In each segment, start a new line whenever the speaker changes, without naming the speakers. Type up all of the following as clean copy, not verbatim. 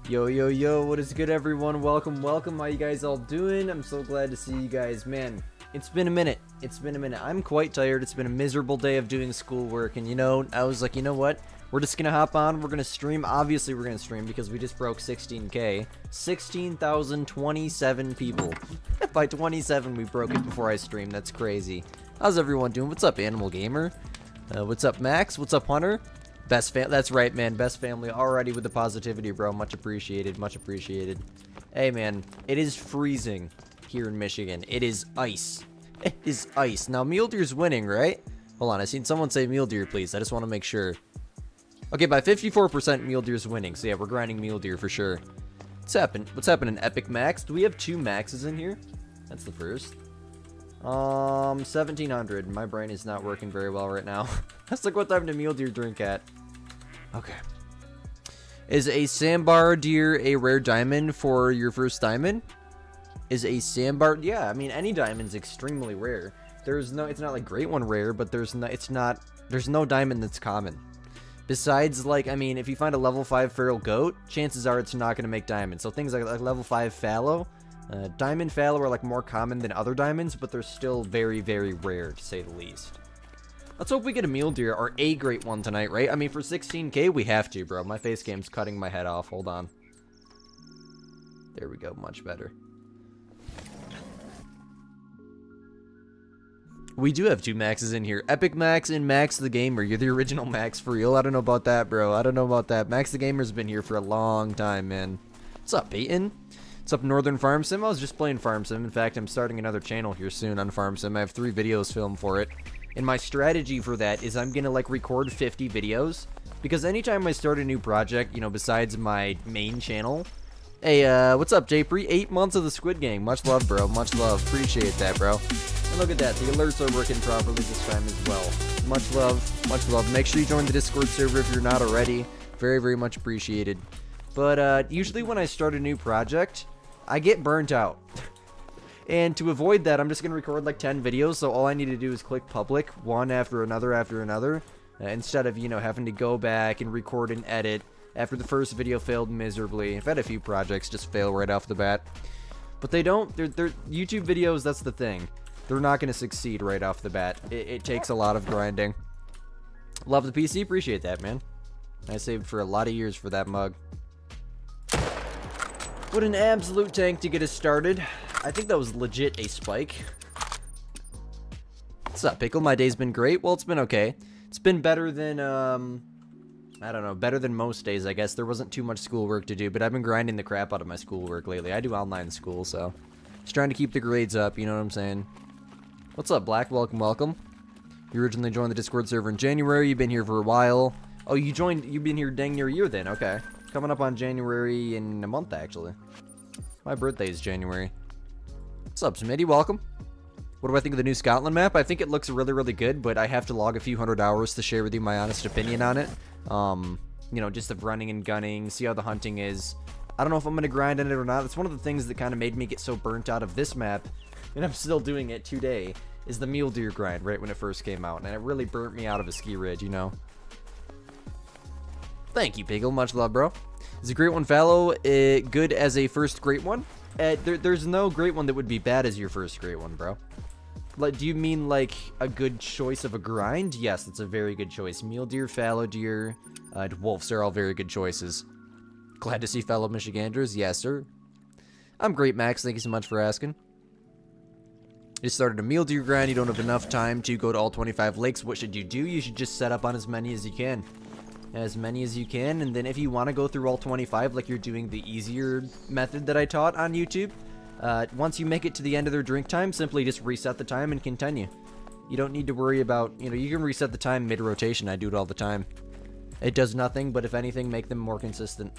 Yo, yo, yo, what is good, everyone? Welcome, welcome. How you guys all doing? I'm so glad to see you guys. Man, it's been a minute. I'm quite tired. It's been a miserable day of doing schoolwork, and I was like, you know what? We're just gonna hop on. We're gonna stream. Obviously, we're gonna stream because we just broke 16K. 16,027 people. By 27, we broke it before I streamed. That's crazy. How's everyone doing? What's up, Animal Gamer? What's up, Max? What's up, Hunter? That's right, man. Best family already with the positivity, bro. Much appreciated. Much appreciated. Hey, man. It is freezing here in Michigan. It is ice. It is ice. Now, Mule Deer's winning, right? Hold on. I seen someone say Mule Deer, please. I just want to make sure. Okay, by 54%, Mule Deer's winning. So, yeah, we're grinding Mule Deer for sure. What's happening? What's happening, Epic Max? Do we have 2 Maxes in here? That's the first. 1700. My brain is not working very well right now. That's like what time to Mule Deer drink at. Okay. Is a sandbar deer a rare diamond for your first diamond? Is a sandbar? Yeah, I mean any diamond's extremely rare. It's not like great one rare, but there's no diamond that's common. Besides, like, I mean, if you find a level 5 feral goat, chances are it's not going to make diamonds. So things like level 5 fallow, diamond fallow are like more common than other diamonds, but they're still very, very rare to say the least. Let's hope we get a mule deer or a great one tonight, right? I mean, for 16K, we have to, bro. My face cam's cutting my head off. Hold on. There we go. Much better. We do have 2 Maxes in here. Epic Max and Max the Gamer. You're the original Max for real. I don't know about that, bro. I don't know about that. Max the Gamer's been here for a long time, man. What's up, Peyton? What's up, Northern Farm Sim? I was just playing Farm Sim. In fact, I'm starting another channel here soon on Farm Sim. I have 3 videos filmed for it. And my strategy for that is I'm gonna like record 50 videos, because anytime I start a new project, besides my main channel. Hey, what's up, Jaypree? 8 months of the Squid Gang. Much love, bro. Much love. Appreciate that, bro. And look at that. The alerts are working properly this time as well. Much love. Much love. Make sure you join the Discord server if you're not already. Very, very much appreciated. But usually when I start a new project, I get burnt out. And to avoid that, I'm just going to record like 10 videos, so all I need to do is click public, one after another, instead of, having to go back and record and edit after the first video failed miserably. I've had a few projects just fail right off the bat. But they're YouTube videos, that's the thing. They're not going to succeed right off the bat. It takes a lot of grinding. Love the PC, appreciate that, man. I saved for a lot of years for that mug. What an absolute tank to get us started. I think that was legit a spike. What's up, Pickle? My day's been great. Well, it's been okay. It's been better than, I don't know, better than most days, I guess. There wasn't too much schoolwork to do, but I've been grinding the crap out of my schoolwork lately. I do online school, so just trying to keep the grades up, you know what I'm saying? What's up, Black? Welcome, welcome. You originally joined the Discord server in January. You've been here for a while. Oh, you've been here dang near a year then. Okay. Coming up on January in a month, actually. My birthday is January. What's up, Smitty? Welcome. What do I think of the new Scotland map? I think it looks really, really good, but I have to log a few hundred hours to share with you my honest opinion on it. Just of running and gunning, see how the hunting is. I don't know if I'm going to grind in it or not. It's one of the things that kind of made me get so burnt out of this map, and I'm still doing it today, is the mule deer grind right when it first came out, and it really burnt me out of a ski ridge, Thank you, Piggle. Much love, bro. Is a great one fallow good as a first great one? There's no great one that would be bad as your first great one, bro. Like, do you mean like a good choice of a grind? Yes, it's a very good choice. Mule deer, fallow deer, wolves are all very good choices. Glad to see fellow Michiganders. Yes, sir. I'm great, Max. Thank you so much for asking. You started a mule deer grind. You don't have enough time to go to all 25 lakes. What should you do? You should just set up on as many as you can. As many as you can, and then if you want to go through all 25 like you're doing the easier method that I taught on YouTube, once you make it to the end of their drink time, simply just reset the time and continue. You don't need to worry about, you can reset the time mid-rotation. I do it all the time. It does nothing, but if anything, make them more consistent.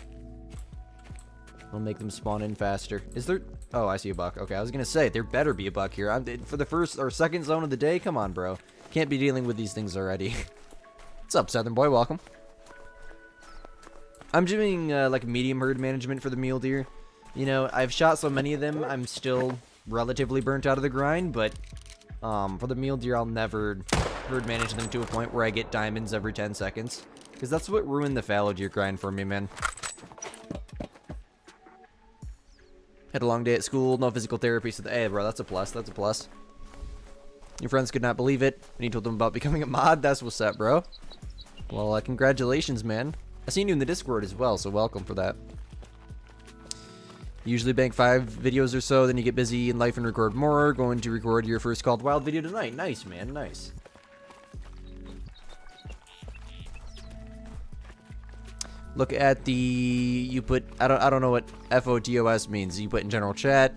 We'll make them spawn in faster. Is there... Oh, I see a buck. Okay, I was gonna say, there better be a buck here. For the first or second zone of the day, come on, bro. Can't be dealing with these things already. What's up, Southern Boy? Welcome. I'm doing like medium herd management for the mule deer. I've shot so many of them, I'm still relatively burnt out of the grind, but for the mule deer, I'll never herd manage them to a point where I get diamonds every 10 seconds. Because that's what ruined the fallow deer grind for me, man. Had a long day at school, no physical therapy, so hey, bro, that's a plus, that's a plus. Your friends could not believe it when you told them about becoming a mod. That's what's up, bro. Well, congratulations, man. I seen you in the Discord as well, so welcome for that. Usually bank 5 videos or so, then you get busy in life and record more. Going to record your first Called Wild video tonight. Nice, man, nice. Look at the, you put, I don't know what FOTOS means. You put in general chat,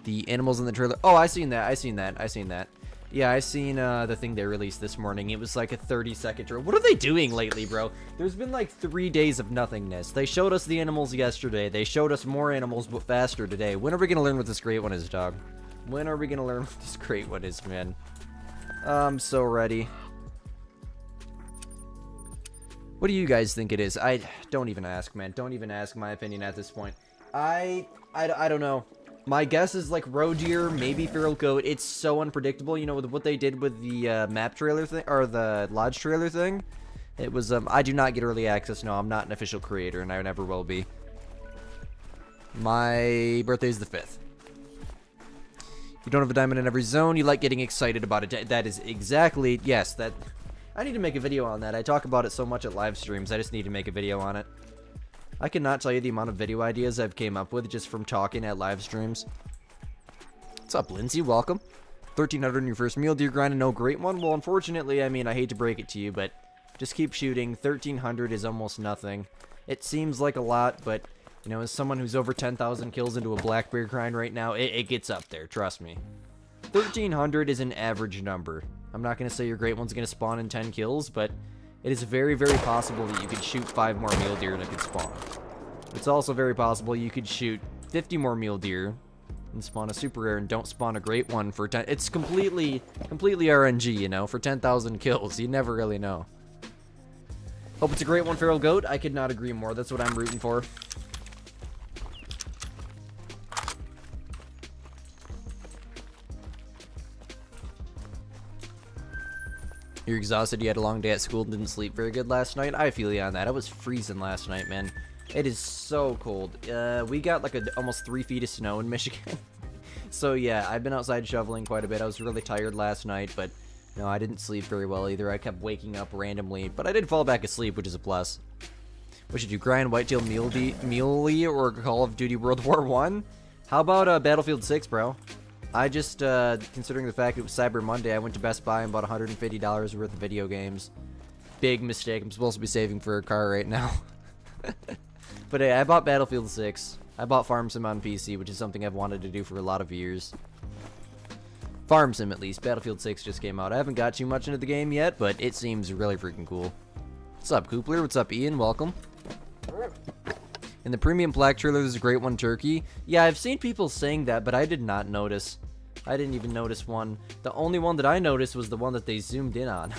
the animals in the trailer. Oh, I seen that, I seen that. Yeah, I seen the thing they released this morning. It was like a 30-second trailer. What are they doing lately, bro? There's been like 3 days of nothingness. They showed us the animals yesterday. They showed us more animals, but faster today. When are we gonna learn what this great one is, dog? When are we gonna learn what this great one is, man? I'm so ready. What do you guys think it is? I don't even ask, man. Don't even ask my opinion at this point. I don't know. My guess is like roe deer, maybe feral goat. It's so unpredictable. You know, with what they did with the map trailer thing, or the lodge trailer thing. It was, I do not get early access. No, I'm not an official creator, and I never will be. My birthday is the 5th. You don't have a diamond in every zone. You like getting excited about it. That is exactly, yes, that... I need to make a video on that. I talk about it so much at live streams. I just need to make a video on it. I cannot tell you the amount of video ideas I've came up with just from talking at live streams. What's up, Lindsay? Welcome. 1,300 in your first meal deer grind and no great one? Well, unfortunately, I mean, I hate to break it to you, but just keep shooting. 1,300 is almost nothing. It seems like a lot, but, you know, as someone who's over 10,000 kills into a black bear grind right now, it gets up there, trust me. 1,300 is an average number. I'm not going to say your great one's going to spawn in 10 kills, but it is very, very possible that you could shoot 5 more mule deer and it could spawn. It's also very possible you could shoot 50 more mule deer and spawn a super rare and don't spawn a great one for 10. It's completely RNG, you know, for 10,000 kills. You never really know. Hope it's a great one, feral goat. I could not agree more. That's what I'm rooting for. You're exhausted, you had a long day at school and didn't sleep very good last night. I feel you on that. I was freezing last night, man. It is so cold. We got like almost 3 feet of snow in Michigan. So yeah, I've been outside shoveling quite a bit. I was really tired last night, but no, I didn't sleep very well either. I kept waking up randomly, but I did fall back asleep, which is a plus. What should you grind? Whitetail Muley or Call of Duty World War 1? How about Battlefield 6, bro? I just, considering the fact it was Cyber Monday, I went to Best Buy and bought $150 worth of video games. Big mistake. I'm supposed to be saving for a car right now. But hey, I bought Battlefield 6. I bought Farm Sim on PC, which is something I've wanted to do for a lot of years. Farm Sim, at least. Battlefield 6 just came out. I haven't got too much into the game yet, but it seems really freaking cool. What's up, Coopler? What's up, Ian? Welcome. In the premium black trailer, there's a great one turkey. Yeah, I've seen people saying that, but I did not notice. I didn't even notice one. The only one that I noticed was the one that they zoomed in on.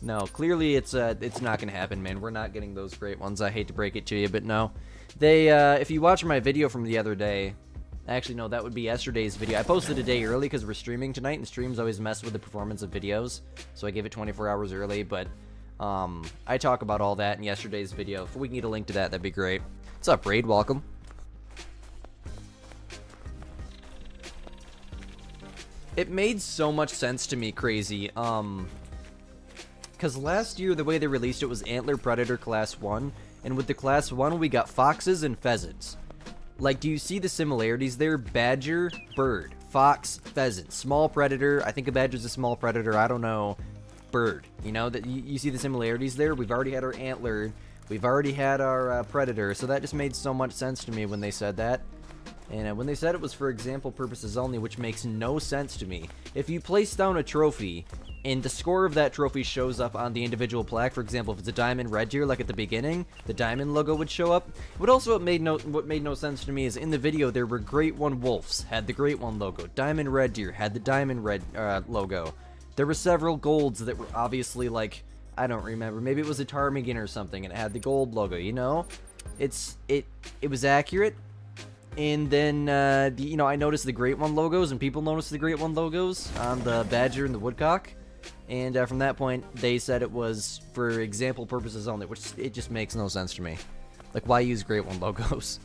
No, clearly it's not gonna happen, man. We're not getting those great ones. I hate to break it to you, but no. They, if you watch my video from the other day, actually no, that would be yesterday's video. I posted a day early because we're streaming tonight, and streams always mess with the performance of videos, so I gave it 24 hours early, but I talk about all that in yesterday's video. If we can get a link to that, that'd be great. What's up, Raid? Welcome. It made so much sense to me, Crazy. Because last year, the way they released it was Antler Predator Class 1, and with the Class 1, we got foxes and pheasants. Like, do you see the similarities there? Badger, bird, fox, pheasant, small predator. I think a badger's a small predator. I don't know. Bird. You know, that you see the similarities there? We've already had our antler. We've already had our predator. So that just made so much sense to me when they said that. And when they said it was for example purposes only, which makes no sense to me. If you place down a trophy, and the score of that trophy shows up on the individual plaque, for example, if it's a diamond red deer, like at the beginning, the diamond logo would show up. But also what made no sense to me is in the video, there were Great One Wolves, had the Great One logo. Diamond Red Deer had the Diamond Red logo. There were several golds that were obviously like, I don't remember, maybe it was a ptarmigan or something, and it had the gold logo, you know? It was accurate. And then, you know, I noticed the Great One logos, and people noticed the Great One logos on the Badger and the Woodcock. And from that point, they said it was for example purposes only, which it just makes no sense to me. Like, why use Great One logos?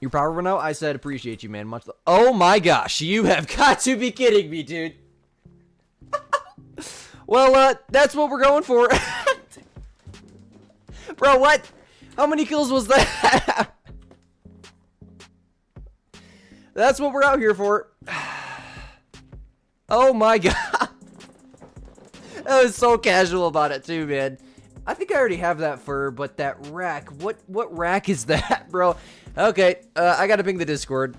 You're powerful now? I said appreciate you, man. Much. Oh my gosh, you have got to be kidding me, dude. Well, that's what we're going for. Bro, what? How many kills was that? That's what we're out here for. Oh my god. I was so casual about it too, man. I think I already have that fur, but that rack, what rack is that, bro? Okay, I gotta ping the Discord.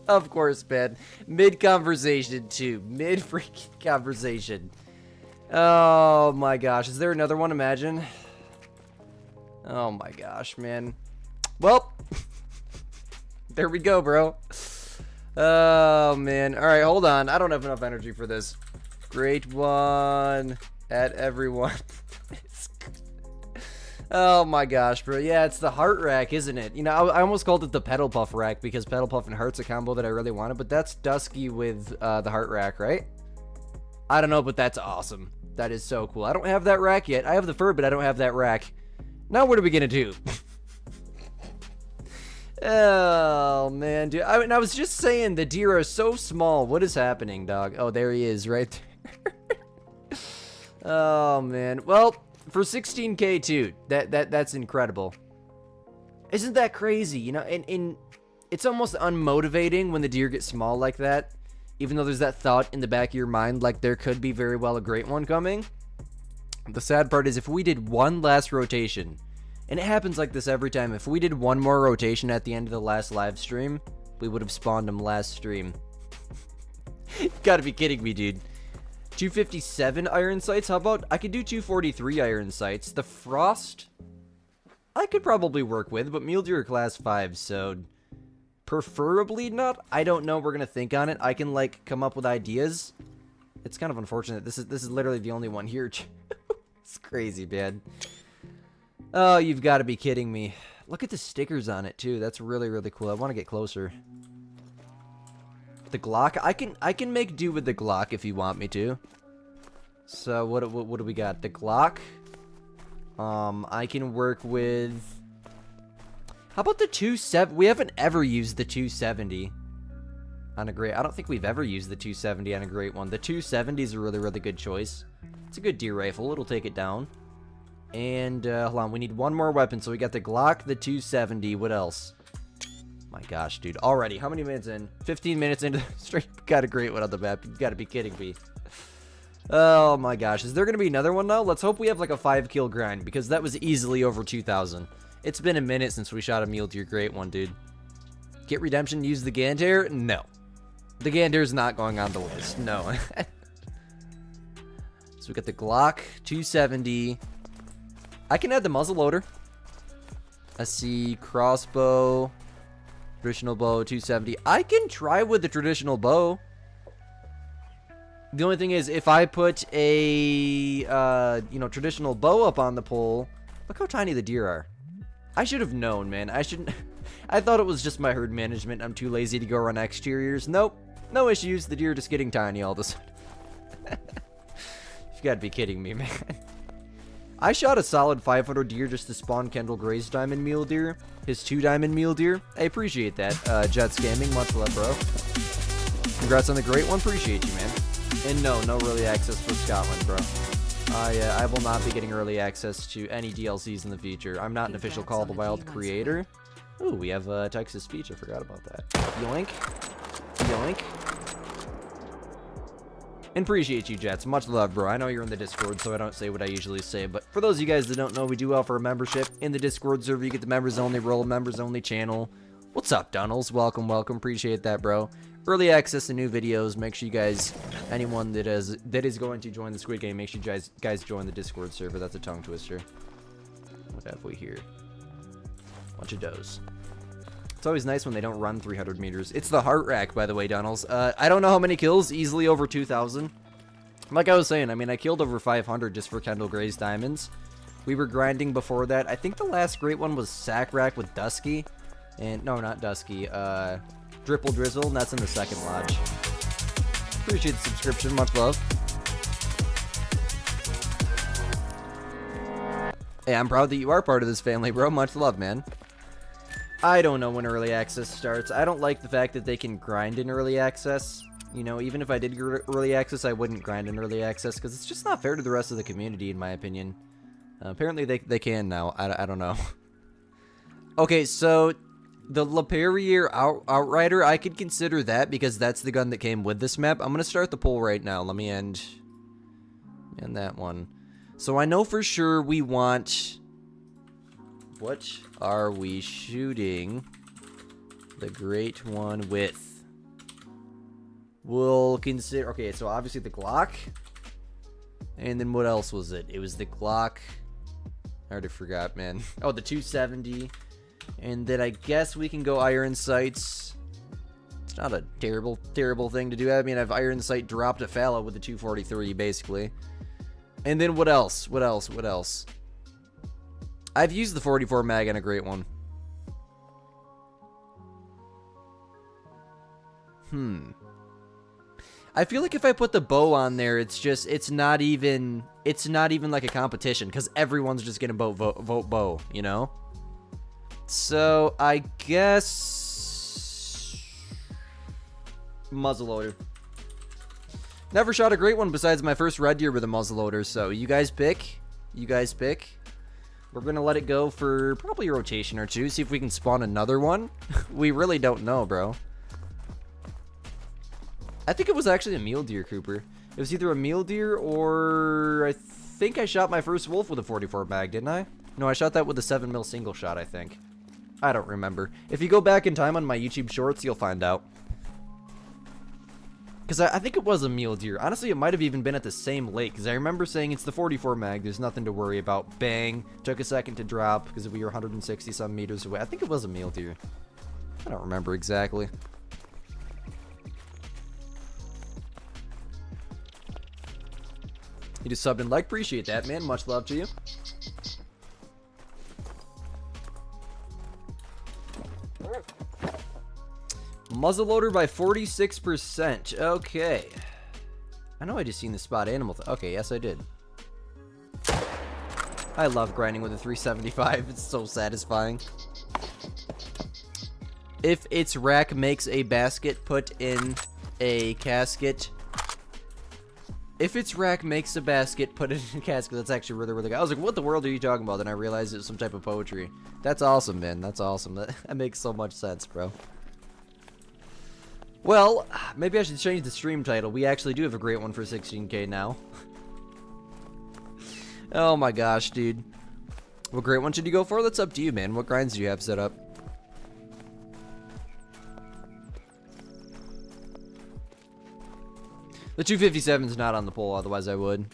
Of course, man. Mid-conversation, too. Mid-freaking conversation. Oh, my gosh. Is there another one, imagine? Oh, my gosh, man. Well, there we go, bro. Oh, man. All right, hold on. I don't have enough energy for this. Great one at everyone. Oh my gosh, bro. Yeah, it's the heart rack, isn't it? You know, I almost called it the pedal puff rack because pedal puff and heart's a combo that I really wanted, but that's Dusky with the heart rack, right? I don't know, but that's awesome. That is so cool. I don't have that rack yet. I have the fur, but I don't have that rack. Now what are we gonna do? Oh, man, dude. I was just saying the deer are so small. What is happening, dog? Oh, there he is, right there. Oh, man. Well, for 16k too, that's incredible. Isn't that crazy? You know, and it's almost unmotivating when the deer get small like that, even though there's that thought in the back of your mind like there could be very well a great one coming. The sad part is if we did one last rotation, and it happens like this every time, if we did one more rotation at the end of the last live stream, we would have spawned him last stream. You gotta be kidding me, dude. 257 iron sights. How about I could do 243 iron sights? The frost I could probably work with, but mule deer are class 5, so preferably not. I don't know. We're gonna think on it. I can like come up with ideas. It's kind of unfortunate. This is literally the only one here. It's crazy, man. Oh, you've got to be kidding me. Look at the stickers on it too. That's really, really cool. I want to get closer. The Glock, I can make do with the Glock if you want me to. So what do we got? The Glock. I can work with. How about the 270? We haven't ever used the 270 on a great. I don't think we've ever used the 270 on a great one. The 270 is a really, really good choice. It's a good deer rifle. It'll take it down. And hold on, we need one more weapon. So we got the Glock, the 270. What else? My gosh, dude. Already, how many minutes in? 15 minutes into the stream. Got a great one on the map. You gotta be kidding me. Oh my gosh. Is there gonna be another one now? Let's hope we have like a 5-kill grind, because that was easily over 2,000. It's been a minute since we shot a mule deer great one, dude. Get redemption, use the Gander? No. The Gander's not going on the list. No. So we got the Glock, 270. I can add the muzzleloader. I see crossbow. Traditional bow, 270. I can try with the traditional bow. The only thing is, if I put a, traditional bow up on the pole, look how tiny the deer are. I should have known, man. I shouldn't. I thought it was just my herd management. I'm too lazy to go run exteriors. Nope. No issues. The deer are just getting tiny all of a sudden. You've got to be kidding me, man. I shot a solid 500 deer just to spawn Kendall Gray's diamond mule deer. His 2 diamond mule deer. I appreciate that. Jets Gaming, much love, bro. Congrats on the great one. Appreciate you, man. And no early access for Scotland, bro. I will not be getting early access to any DLCs in the future. I'm not an official Call of the Wild creator. Ooh, we have Texas speech. I forgot about that. Yoink. Yoink. And appreciate you, Jets. Much love, bro. I know you're in the Discord, so I don't say what I usually say. But for those of you guys that don't know, we do offer a membership in the Discord server. You get the members-only role, members-only channel. What's up, Donalds? Welcome, welcome. Appreciate that, bro. Early access to new videos. Make sure you guys, anyone that is going to join the Squid Game, make sure you guys join the Discord server. That's a tongue twister. What have we here? Bunch of does. It's always nice when they don't run 300 meters. It's the heart rack, by the way, Donalds. I don't know how many kills. Easily over 2,000. Like I was saying, I mean, I killed over 500 just for Kendall Gray's diamonds. We were grinding before that. I think the last great one was Sack Rack with Dusky. And, no, not Dusky. Dripple Drizzle, and that's in the second lodge. Appreciate the subscription. Much love. Hey, I'm proud that you are part of this family, bro. Much love, man. I don't know when early access starts. I don't like the fact that they can grind in early access. You know, even if I did early access, I wouldn't grind in early access because it's just not fair to the rest of the community, in my opinion. Apparently, they can now. I don't know. Okay, so the Leperrier Outrider, I could consider that because that's the gun that came with this map. I'm going to start the poll right now. Let me end that one. So I know for sure we want... What are we shooting the Great One with? We'll consider... Okay, so obviously the Glock. And then what else was it? It was the Glock. I already forgot, man. Oh, the 270. And then I guess we can go iron sights. It's not a terrible thing to do. I mean, I've iron sight dropped a fallow with the 243, basically. And then what else? What else? I've used the 44 mag on a Great One. I feel like if I put the bow on there, it's not even like a competition because everyone's just gonna vote bow, you know? So I guess muzzleloader. Never shot a Great One besides my first red deer with a muzzleloader. So you guys pick. We're gonna let it go for probably a rotation or two. See if we can spawn another one. We really don't know, bro. I think it was actually a mule deer, Cooper. It was either a mule deer or I think I shot my first wolf with a 44 mag, didn't I? No, I shot that with a 7mm single shot, I think. I don't remember. If you go back in time on my YouTube shorts, you'll find out. Because I think it was a mule deer. Honestly, it might have even been at the same lake. Because I remember saying it's the 44 mag. There's nothing to worry about. Bang. Took a second to drop because we were 160 some meters away. I think it was a mule deer. I don't remember exactly. You just subbed and like. Appreciate that, man. Much love to you. Muzzleloader by 46%. Okay. I know I just seen the spot animal. Okay, yes I did. I love grinding with a 375. It's so satisfying. If its rack makes a basket, put in a casket. If its rack makes a basket, put it in a casket. That's actually really, really good. I was like, what the world are you talking about? Then I realized it was some type of poetry. That's awesome, man. That's awesome. That makes so much sense, bro. Well, maybe I should change the stream title. We actually do have a Great One for 16K now. Oh my gosh, dude. What Great One should you go for? That's up to you, man. What grinds do you have set up? The 257 is not on the poll, otherwise I would.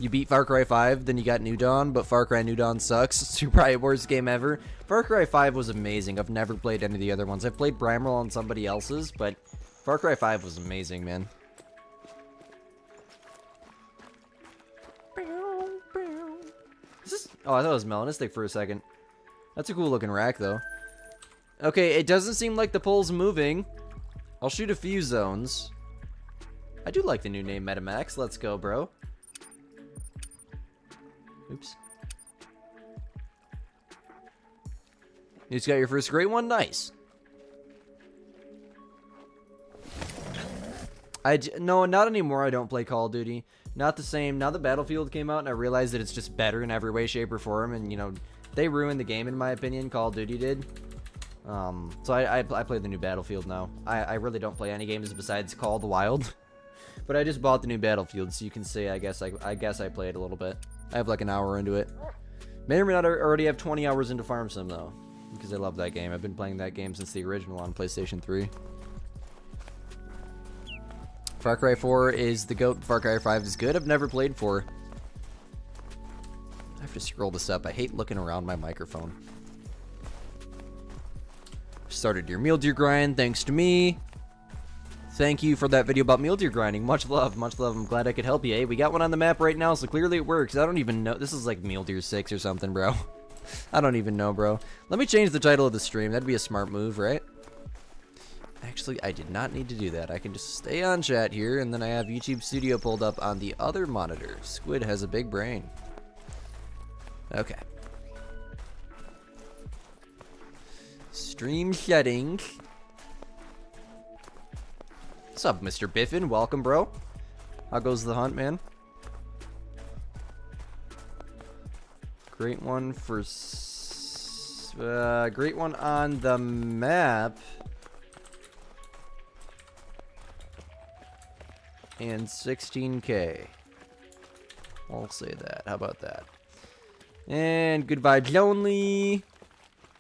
You beat Far Cry 5, then you got New Dawn, but Far Cry New Dawn sucks. It's probably the worst game ever. Far Cry 5 was amazing. I've never played any of the other ones. I've played Bramwell on somebody else's, but Far Cry 5 was amazing, man. Is this... Oh, I thought it was melanistic for a second. That's a cool looking rack, though. Okay, it doesn't seem like the poll's moving. I'll shoot a few zones. I do like the new name, Metamax. Let's go, bro. Oops. You just got your first Great One? Nice. No, not anymore. I don't play Call of Duty. Not the same. Now that Battlefield came out and I realized that it's just better in every way, shape, or form. And, you know, they ruined the game, in my opinion. Call of Duty did. So I play the new Battlefield now. I really don't play any games besides Call of the Wild. But I just bought the new Battlefield, so you can say I guess I played a little bit. I have like an hour into it. May or may not already have 20 hours into Farm Sim, though. Because I love that game. I've been playing that game since the original on PlayStation 3. Far Cry 4 is the GOAT. Far Cry 5 is good. I've never played 4. I have to scroll this up. I hate looking around my microphone. Started your mule deer grind, thanks to me. Thank you for that video about mule deer grinding. Much love, much love. I'm glad I could help you. Hey, we got one on the map right now, so clearly it works. I don't even know. This is like mule deer 6 or something, bro. I don't even know, bro. Let me change the title of the stream. That'd be a smart move, right? Actually, I did not need to do that. I can just stay on chat here, and then I have YouTube Studio pulled up on the other monitor. Squid has a big brain. Okay. Stream settings. What's up, Mr. Biffin? Welcome, bro. How goes the hunt, man? Great one for... great one on the map. And 16K. I'll say that. How about that? And good vibes only.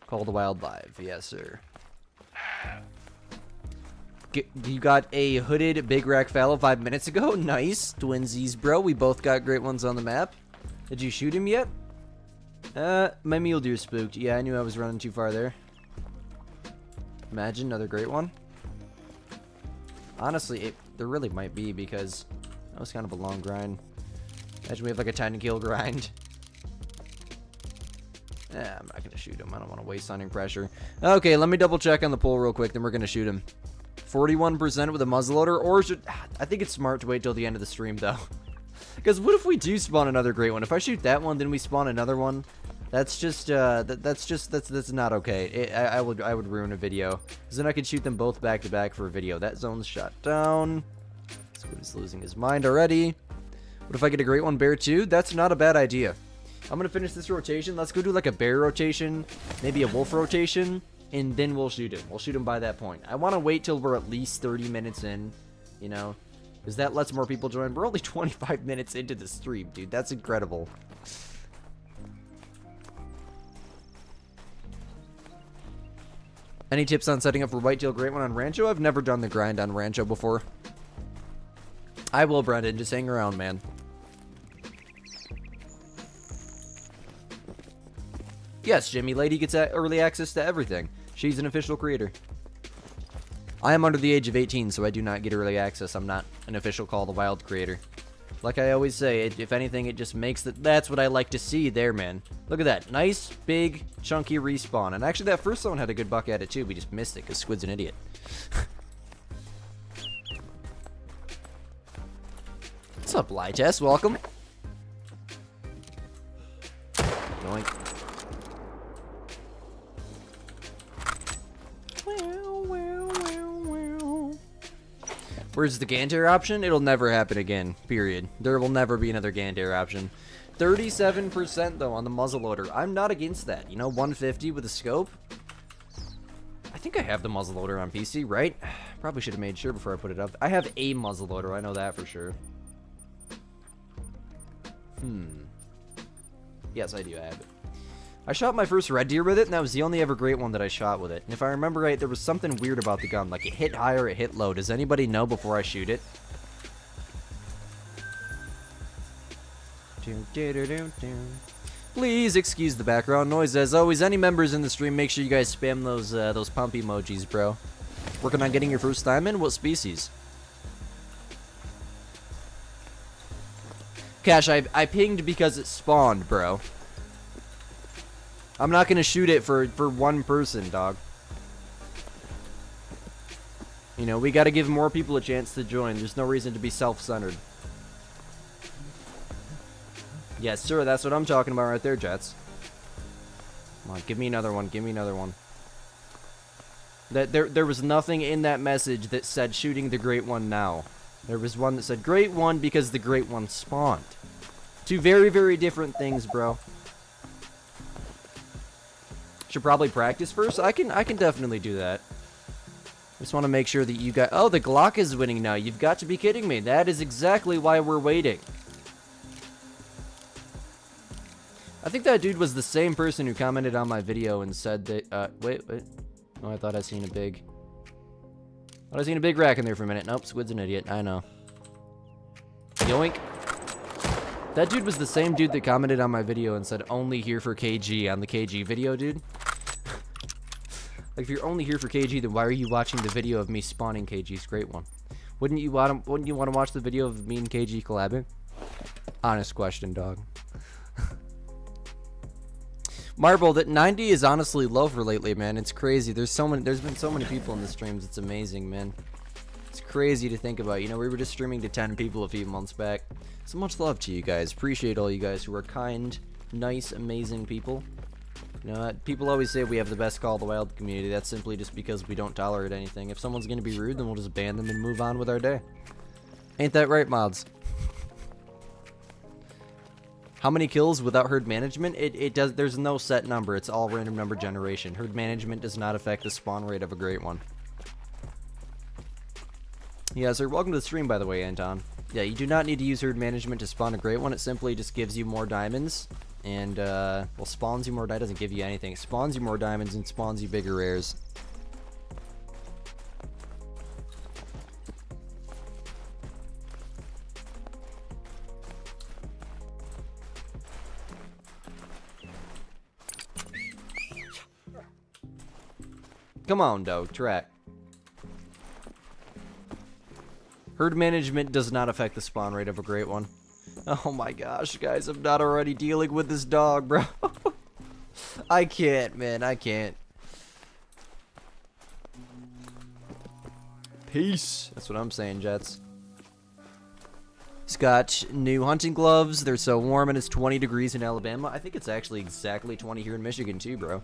Call the Wild live. Yes, sir. You got a hooded big rack fallow 5 minutes ago. Nice. Twinsies, bro. We both got great ones on the map. Did you shoot him yet? My mule deer spooked. Yeah, I knew I was running too far there. Imagine another great one. Honestly, there really might be, because that was kind of a long grind. Imagine we have like a 10 kill grind. I'm not gonna shoot him. I don't want to waste hunting pressure. Okay, let me double check on the poll real quick, then we're gonna shoot him. 41% with a muzzleloader, or should... I think it's smart to wait till the end of the stream, though. Because what if we do spawn another great one? If I shoot that one, then we spawn another one. That's just, that's not okay. I would ruin a video. Because then I could shoot them both back to back for a video. That zone's shot down. Squid is losing his mind already. What if I get a great one bear too? That's not a bad idea. I'm gonna finish this rotation. Let's go do like a bear rotation, maybe a wolf rotation, and then we'll shoot him. We'll shoot him by that point. I want to wait till we're at least 30 minutes in, you know, because that lets more people join. We're only 25 minutes into the stream, dude. That's incredible. Any tips on setting up for whitetail great one on Rancho? I've never done the grind on Rancho before. I will, Brendan. Just hang around, man. Yes, Jimmy Lady gets early access to everything. She's an official creator. I am under the age of 18, so I do not get early access. I'm not an official Call of the Wild creator. Like I always say, if anything, it just makes it... That's what I like to see there, man. Look at that. Nice, big, chunky respawn. And actually, that first one had a good buck at it, too. We just missed it, because Squid's an idiot. What's up, Lytest? Welcome. Yoink. Where's the Ganter option? It'll never happen again, period. There will never be another Ganter option. 37% though on the muzzleloader. I'm not against that. You know, 150 with a scope. I think I have the muzzleloader on PC, right? Probably should have made sure before I put it up. I have a muzzleloader, I know that for sure. Yes, I do have it. I shot my first red deer with it, and that was the only ever great one that I shot with it. And if I remember right, there was something weird about the gun. Like, it hit high or it hit low. Does anybody know before I shoot it? Please excuse the background noise. As always, any members in the stream, make sure you guys spam those pump emojis, bro. Working on getting your first time in? What species? Cash, I pinged because it spawned, bro. I'm not gonna shoot it for one person, dog. You know, we gotta give more people a chance to join. There's no reason to be self-centered. Yes, sir, that's what I'm talking about right there, Jets. Come on, give me another one, give me another one. There was nothing in that message that said shooting the great one now. There was one that said great one because the great one spawned. Two very, very different things, bro. Should probably practice first. I can definitely do that. Just want to make sure that you got... Oh, the Glock is winning now. You've got to be kidding me. That is exactly why we're waiting. I think that dude was the same person who commented on my video and said that... wait. Oh, I thought I seen a big... I seen a big rack in there for a minute. Nope, Squid's an idiot. I know. Yoink. That dude was the same dude that commented on my video and said only here for KG on the KG video, dude. Like, if you're only here for KG, then why are you watching the video of me spawning KG's great one? Wouldn't you want to watch the video of me and KG collabing? Honest question, dog. Marble, that 90 is honestly low for lately, man. It's crazy. There's been so many people in the streams. It's amazing, man. It's crazy to think about. You know, we were just streaming to 10 people a few months back. So much love to you guys. Appreciate all you guys who are kind, nice, amazing people. You know, people always say we have the best Call of the Wild community. That's simply just because we don't tolerate anything. If someone's gonna be rude, then we'll just ban them and move on with our day. Ain't that right, mods? How many kills without herd management? It does. There's no set number. It's all random number generation. Herd management does not affect the spawn rate of a great one. Yeah, sir. Welcome to the stream, by the way, Anton. Yeah, you do not need to use herd management to spawn a great one. It simply just gives you more diamonds. And, well, spawns you more diamonds. Doesn't give you anything. It spawns you more diamonds and spawns you bigger rares. Come on, dog. Track. Herd management does not affect the spawn rate of a great one. Oh my gosh, guys. I'm not already dealing with this dog, bro. I can't, man. I can't. Peace. That's what I'm saying, Jets. He's got new hunting gloves. They're so warm and it's 20 degrees in Alabama. I think it's actually exactly 20 here in Michigan, too, bro.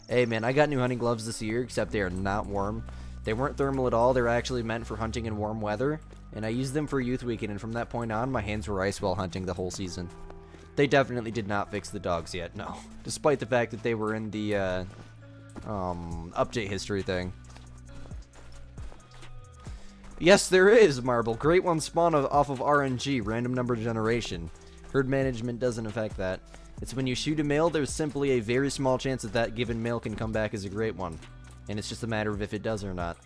Hey, man, I got new hunting gloves this year, except they are not warm. They weren't thermal at all. They're actually meant for hunting in warm weather. And I used them for Youth Weekend, and from that point on, my hands were ice while hunting the whole season. They definitely did not fix the dogs yet, no. Despite the fact that they were in the, update history thing. Yes, there is, Marble. Great ones spawn off of RNG, random number generation. Herd management doesn't affect that. It's when you shoot a male, there's simply a very small chance that that given male can come back as a great one. And it's just a matter of if it does or not.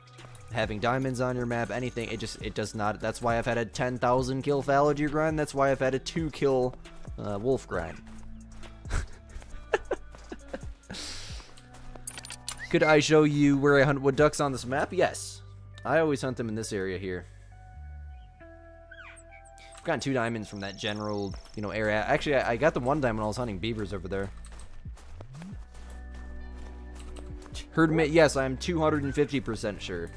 Having diamonds on your map, anything, it does not. That's why I've had a 10,000 kill Phallogy grind. That's why I've had a 2 kill wolf grind. Could I show you where I hunt wood ducks on this map? Yes. I always hunt them in this area here. I've gotten 2 diamonds from that general, you know, area. Actually, I got the 1 diamond when I was hunting beavers over there. Yes, I am 250% sure.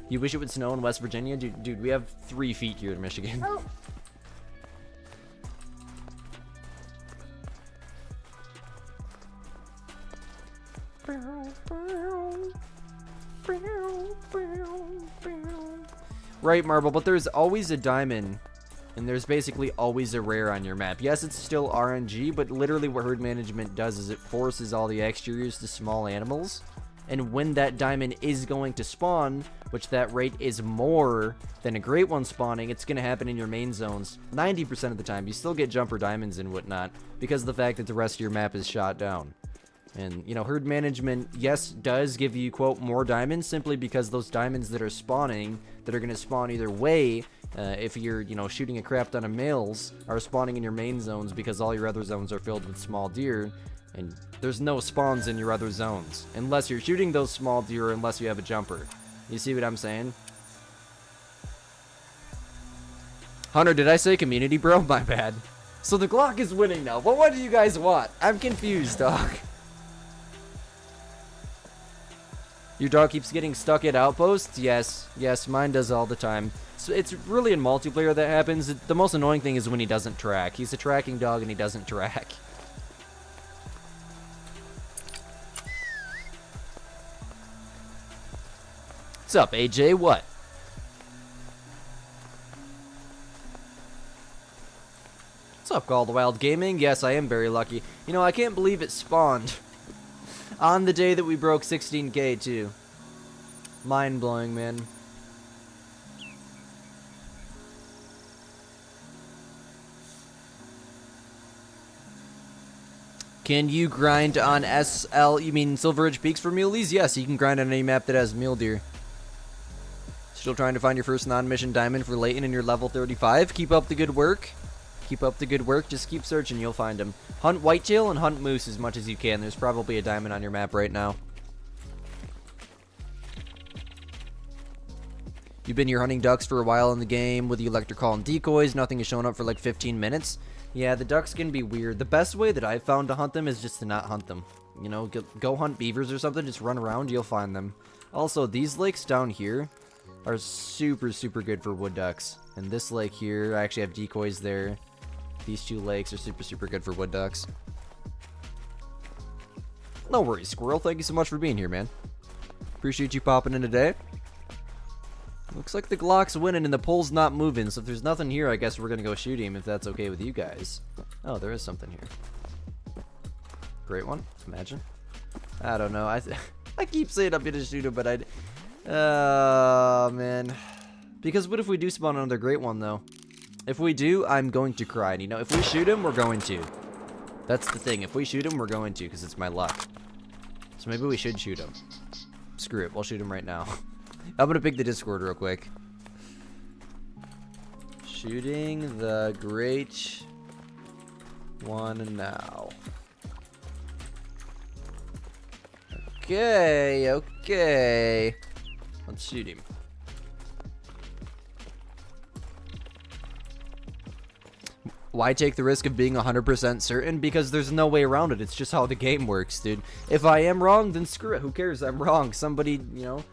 You wish it would snow in West Virginia? Dude, we have 3 feet here in Michigan. Oh. Right, Marble, but there's always a diamond, and there's basically always a rare on your map. Yes, it's still RNG, but literally what herd management does is it forces all the exteriors to small animals. And when that diamond is going to spawn, which that rate is more than a great one spawning, it's going to happen in your main zones 90% of the time. You still get jumper diamonds and whatnot because of the fact that the rest of your map is shot down. And, you know, herd management, yes, does give you, quote, more diamonds simply because those diamonds that are spawning, that are going to spawn either way, if you're, you know, shooting a crap ton of males, are spawning in your main zones because all your other zones are filled with small deer. And there's no spawns in your other zones unless you're shooting those small deer or unless you have a jumper. You see what I'm saying? Hunter, did I say community, bro? My bad. So the Glock is winning now. But what do you guys want? I'm confused, dog. Your dog keeps getting stuck at outposts? Yes. Yes, mine does all the time. So it's really in multiplayer that happens. The most annoying thing is when he doesn't track. He's a tracking dog and he doesn't track. What's up, AJ? What? What's up, Call of the Wild Gaming? Yes, I am very lucky. You know, I can't believe it spawned on the day that we broke 16K, too. Mind-blowing, man. Can you grind on SL? You mean Silver Ridge Peaks for muleys? Yes, you can grind on any map that has mule deer. Still trying to find your first non-mission diamond for Layton in your level 35? Keep up the good work. Keep up the good work. Just keep searching. You'll find them. Hunt whitetail and hunt moose as much as you can. There's probably a diamond on your map right now. You've been here hunting ducks for a while in the game with the electric call and decoys. Nothing has shown up for like 15 minutes. Yeah, the ducks can be weird. The best way that I've found to hunt them is just to not hunt them. You know, go hunt beavers or something. Just run around. You'll find them. Also, these lakes down here are super, super good for wood ducks. And this lake here, I actually have decoys there. These two lakes are super, super good for wood ducks. No worries, Squirrel. Thank you so much for being here, man. Appreciate you popping in today. Looks like the Glock's winning and the pole's not moving, so if there's nothing here, I guess we're gonna go shoot him if that's okay with you guys. Oh, there is something here. Great one, imagine. I don't know. I keep saying I'm gonna shoot him, but man. Because what if we do spawn another great one, though? If we do, I'm going to cry. And, you know, if we shoot him, we're going to. That's the thing. If we shoot him, we're going to, because it's my luck. So maybe we should shoot him. Screw it. We'll shoot him right now. I'm going to pick the Discord real quick. Shooting the great one now. Okay, okay. Let's shoot him. Why take the risk of being 100% certain? Because there's no way around it. It's just how the game works, dude. If I am wrong, then screw it. Who cares? I'm wrong. Somebody, you know,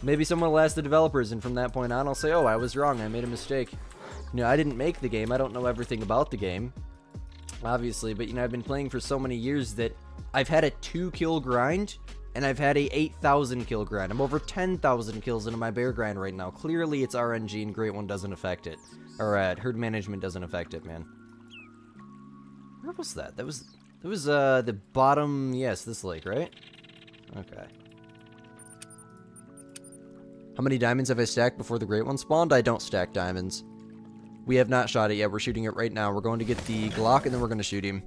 maybe someone will ask the developers, and from that point on, I'll say, oh, I was wrong. I made a mistake. You know, I didn't make the game. I don't know everything about the game, obviously. But, you know, I've been playing for so many years that I've had a 2-kill grind, and I've had a 8,000 kill grind. I'm over 10,000 kills into my bear grind right now. Clearly, it's RNG, and Great One doesn't affect it. Or, herd management doesn't affect it, man. Where was that? That was the bottom, yes, this lake, right? Okay. How many diamonds have I stacked before the Great One spawned? I don't stack diamonds. We have not shot it yet. We're shooting it right now. We're going to get the Glock, and then we're going to shoot him.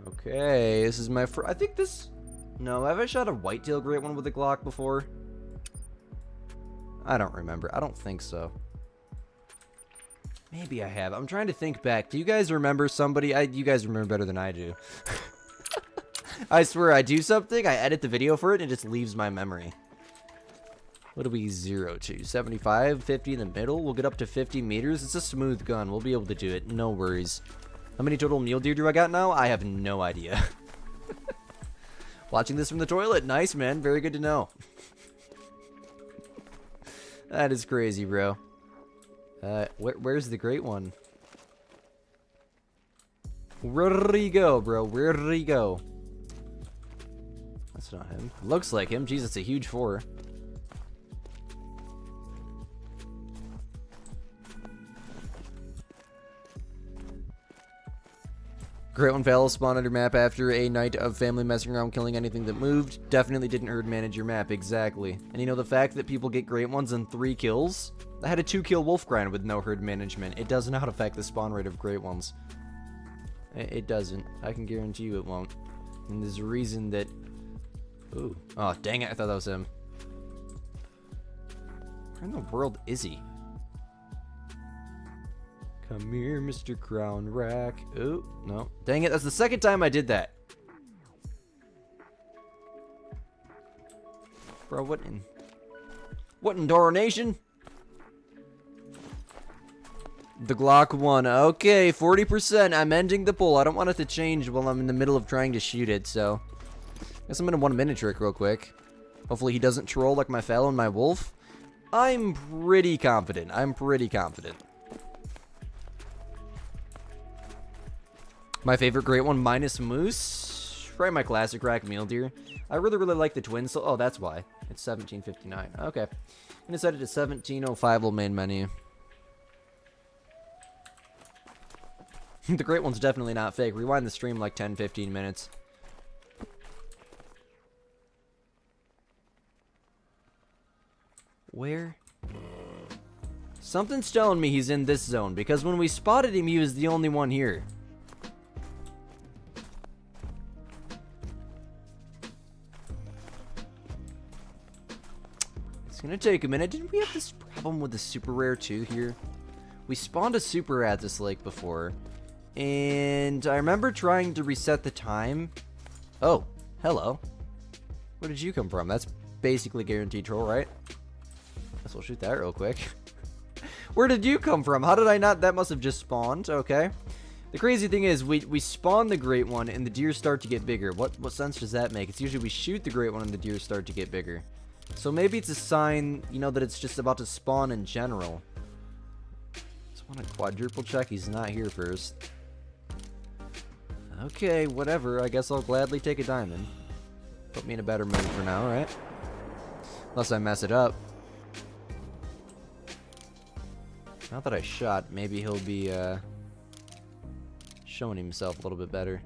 Okay, this is my first. I think this. No, have I shot a whitetail great one with a Glock before? I don't remember. I don't think so. Maybe I have. I'm trying to think back. Do you guys remember somebody? You guys remember better than I do. I swear, I do something, I edit the video for it, and it just leaves my memory. What do we 0 to? 75, 50 in the middle? We'll get up to 50 meters. It's a smooth gun. We'll be able to do it. No worries. How many total mule deer do I got now? I have no idea. Watching this from the toilet. Nice, man. Very good to know. That is crazy, bro. Where's the great one? Where'd he go, bro? Where'd he go? That's not him. Looks like him. Jeez, it's a huge 4. Great One Fallow spawned on your map after a night of family messing around killing anything that moved. Definitely didn't herd manage your map, exactly. And you know the fact that people get Great Ones in 3 kills? I had a 2-kill wolf grind with no herd management. It does not affect the spawn rate of Great Ones. It doesn't. I can guarantee you it won't. And there's a reason that... Ooh. Oh, dang it. I thought that was him. Where in the world is he? Come here, Mr. Crown Rack. Ooh, no. Dang it, that's the second time I did that. Bro, what in darnation? The Glock 1. Okay, 40%. I'm ending the poll. I don't want it to change while I'm in the middle of trying to shoot it, so... Guess I'm gonna 1-minute trick real quick. Hopefully he doesn't troll like my fallow and my wolf. I'm pretty confident. My favorite Great One minus moose? Probably my classic rack mule deer. I really like the twin soul. Oh, that's why. It's 1759. Okay. I'm gonna set it to 1705 will main menu. The Great One's definitely not fake. Rewind the stream like 10-15 minutes. Where? Something's telling me he's in this zone, because when we spotted him, he was the only one here. It's gonna take a minute. Didn't we have this problem with the super rare too here? We spawned a super rare at this lake before, and I remember trying to reset the time. Oh, hello. Where did you come from? That's basically guaranteed troll, right? Guess we'll shoot that real quick. Where did you come from? How did I not? That must have just spawned. Okay. The crazy thing is, we spawn the great one and the deer start to get bigger. What sense does that make? It's usually we shoot the great one and the deer start to get bigger. So maybe it's a sign, you know, that it's just about to spawn in general. Just want to quadruple check. He's not here first. Okay, whatever. I guess I'll gladly take a diamond. Put me in a better mood for now, right? Unless I mess it up. Not that I shot. Maybe he'll be, showing himself a little bit better.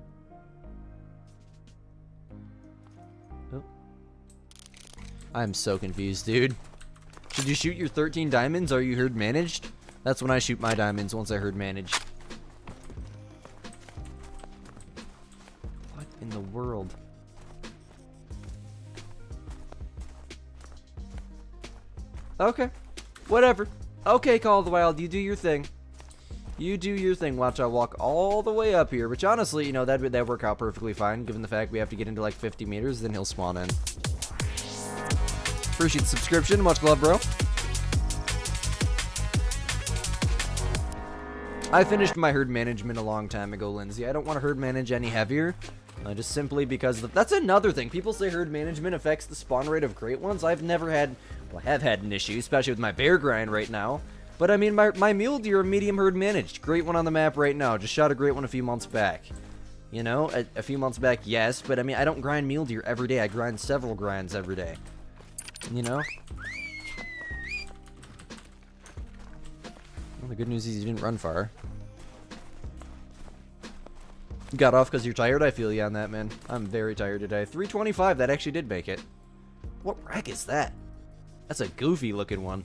Oh. I'm so confused, dude. Should you shoot your 13 diamonds? Are you herd managed? That's when I shoot my diamonds, once I herd managed. What in the world? Okay. Whatever. Okay, Call of the Wild, you do your thing. You do your thing. Watch, I'll walk all the way up here. Which, honestly, you know, that'd work out perfectly fine, given the fact we have to get into, like, 50 meters, then he'll spawn in. Appreciate the subscription. Much love, bro. I finished my herd management a long time ago, Lindsay. I don't want to herd manage any heavier. Just simply because that's another thing. People say herd management affects the spawn rate of great ones. I've never had... Well, I have had an issue, especially with my bear grind right now. But, I mean, my mule deer are medium herd managed. Great one on the map right now. Just shot a great one a few months back. You know, a few months back, yes. But, I mean, I don't grind mule deer every day. I grind several grinds every day. You know? Well, the good news is you didn't run far. You got off because you're tired? I feel you on that, man. I'm very tired today. 325, that actually did make it. What wreck is that? That's a goofy looking one.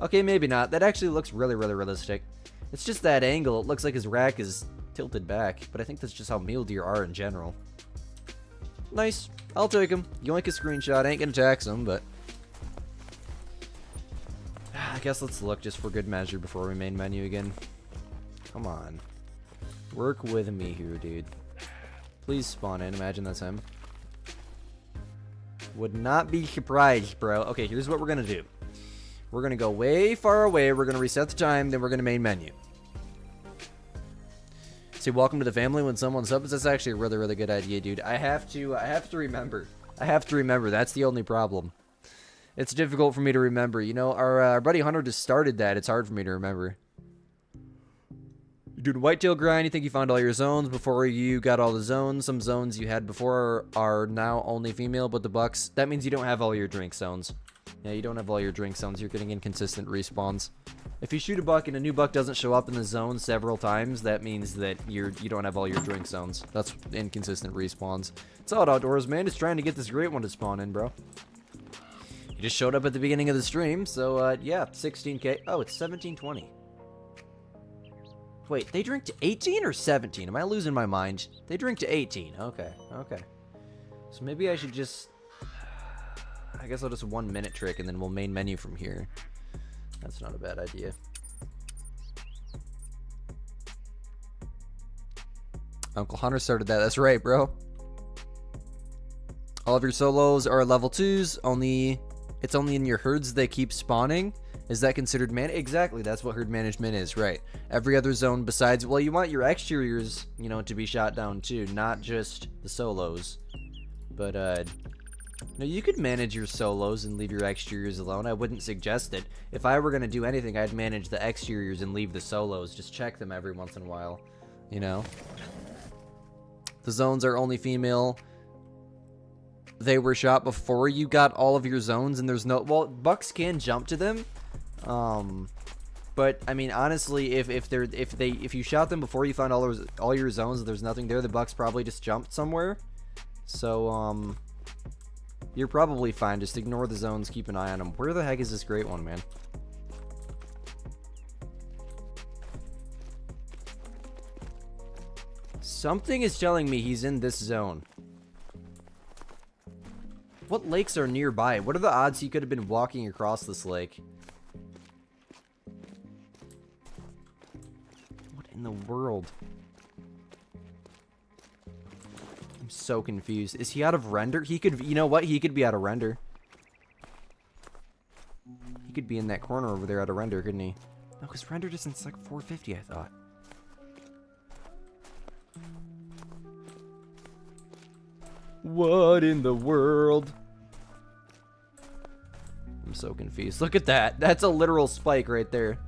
Okay, maybe not. That actually looks really, really realistic. It's just that angle. It looks like his rack is tilted back, but I think that's just how mule deer are in general. Nice. I'll take him. Yoink a screenshot. Ain't gonna tax him, but... I guess let's look just for good measure before we main menu again. Come on. Work with me here, dude. Please spawn in. Imagine that's him. Would not be surprised, bro. Okay, here's what we're gonna do. We're gonna go way far away. We're gonna reset the time. Then we're gonna main menu. Say welcome to the family when someone subs. That's actually a really, really good idea, dude. I have to remember. I have to remember. That's the only problem. It's difficult for me to remember. You know, our buddy Hunter just started that. It's hard for me to remember. You're doing whitetail grind. You think you found all your zones before you got all the zones. Some zones you had before are now only female, but the bucks. That means you don't have all your drink zones. Yeah, you don't have all your drink zones. You're getting inconsistent respawns. If you shoot a buck and a new buck doesn't show up in the zone several times, that means that you don't have all your drink zones. That's inconsistent respawns. It's all outdoors, man. Just trying to get this great one to spawn in, bro. You just showed up at the beginning of the stream, so yeah, 16K. Oh, it's 1720. Wait, they drink to 18 or 17? Am I losing my mind? They drink to 18. Okay, okay. So maybe I should just... I guess I'll just 1 minute trick and then we'll main menu from here. That's not a bad idea. Uncle Hunter started that. That's right, bro. All of your solos are level 2s. It's only in your herds they keep spawning. Is that considered exactly, that's what herd management is, right. Every other zone besides, well, you want your exteriors, you know, to be shot down too, not just the solos. But, no, you could manage your solos and leave your exteriors alone. I wouldn't suggest it. If I were going to do anything, I'd manage the exteriors and leave the solos. Just check them every once in a while, you know. The zones are only female. They were shot before you got all of your zones, and there's no... Well, bucks can jump to them. But I mean, honestly, if you shot them before you found all your zones and there's nothing there, the bucks probably just jumped somewhere. So you're probably fine. Just ignore the zones. Keep an eye on them. Where the heck is this great one, man? Something is telling me he's in this zone. What lakes are nearby? What are the odds he could have been walking across this lake? What in the world? I'm so confused. Is he out of render? He could, you know what? He could be out of render. He could be in that corner over there out of render, couldn't he? No, because render distance is like 450, I thought. What in the world? I'm so confused. Look at that. That's a literal spike right there.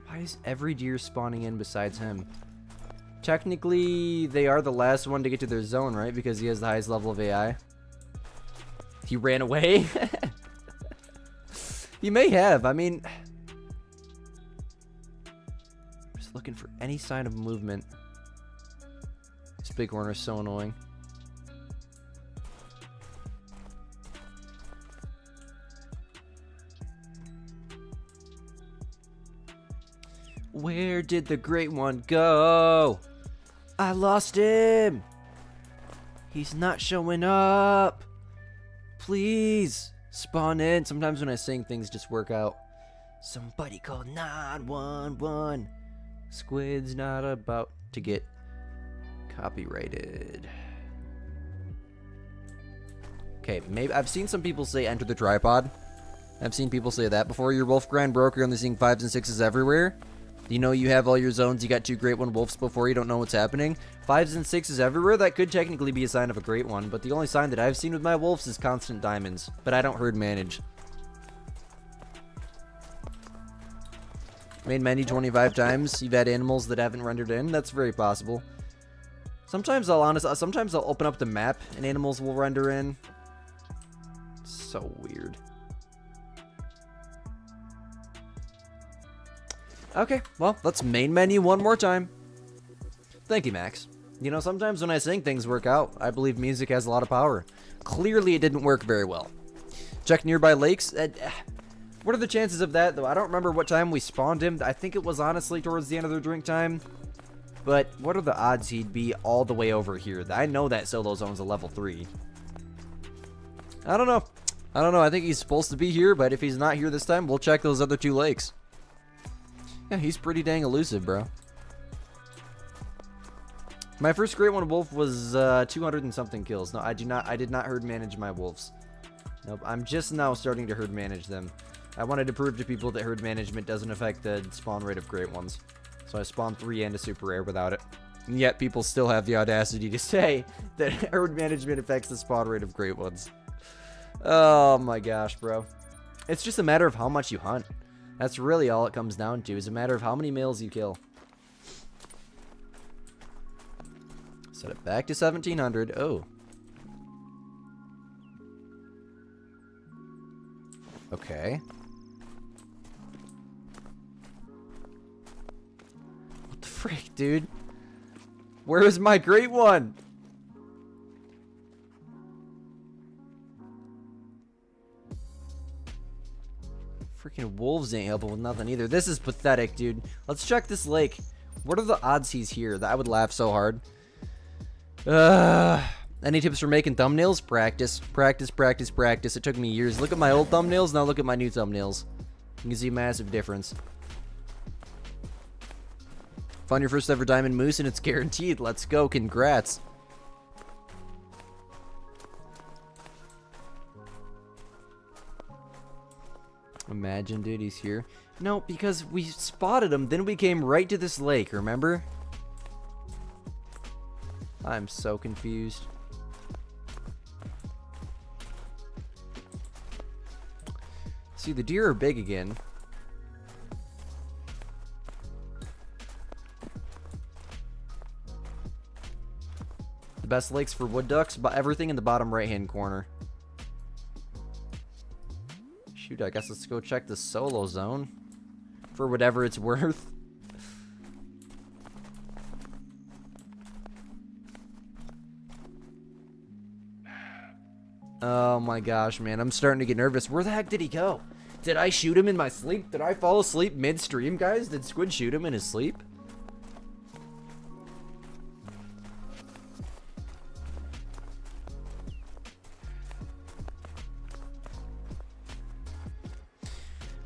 Why is every deer spawning in besides him? Technically, they are the last one to get to their zone, right? Because he has the highest level of AI. He ran away? He may have. I mean... just looking for any sign of movement. This bighorn is so annoying. Where did the great one go? I lost him. He's not showing up. Please spawn in. Sometimes when I sing, things just work out. Somebody call 911. Squid's not about to get copyrighted. Okay, maybe I've seen some people say enter the tripod. I've seen people say that before. Your wolf grind broke. You're only seeing 5s and 6s everywhere. You know you have all your zones. You got 2 great one wolves before. You don't know what's happening. 5s and 6s everywhere. That could technically be a sign of a great one. But the only sign that I've seen with my wolves is constant diamonds. But I don't herd manage. Made many 25 times. You've had animals that haven't rendered in. That's very possible. Sometimes I'll open up the map and animals will render in. So weird. Okay, well, let's main menu one more time. Thank you, Max. You know, sometimes when I sing, things work out. I believe music has a lot of power. Clearly, it didn't work very well. Check nearby lakes. What are the chances of that, though? I don't remember what time we spawned him. I think it was honestly towards the end of their drink time. But what are the odds he'd be all the way over here? I know that solo zone's a level 3. I don't know. I think he's supposed to be here, but if he's not here this time, we'll check those other 2 lakes. Yeah, he's pretty dang elusive, bro. My first great one wolf was 200 and something kills. No, I did not herd manage my wolves. Nope, I'm just now starting to herd manage them. I wanted to prove to people that herd management doesn't affect the spawn rate of great ones. So I spawned 3 and a super rare without it. And yet people still have the audacity to say that herd management affects the spawn rate of great ones. Oh my gosh, bro. It's just a matter of how much you hunt. That's really all it comes down to, is a matter of how many males you kill. Set it back to 1700. Oh. Okay. What the frick, dude? Where is my great one? Freaking wolves ain't helping with nothing either. This is pathetic, dude. Let's check this lake. What are the odds he's here? I would laugh so hard. Any tips for making thumbnails? Practice. Practice, practice, practice. It took me years. Look at my old thumbnails, now look at my new thumbnails. You can see a massive difference. Found your first ever diamond moose and it's guaranteed. Let's go. Congrats. Imagine, dude, he's here. No, because we spotted him, then we came right to this lake, remember? I'm so confused. See, the deer are big again. The best lakes for wood ducks, but everything in the bottom right-hand corner. Shoot, I guess let's go check the solo zone for whatever it's worth. Oh my gosh, man, I'm starting to get nervous. Where the heck did he go? Did I shoot him in my sleep? Did I fall asleep midstream, guys? Did Squid shoot him in his sleep?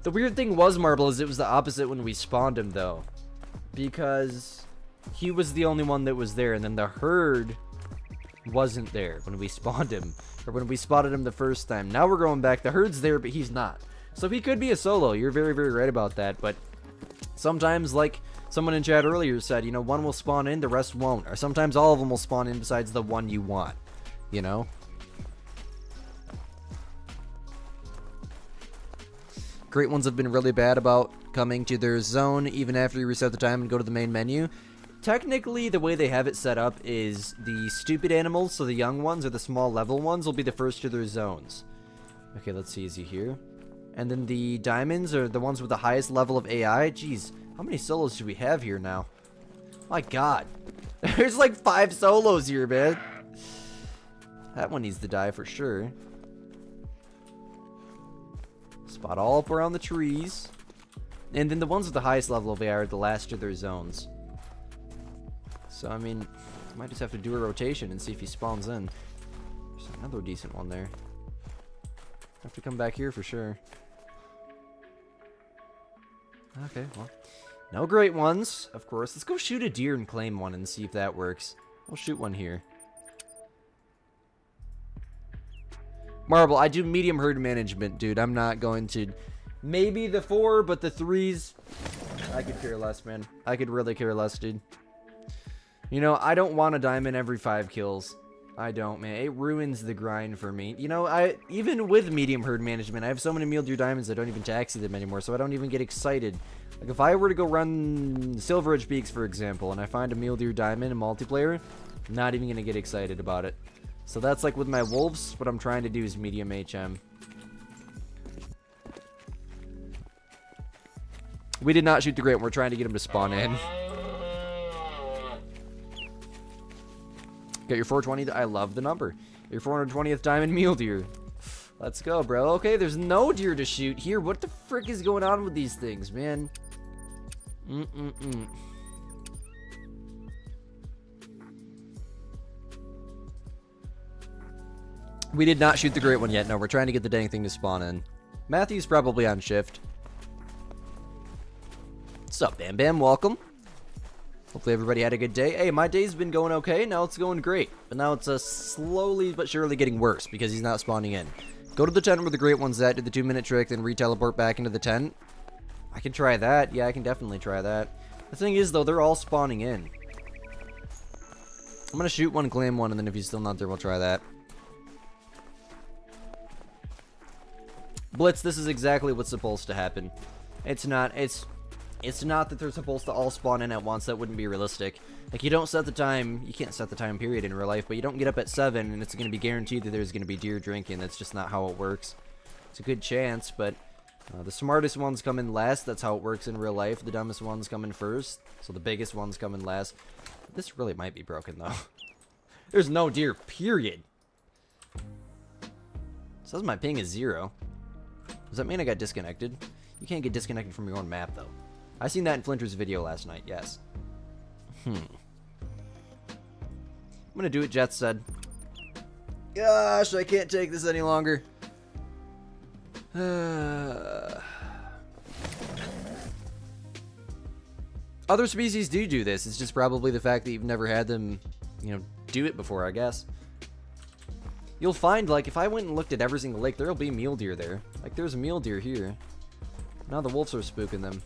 The weird thing was, Marble, is it was the opposite when we spawned him, though. Because he was the only one that was there, and then the herd wasn't there when we spawned him. Or when we spotted him the first time. Now we're going back. The herd's there, but he's not. So he could be a solo. You're very, very right about that. But sometimes, like Someone in chat earlier said, you know, one will spawn in, the rest won't. Or sometimes all of them will spawn in besides the one you want, you know? Great ones have been really bad about coming to their zone even after you reset the time and go to the main menu. Technically, the way they have it set up is the stupid animals, so the young ones or the small level ones, will be the first to their zones. Okay, let's see, is he here? And then the diamonds are the ones with the highest level of AI. Jeez, how many solos do we have here now? My god. There's like 5 solos here, man. That one needs to die for sure. Spot all up around the trees. And then the ones with the highest level of AI are the last to their zones. So, I mean, I might just have to do a rotation and see if he spawns in. There's another decent one there. Have to come back here for sure. Okay, well. No great ones, of course. Let's go shoot a deer and claim one and see if that works. We'll shoot one here. Marble, I do medium herd management, dude. I'm not going to... Maybe the 4, but the 3s... I could care less, man. I could really care less, dude. You know, I don't want a diamond every 5 kills. I don't, man. It ruins the grind for me. You know, even with medium herd management, I have so many meal deer diamonds I don't even taxi them anymore, so I don't even get excited. Like, if I were to go run Silver Edge Peaks, for example, and I find a meal deer diamond in multiplayer, I'm not even going to get excited about it. So that's like with my wolves, what I'm trying to do is medium HM. We did not shoot the great one. We're trying to get him to spawn in. Get your 420. I love the number. Your 420th diamond mule deer. Let's go, bro. Okay, there's no deer to shoot here. What the frick is going on with these things, man? We did not shoot the great one yet. No, we're trying to get the dang thing to spawn in. Matthew's probably on shift. What's up, Bam Bam? Welcome. Hopefully everybody had a good day. Hey, my day's been going okay. Now it's going great. But now it's slowly but surely getting worse because he's not spawning in. Go to the tent where the great one's at, do the 2-minute trick, then re-teleport back into the tent. I can try that. Yeah, I can definitely try that. The thing is, though, they're all spawning in. I'm going to shoot one, claim one, and then if he's still not there, we'll try that. Blitz, this is exactly what's supposed to happen. It's not that they're supposed to all spawn in at once. That wouldn't be realistic. Like, you don't set the time. You can't set the time period in real life, but you don't get up at 7 and it's going to be guaranteed that there's going to be deer drinking. That's just not how it works. It's a good chance, but the smartest ones come in last. That's how it works in real life. The dumbest ones come in first, so the biggest ones come in last. This really might be broken, though. There's no deer, period. It says my ping is 0. Does that mean I got disconnected? You can't get disconnected from your own map, though. I seen that in Flinter's video last night, yes. I'm gonna do it, Jet said. Gosh, I can't take this any longer. Other species do this. It's just probably the fact that you've never had them, you know, do it before, I guess. You'll find, like, if I went and looked at every single lake, there'll be mule deer there. Like, there's a mule deer here. Now the wolves are spooking them.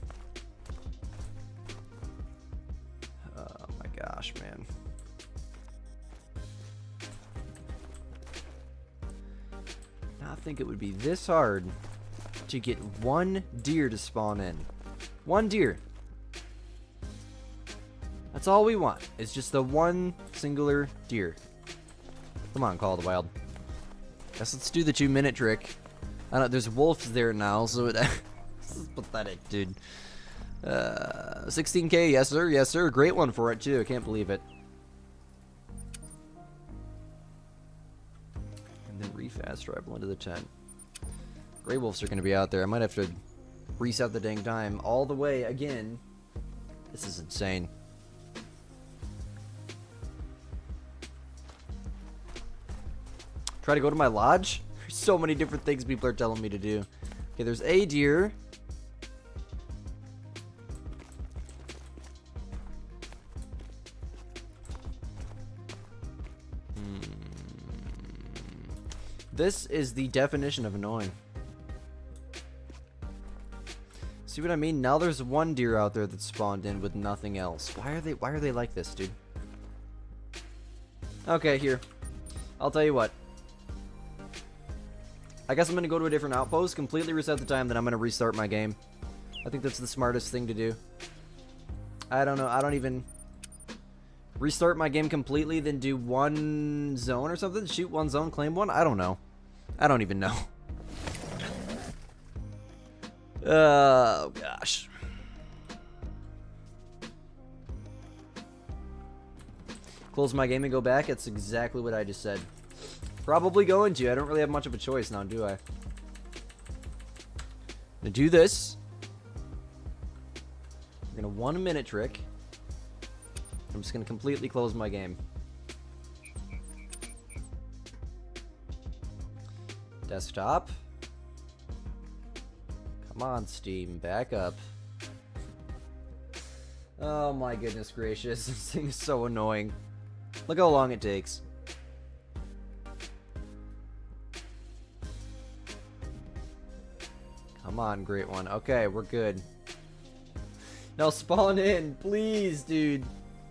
Oh my gosh, man. Not think it would be this hard to get one deer to spawn in. One deer. That's all we want. It's just the one singular deer. Come on, Call of the Wild. Guess let's do the 2-minute trick. I don't know, there's wolves there now, so it, this is pathetic, dude. 16k, yes sir, yes sir. Great one for it too. I can't believe it. And then refast travel into the tent. Grey wolves are gonna be out there. I might have to reset the dang time all the way again. This is insane. Try to go to my lodge? There's so many different things people are telling me to do. Okay, there's a deer. This is the definition of annoying. See what I mean? Now there's one deer out there that spawned in with nothing else. Why are they like this, dude? Okay, here. I'll tell you what. I guess I'm gonna go to a different outpost, completely reset the time, then I'm gonna restart my game. I think that's the smartest thing to do. I don't know. I don't even restart my game completely, then do one zone or something? Shoot one zone, claim one? I don't know. I don't even know. Oh, gosh. Close my game and go back? That's exactly what I just said. Probably going to. I don't really have much of a choice now, do I? To do this, we're going to 1 minute trick. I'm just going to completely close my game. Desktop. Come on, Steam. Back up. Oh my goodness gracious. This thing is so annoying. Look how long it takes. Come on, great one. Okay, we're good. Now spawn in, please, dude.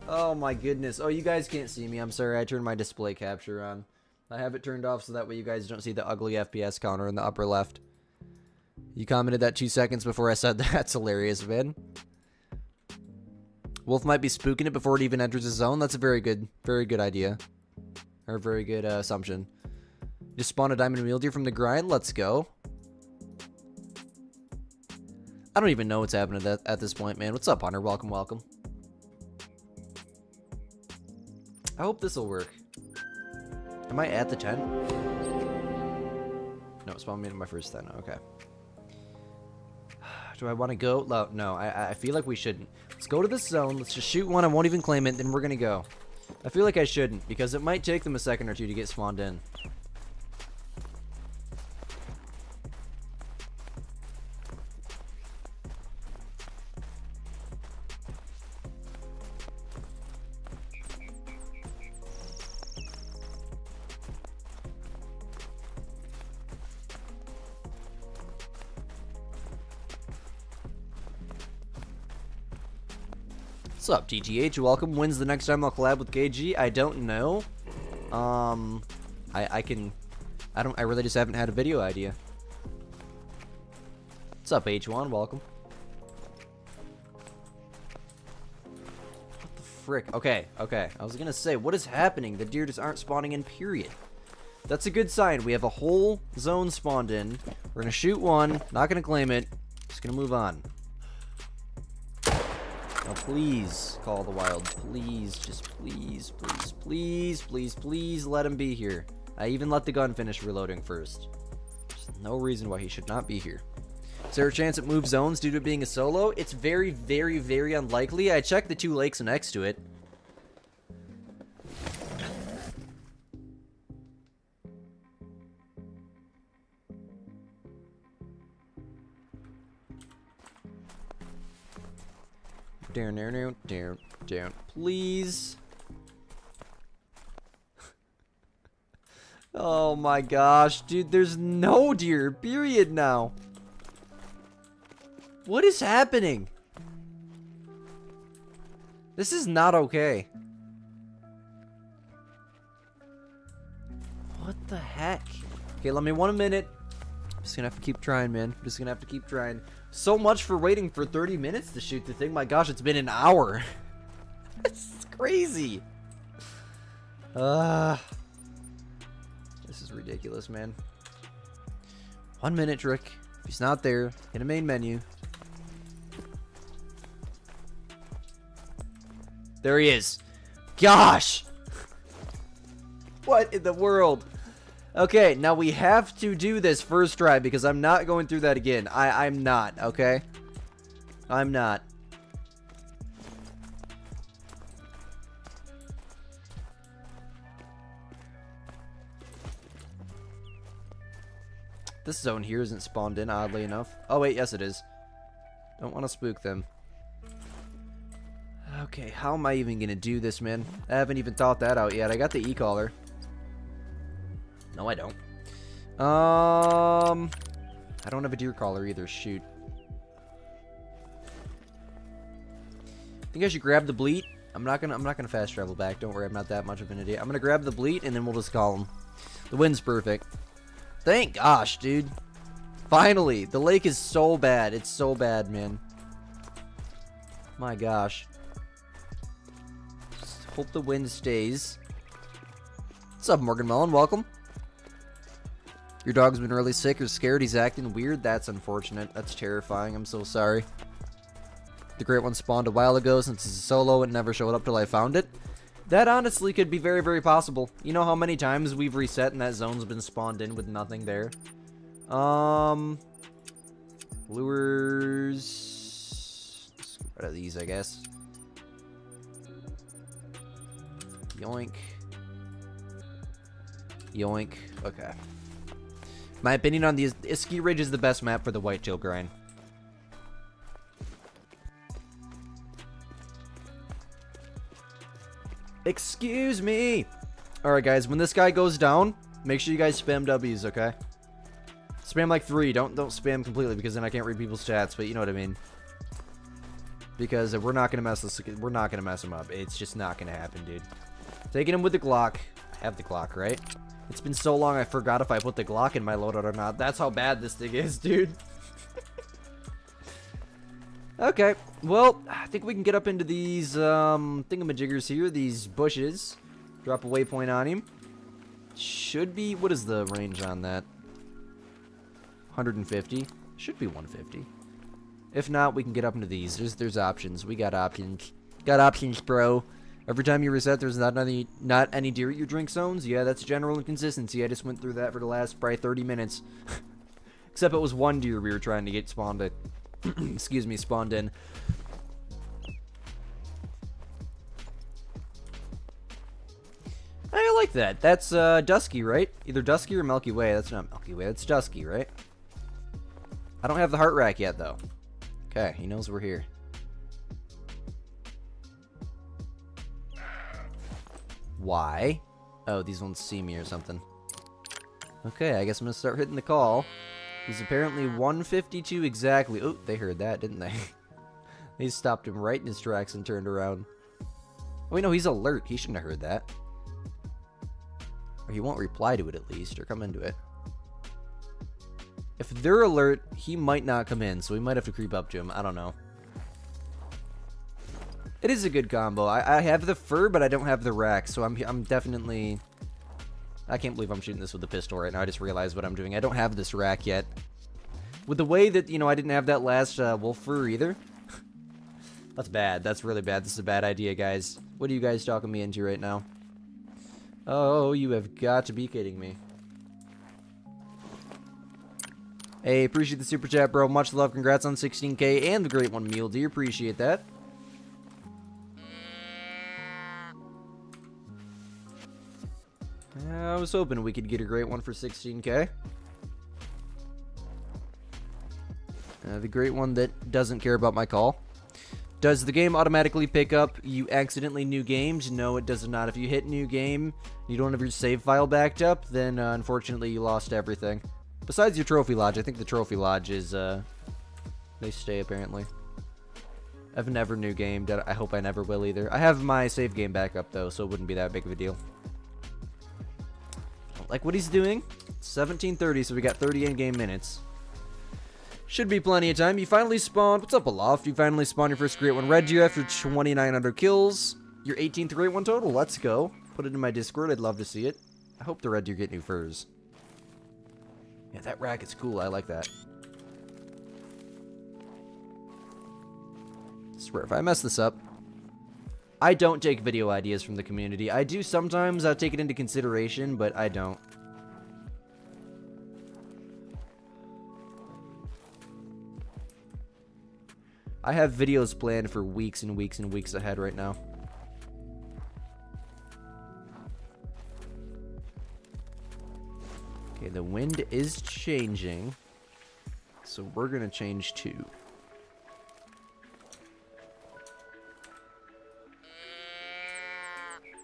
Oh my goodness. Oh, you guys can't see me. I'm sorry. I turned my display capture on. I have it turned off so that way you guys don't see the ugly FPS counter in the upper left. You commented that 2 seconds before I said that. That's hilarious, man. Wolf might be spooking it before it even enters the zone. That's a very good idea. Or a very good assumption. Just spawn a diamond mule deer from the grind. Let's go. I don't even know what's happening at this point, man. What's up, Hunter? Welcome, welcome. I hope this will work. Am I at the 10? No, spawn me in my first 10. Okay. Do I want to go? No, I feel like we shouldn't. Let's go to this zone. Let's just shoot one. I won't even claim it. Then we're going to go. I feel like I shouldn't because it might take them a second or two to get spawned in. What's up, TTH? Welcome. When's the next time I'll collab with KG? I don't know. I really just haven't had a video idea. What's up, H1? Welcome. What the frick? Okay. I was gonna say, what is happening? The deer just aren't spawning in, period. That's a good sign. We have a whole zone spawned in. We're gonna shoot one. Not gonna claim it. Just gonna move on. Now, please, Call of the Wild. Please, just please let him be here. I even let the gun finish reloading first. There's no reason why he should not be here. Is there a chance it moves zones due to it being a solo? It's very, very, very unlikely. I checked the 2 lakes next to it. Down, please. Oh my gosh, dude, there's no deer, period now. What is happening? This is not okay. What the heck? Okay, let me 1 minute. I'm just gonna have to keep trying, man. I'm just gonna have to keep trying. So much for waiting for 30 minutes to shoot the thing. My gosh, it's been an hour. It's crazy. This is ridiculous, man. 1 minute trick. If he's not there, hit a main menu. There he is. Gosh. What in the world? Okay, now we have to do this first try because I'm not going through that again. I'm not, okay? I'm not. This zone here isn't spawned in, oddly enough. Oh, wait, yes it is. Don't want to spook them. Okay, how am I even going to do this, man? I haven't even thought that out yet. I got the e-collar. No, I don't. I don't have a deer collar either. Shoot. think I should grab the bleat. I'm not gonna fast travel back. Don't worry, I'm not that much of an idiot. I'm gonna grab the bleat and then we'll just call him. The wind's perfect. Thank gosh, dude. Finally, the lake is so bad. It's so bad, man. My gosh. Just hope the wind stays. What's up, Morgan Mullen? Welcome. Your dog's been really sick or scared. He's acting weird. That's unfortunate. That's terrifying. I'm so sorry. The Great One spawned a while ago. Since it's a solo, it never showed up till I found it. That honestly could be very, very possible. You know how many times we've reset and that zone's been spawned in with nothing there? Lures. Let's get rid of these, I guess. Yoink. Yoink. Okay. My opinion on the Ski Ridge is the best map for the whitetail grind. Excuse me. Alright, guys. When this guy goes down, make sure you guys spam W's, okay? Spam like 3. Don't spam completely because then I can't read people's chats, but you know what I mean. Because we're not gonna mess this. We're not gonna mess him up. It's just not gonna happen, dude. Taking him with the Glock. I have the Glock, right? It's been so long I forgot if I put the Glock in my loadout or not. That's how bad this thing is, dude. Okay, well, I think we can get up into these thingamajiggers here, these bushes. Drop a waypoint on him. Should be, what is the range on that? 150? Should be 150. If not, we can get up into these. There's options. We got options. Got options, bro. Every time you reset, there's not any deer at your drink zones. Yeah, that's general inconsistency. I just went through that for the last probably 30 minutes. Except it was one deer we were trying to get spawned at. Excuse me, spawned in. I like that. That's Dusky, right? Either Dusky or Milky Way. That's not Milky Way. That's Dusky, right? I don't have the heart rack yet, though. Okay, he knows we're here. Why? Oh, these ones see me or something. Okay, I guess I'm gonna start hitting the call. He's apparently 152 exactly. Oh, they heard that, didn't they? They stopped him right in his tracks and turned around. Oh, wait, no, he's alert. He shouldn't have heard that. Or he won't reply to it at least, or come into it. If they're alert, he might not come in, so we might have to creep up to him. I don't know. It is a good combo. I have the fur, but I don't have the rack, so I'm definitely... I can't believe I'm shooting this with a pistol right now. I just realized what I'm doing. I don't have this rack yet. With the way that, you know, I didn't have that last wolf fur either. That's bad. That's really bad. This is a bad idea, guys. What are you guys talking me into right now? Oh, you have got to be kidding me. Hey, appreciate the super chat, bro. Much love. Congrats on 16K and the Great One Mule Deer. Appreciate that. I was hoping we could get a Great One for 16K. The Great One that doesn't care about my call. Does the game automatically pick up you accidentally new gamed? No, it does not. If you hit new game, you don't have your save file backed up, then unfortunately you lost everything. Besides your trophy lodge, I think the trophy lodge is, they stay apparently. I've never new gamed. I hope I never will either. I have my save game back up though, so it wouldn't be that big of a deal. Like what he's doing. 17:30, so we got 30 in-game minutes. Should be plenty of time. You finally spawned. What's up, Aloft? You finally spawned your first Great One Red Deer after 2,900 kills. Your 18th Great One total. Let's go. Put it in my Discord. I'd love to see it. I hope the Red Deer get new furs. Yeah, that rack is cool. I like that. I swear, if I mess this up, I don't take video ideas from the community. I do sometimes take it into consideration, but I don't. I have videos planned for weeks and weeks and weeks ahead right now. Okay, the wind is changing, so we're gonna change too.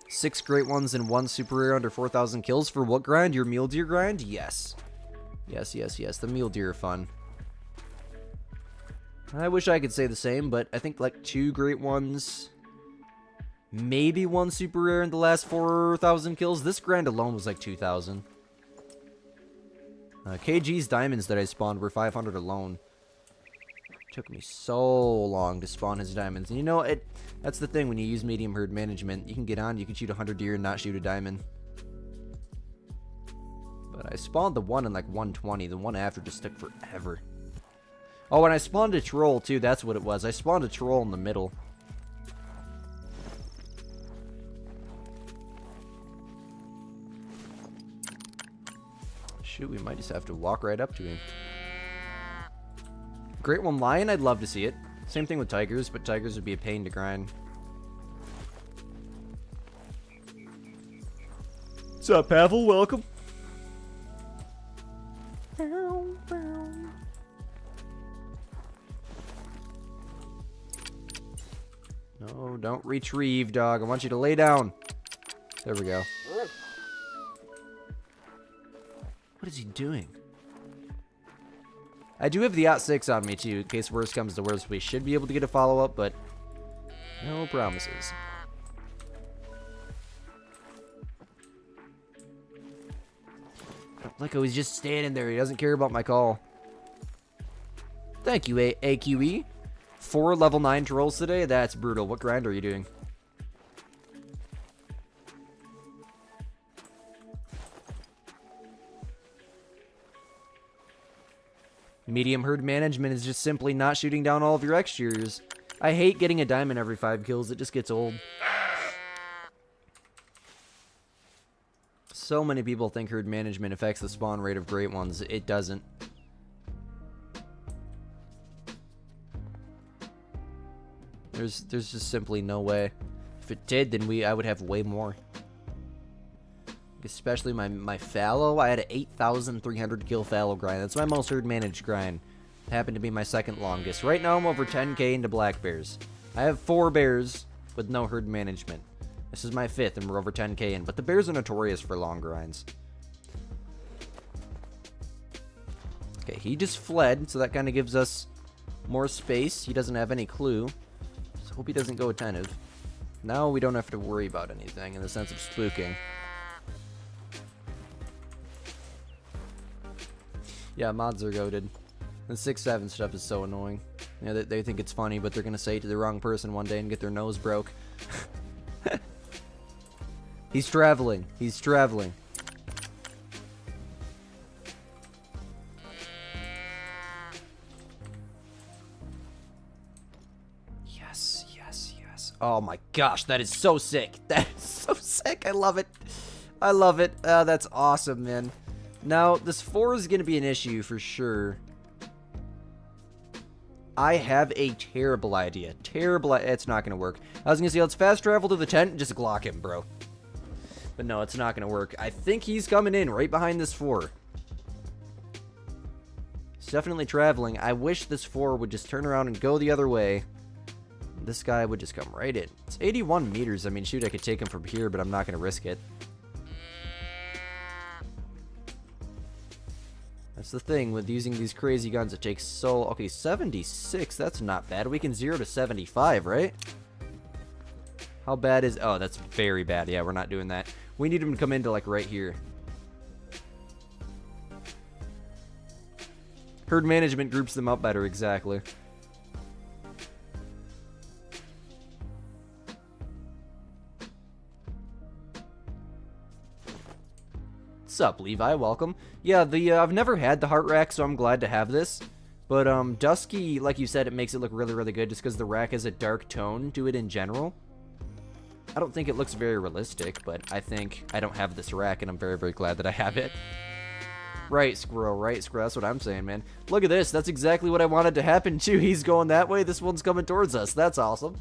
Six Great Ones and one super rare under 4,000 kills for what grind? Your mule deer grind? Yes. Yes, yes, yes. The mule deer are fun. I wish I could say the same, but I think like 2 great ones, maybe 1 super rare in the last 4,000 kills. This grind alone was like 2,000. KG's diamonds that I spawned were 500 alone. Took me so long to spawn his diamonds. And you know, that's the thing when you use medium herd management. You can get on, you can shoot 100 deer and not shoot a diamond. But I spawned the one in like 120. The one after just took forever. Oh, and I spawned a troll too. That's what it was. I spawned a troll in the middle. Shoot, we might just have to walk right up to him. Great one lion, I'd love to see it. Same thing with tigers, but tigers would be a pain to grind. What's up, Pavel? Welcome. No, don't retrieve, dog. I want you to lay down. There we go. What is he doing? I do have the @6 on me, too, in case worse comes to worse. We should be able to get a follow-up, but no promises. Look, oh, he's just standing there. He doesn't care about my call. Thank you, AQE. 4 level 9 trolls today? That's brutal. What grind are you doing? Medium herd management is just simply not shooting down all of your exteriors. I hate getting a diamond every 5 kills. It just gets old. So many people think herd management affects the spawn rate of great ones. It doesn't. There's just simply no way. If it did, then I would have way more. Especially my fallow. I had an 8,300 kill fallow grind. That's my most herd managed grind. It happened to be my second longest. Right now I'm over 10k into black bears. I have 4 bears with no herd management. This is my 5th and we're over 10k in. But the bears are notorious for long grinds. Okay, he just fled, so that kind of gives us more space. He doesn't have any clue. So hope he doesn't go attentive. Now we don't have to worry about anything in the sense of spooking. Yeah, mods are goated. The 6-7 stuff is so annoying. You know, they think it's funny, but they're gonna say it to the wrong person one day and get their nose broke. He's traveling. He's traveling. Yes, yes, yes. Oh my gosh, that is so sick. That is so sick. I love it. I love it. That's awesome, man. Now, this 4 is going to be an issue for sure. I have a terrible idea. It's not going to work. I was going to say, let's fast travel to the tent and just Glock him, bro. But no, it's not going to work. I think he's coming in right behind this 4. He's definitely traveling. I wish this 4 would just turn around and go the other way. This guy would just come right in. It's 81 meters. I mean, shoot, I could take him from here, but I'm not going to risk it. That's the thing with using these crazy guns. It takes so... Okay, 76. That's not bad. We can 0 to 75, right? How bad is... Oh, that's very bad. Yeah, we're not doing that. We need him to come into, like, right here. Herd management groups them up better, exactly. What's up, Levi? Welcome. Yeah, I've never had the heart rack, so I'm glad to have this. But Dusky, like you said, it makes it look really, really good just because the rack has a dark tone to it in general. I don't think it looks very realistic, but I think I don't have this rack, and I'm very, very glad that I have it. Right, Squirrel, right, Squirrel. That's what I'm saying, man. Look at this. That's exactly what I wanted to happen, too. He's going that way. This one's coming towards us. That's awesome.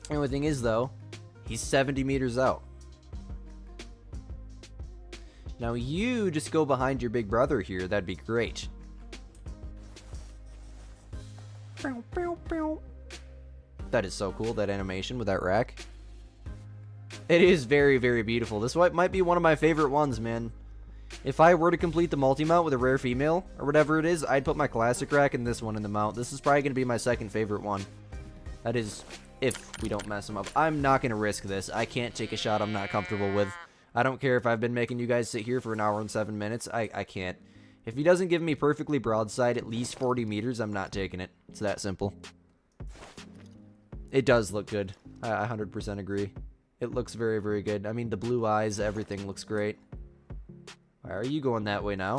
The only thing is, though, he's 70 meters out. Now you just go behind your big brother here. That'd be great. That is so cool, that animation with that rack. It is very, very beautiful. This might be one of my favorite ones, man. If I were to complete the multi-mount with a rare female, or whatever it is, I'd put my classic rack and this one in the mount. This is probably going to be my second favorite one. That is, if we don't mess them up. I'm not going to risk this. I can't take a shot I'm not comfortable with. I don't care if I've been making you guys sit here for an hour and 7 minutes. I can't. If he doesn't give me perfectly broadside at least 40 meters, I'm not taking it. It's that simple. It does look good. I 100% agree. It looks very, very good. I mean, the blue eyes, everything looks great. Why are you going that way now?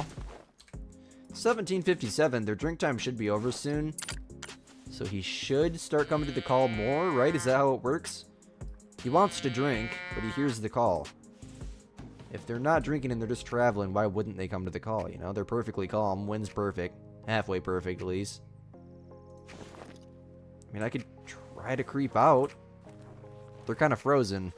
1757. Their drink time should be over soon. So he should start coming to the call more, right? Is that how it works? He wants to drink, but he hears the call. If they're not drinking and they're just traveling, why wouldn't they come to the call, you know? They're perfectly calm. Wind's perfect. Halfway perfect, at least. I mean, I could try to creep out. They're kind of frozen.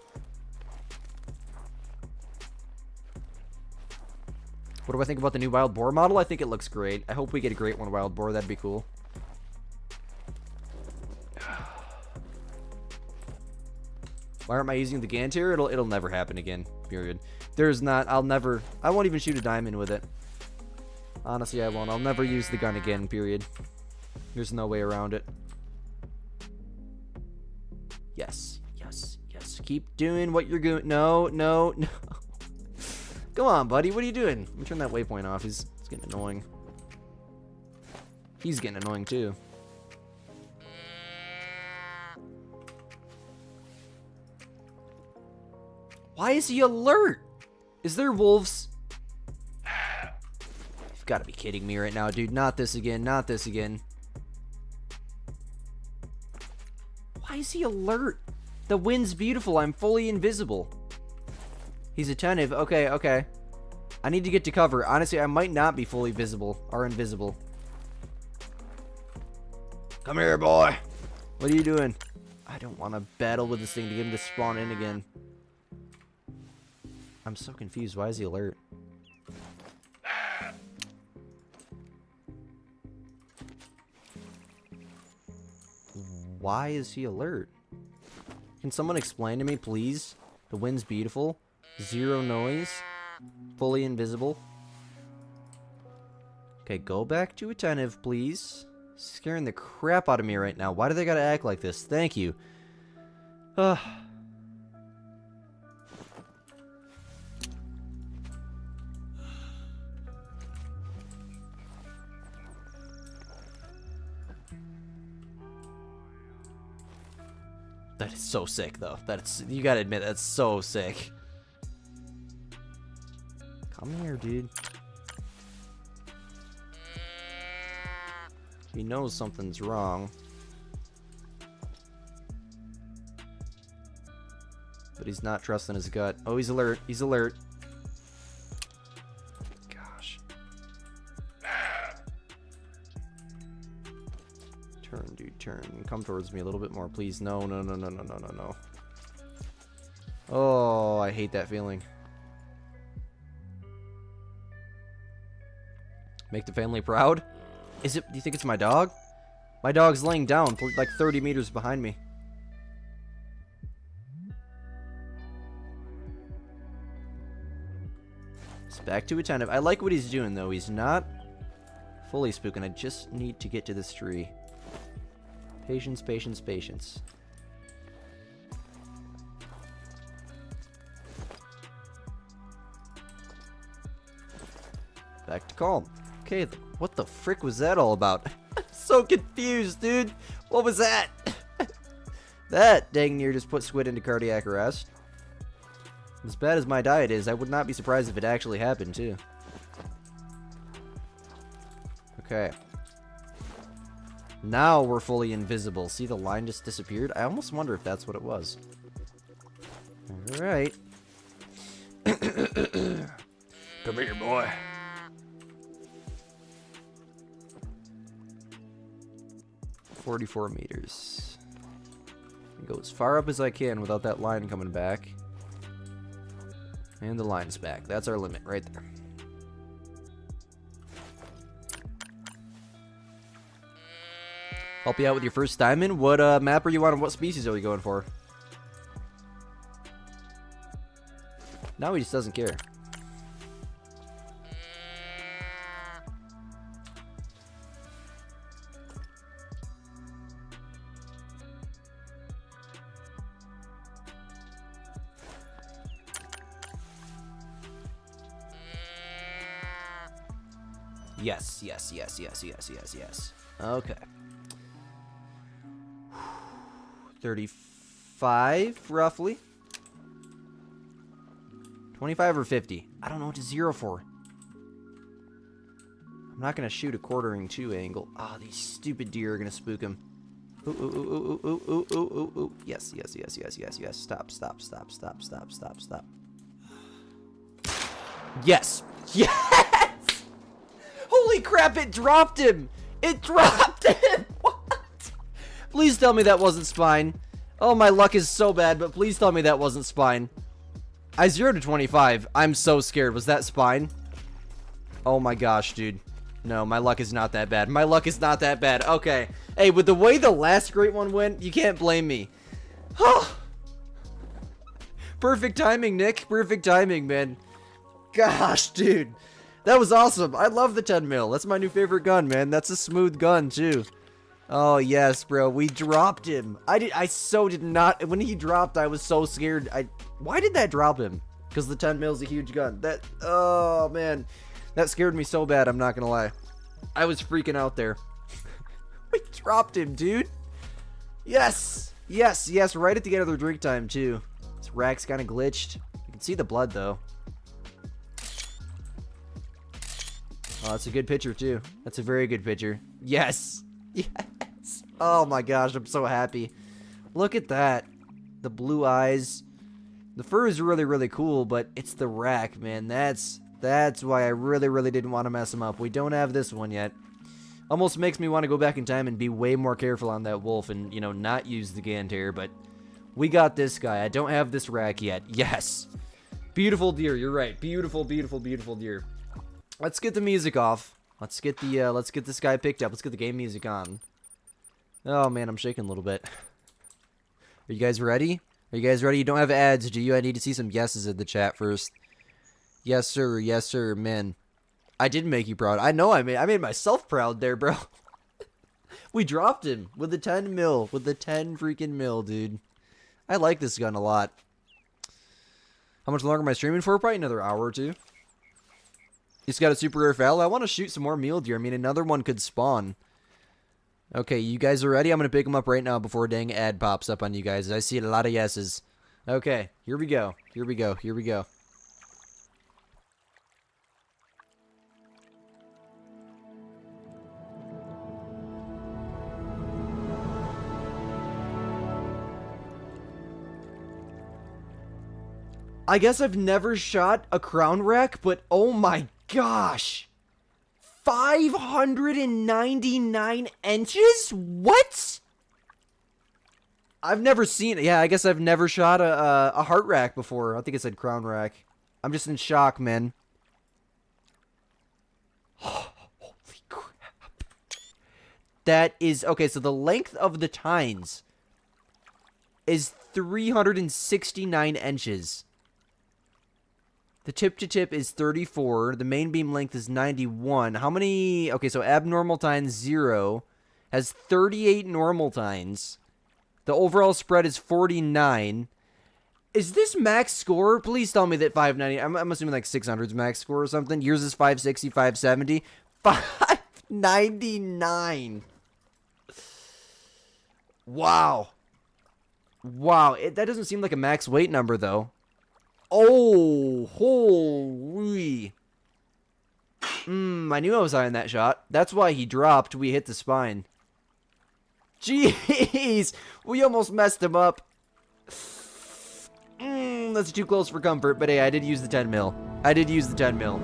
What do I think about the new wild boar model? I think it looks great. I hope we get a great one wild boar. That'd be cool. Why aren't I using the Gantier? It'll never happen again. Period. There's not. I won't even shoot a diamond with it. Honestly, I won't. I'll never use the gun again. Period. There's no way around it. Yes. Yes. Yes. Keep doing what you're doing. No. No. No. Come on, buddy. What are you doing? Let me turn that waypoint off. It's getting annoying. He's getting annoying, too. Why is he alert? Is there wolves? You've got to be kidding me right now, dude. Not this again. Not this again. Why is he alert? The wind's beautiful. I'm fully invisible. He's attentive. Okay, okay. I need to get to cover. Honestly, I might not be fully visible or invisible. Come here, boy. What are you doing? I don't want to battle with this thing to get him to spawn in again. I'm so confused. Why is he alert? Why is he alert? Can someone explain to me, please? The wind's beautiful. Zero noise. Fully invisible. Okay, go back to attentive, please. Scaring the crap out of me right now. Why do they gotta act like this? Thank you. Ugh. That is so sick, though. You gotta admit, that's so sick. Come here, dude. He knows something's wrong. But he's not trusting his gut. Oh, he's alert. He's alert. Gosh. Turn, dude, turn. Come towards me a little bit more, please. No, no, no, no, no, no, no, no. Oh, I hate that feeling. Make the family proud? Is it? Do you think it's my dog? My dog's laying down like 30 meters behind me. It's back to attentive. I like what he's doing, though. He's not fully spooking. I just need to get to this tree. Patience, patience, patience. Back to calm. Okay, what the frick was that all about? I'm so confused, dude. What was that? That dang near just put Squid into cardiac arrest. As bad as my diet is, I would not be surprised if it actually happened, too. Okay. Now we're fully invisible. See, the line just disappeared? I almost wonder if that's what it was. Alright. Come here, boy. .44 meters. Go as far up as I can without that line coming back. And the line's back. That's our limit right there. Help you out with your first diamond. What map are you on and what species are you going for? Now he just doesn't care. Yes, yes, yes, yes, yes, yes, yes. Okay. 35, roughly. 25 or 50. I don't know what to zero for. I'm not going to shoot a quartering 2 angle. Ah, these stupid deer are going to spook him. Ooh, ooh, ooh, ooh, ooh, ooh, ooh, ooh, ooh. Yes, yes, yes, yes, yes, yes. Stop, stop, stop, stop, stop, stop, stop. Yes! Yes! Holy crap, it dropped him! It dropped him! What? Please tell me that wasn't spine. Oh, my luck is so bad, but please tell me that wasn't spine. I zeroed to 25. I'm so scared. Was that spine? Oh my gosh, dude. No, my luck is not that bad. My luck is not that bad. Okay. Hey, with the way the last great one went, you can't blame me. Perfect timing, Nick. Perfect timing, man. Gosh, dude. That was awesome. I love the 10 mil. That's my new favorite gun, man. That's a smooth gun, too. Oh, yes, bro. We dropped him. I so did not. When he dropped, I was so scared. Why did that drop him? Because the 10 mil is a huge gun. Oh, man. That scared me so bad, I'm not gonna lie. I was freaking out there. We dropped him, dude. Yes. Yes, yes. Right at the end of the drink time, too. This rack's kind of glitched. You can see the blood, though. Oh, that's a good picture, too. That's a very good picture. Yes. Yes. Oh, my gosh. I'm so happy. Look at that. The blue eyes. The fur is really, really cool, but it's the rack, man. That's why I really, really didn't want to mess him up. We don't have this one yet. Almost makes me want to go back in time and be way more careful on that wolf and, you know, not use the Gantair, but we got this guy. I don't have this rack yet. Yes. Beautiful deer. You're right. Beautiful, beautiful, beautiful deer. Let's get the music off. Let's get this guy picked up. Let's get the game music on. Oh, man, I'm shaking a little bit. Are you guys ready? Are you guys ready? You don't have ads, do you? I need to see some yeses in the chat first. Yes, sir. Yes, sir, man. I did make you proud. I know I made myself proud there, bro. We dropped him with the 10 mil. With the 10 freaking mil, dude. I like this gun a lot. How much longer am I streaming for? Probably another hour or two. He's got a super rare foul. I want to shoot some more mule deer. I mean, another one could spawn. Okay, you guys are ready? I'm going to pick him up right now before a dang ad pops up on you guys. I see a lot of yeses. Okay, here we go. Here we go. Here we go. I guess I've never shot a crown rack, but oh my gosh. 599 inches? What? I've never seen it. Yeah, I guess I've never shot a heart rack before. I think it said crown rack. I'm just in shock, man. Oh, holy crap. That is... Okay, so the length of the tines is 369 inches. The tip-to-tip is 34. The main beam length is 91. How many... Okay, so abnormal tines 0 has 38 normal tines. The overall spread is 49. Is this max score? Please tell me that 590... I'm assuming like 600's max score or something. Yours is 560, 570. 599. Wow. Wow. That doesn't seem like a max weight number, though. Oh, holy. I knew I was high on that shot. That's why he dropped. We hit the spine. Jeez. We almost messed him up. That's too close for comfort. But hey, I did use the 10 mil. I did use the 10 mil.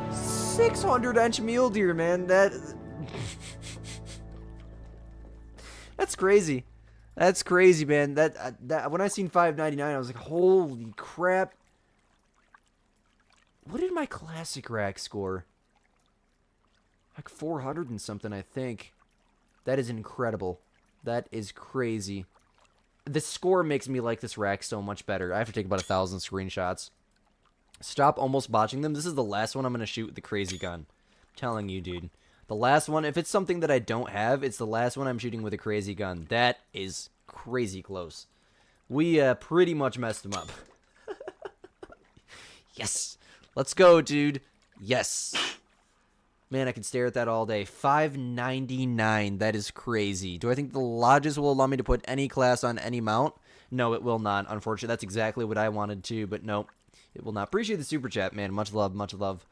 600-inch mule deer, man. That's crazy. That's crazy, man. That when I seen 599, I was like, holy crap. What did my classic rack score? Like 400 and something, I think. That is incredible. That is crazy. The score makes me like this rack so much better. I have to take about 1,000 screenshots. Stop almost botching them. This is the last one I'm going to shoot with the crazy gun. I'm telling you, dude. The last one, if it's something that I don't have, it's the last one I'm shooting with a crazy gun. That is crazy close. We pretty much messed him up. Yes. Let's go, dude. Yes. Man, I could stare at that all day. $5.99. That is crazy. Do I think the lodges will allow me to put any class on any mount? No, it will not, unfortunately. That's exactly what I wanted to, but no, it will not. Appreciate the super chat, man. Much love, much love.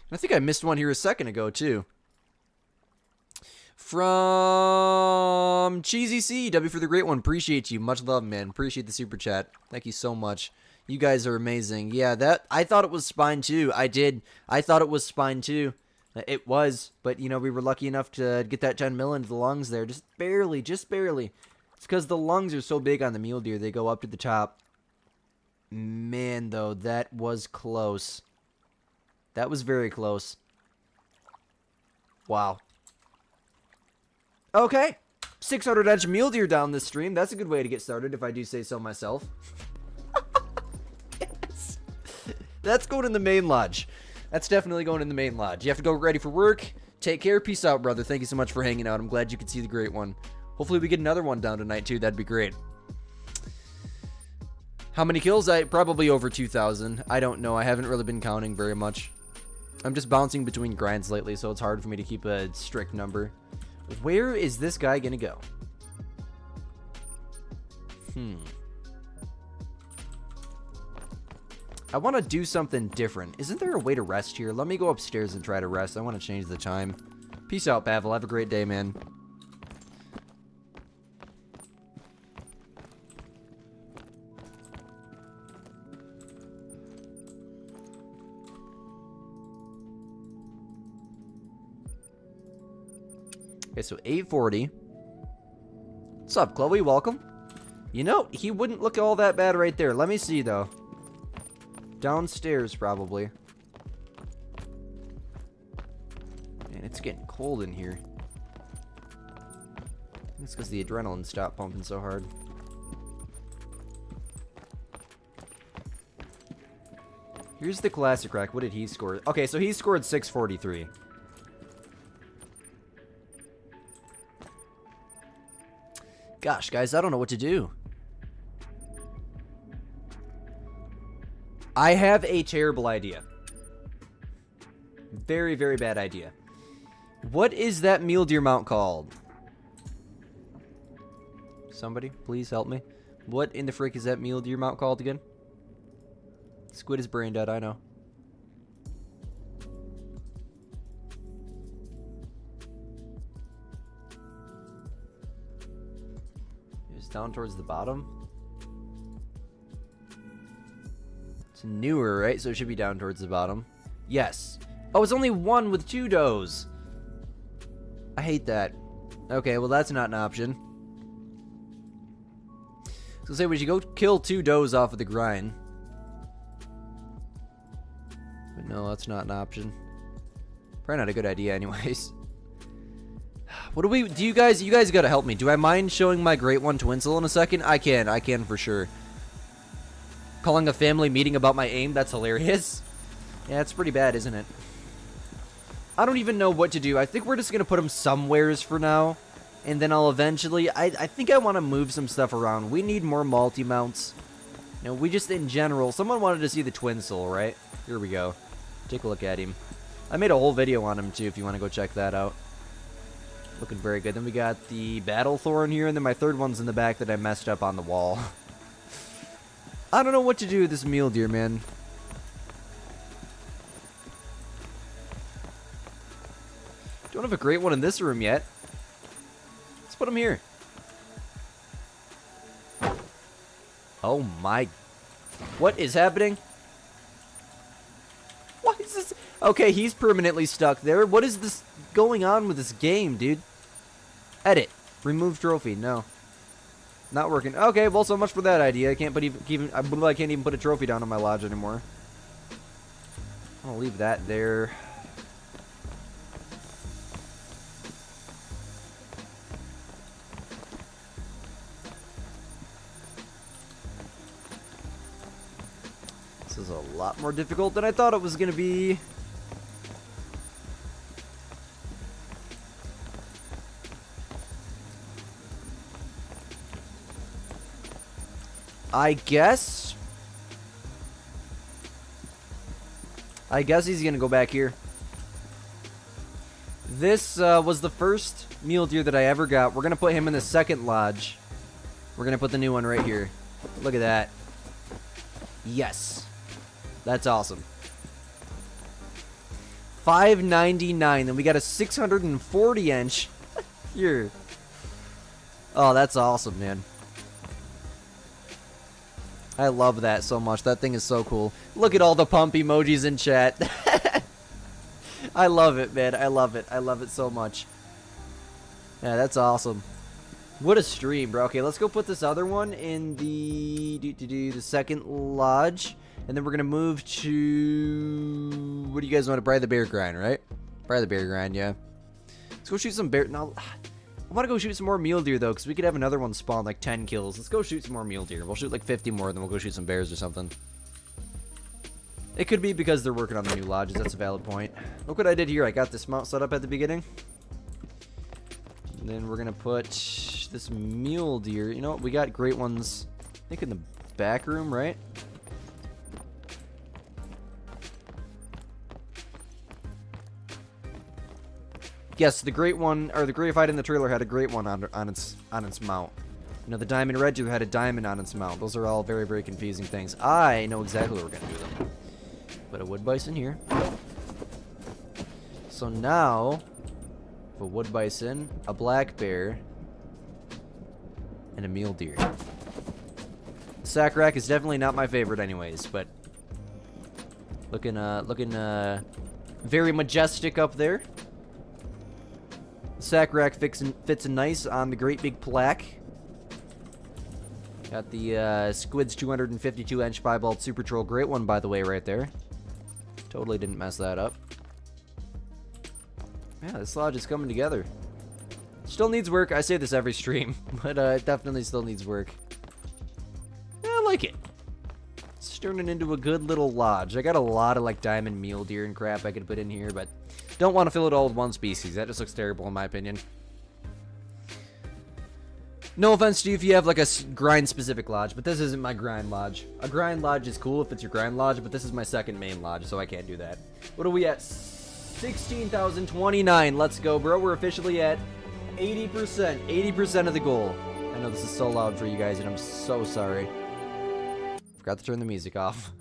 I think I missed one here a second ago, too. From Cheesy C. W for the great one. Appreciate you. Much love, man. Appreciate the super chat. Thank you so much. You guys are amazing. Yeah, that I thought it was spine too. I did. I thought it was spine too. It was, but you know, we were lucky enough to get that 10 mil into the lungs there. Just barely, just barely. It's because the lungs are so big on the mule deer. They go up to the top. Man, though, that was close. That was very close. Wow. Okay. 600-inch mule deer down this stream. That's a good way to get started, if I do say so myself. Yes. That's going in the main lodge. That's definitely going in the main lodge. You have to go ready for work. Take care. Peace out, brother. Thank you so much for hanging out. I'm glad you could see the great one. Hopefully we get another one down tonight, too. That'd be great. How many kills? Probably over 2,000. I don't know. I haven't really been counting very much. I'm just bouncing between grinds lately, so it's hard for me to keep a strict number. Where is this guy gonna go? I want to do something different. Isn't there a way to rest here? Let me go upstairs and try to rest. I want to change the time. Peace out, Pavel. Have a great day, man. Okay, so 840. What's up, Chloe? Welcome. You know, he wouldn't look all that bad right there. Let me see, though. Downstairs, probably. Man, it's getting cold in here. It's because the adrenaline stopped pumping so hard. Here's the classic rack. What did he score? Okay, so he scored 643. Gosh, guys, I don't know what to do. I have a terrible idea. Very, very bad idea. What is that mule deer mount called? Somebody, please help me. What in the frick is that mule deer mount called again? Squid is brain dead, I know. It's down towards the bottom. It's newer, right? So it should be down towards the bottom. Yes. Oh, it's only one with 2 does. I hate that. Okay, well that's not an option. So say we should go kill 2 does off of the grind. But no, that's not an option. Probably not a good idea anyways. What do we do? You guys gotta help me. Do I mind showing my great one to Winsel in a second? I can for sure. Calling a family meeting about my aim, that's hilarious. Yeah, it's pretty bad, isn't it? I don't even know what to do. I think we're just gonna put him somewheres for now. And then I'll eventually, I think I want to move some stuff around. We need more multi-mounts. You know, we just, in general, someone wanted to see the twin soul, right? Here we go. Take a look at him. I made a whole video on him, too, if you want to go check that out. Looking very good. Then we got the battle thorn here, and then my third one's in the back that I messed up on the wall. I don't know what to do with this mule deer, man. Don't have a great one in this room yet. Let's put him here. Oh my. What is happening? What is this? Okay, he's permanently stuck there. What is this going on with this game, dude? Edit. Remove trophy. No. Not working. Okay, well, so much for that idea. I can't I can't even put a trophy down on my lodge anymore. I'll leave that there. This is a lot more difficult than I thought it was going to be. I guess I guess he's gonna go back here. This was the first mule deer that I ever got. We're gonna put him in the second lodge. We're gonna put the new one right here. Look at that. Yes. That's awesome. $5.99. Then we got a 640 inch here. Oh, that's awesome, man. I love that so much. That thing is so cool. Look at all the pump emojis in chat. I love it, man. I love it. I love it so much. Yeah, that's awesome. What a stream, bro. Okay, let's go put this other one in the second lodge. And then we're going to move to... What do you guys want to... Bride the Bear Grind, right? Bride the Bear Grind, yeah. Let's go shoot some bear... No, I want to go shoot some more mule deer, though, because we could have another one spawn, like 10 kills. Let's go shoot some more mule deer. We'll shoot like 50 more, then we'll go shoot some bears or something. It could be because they're working on the new lodges. That's a valid point. Look what I did here. I got this mount set up at the beginning. And then we're going to put this mule deer. You know what? We got great ones, I think, in the back room, right? Yes, the great one, or the gray fight in the trailer had a great one on its mount. You know, the diamond red deer had a diamond on its mount. Those are all very, very confusing things. I know exactly what we're going to do them. Put a wood bison here. So now, a wood bison, a black bear, and a mule deer. Sack rack is definitely not my favorite anyways, but looking very majestic up there. Sack rack fits nice on the great big plaque. Got the Squid's 252 inch piebald super troll. Great one, by the way, right there. Totally didn't mess that up. Yeah, this lodge is coming together. Still needs work. I say this every stream, but it definitely still needs work. Yeah, I like it. It's turning into a good little lodge. I got a lot of like diamond mule deer and crap I could put in here, but don't want to fill it all with one species. That just looks terrible in my opinion. No offense to you if you have like a grind specific lodge, but this isn't my grind lodge. A grind lodge is cool if it's your grind lodge, but this is my second main lodge, so I can't do that. What are we at? 16,029. Let's go, bro. We're officially at 80%. 80% of the goal. I know this is so loud for you guys, and I'm so sorry. Forgot to turn the music off.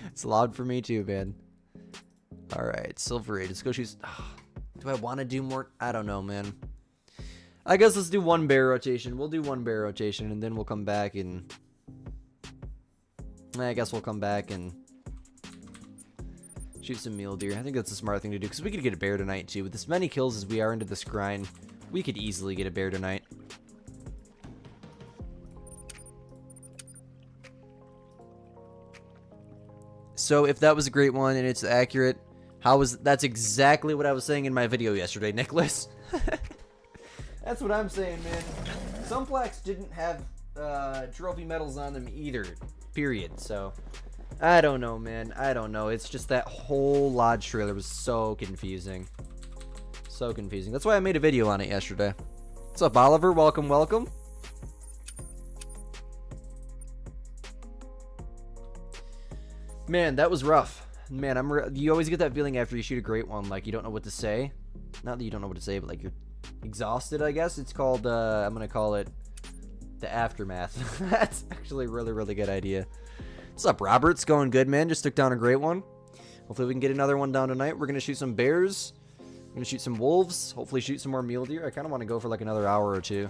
It's loud for me too, man. Alright, Silver 8. Let's go shoot. Do I want to do more? I don't know, man. I guess let's do one bear rotation. We'll do one bear rotation, and then we'll come back and... I guess we'll come back and shoot some mule deer. I think that's a smart thing to do, because we could get a bear tonight, too. With as many kills as we are into this grind, we could easily get a bear tonight. So, if that was a great one, and it's accurate, that's exactly what I was saying in my video yesterday, Nicholas. That's what I'm saying, man. Some plaques didn't have trophy medals on them either, period. So, I don't know, man. I don't know. It's just that whole lodge trailer was so confusing. So confusing. That's why I made a video on it yesterday. What's up, Oliver? Welcome, welcome. Man, that was rough. Man, you always get that feeling after you shoot a great one, like you don't know what to say. Not that you don't know what to say, but like you're exhausted, I guess. It's called, I'm going to call it the aftermath. That's actually a really, really good idea. What's up, Robert? It's going good, man. Just took down a great one. Hopefully we can get another one down tonight. We're going to shoot some bears. We're going to shoot some wolves. Hopefully shoot some more mule deer. I kind of want to go for like another hour or two.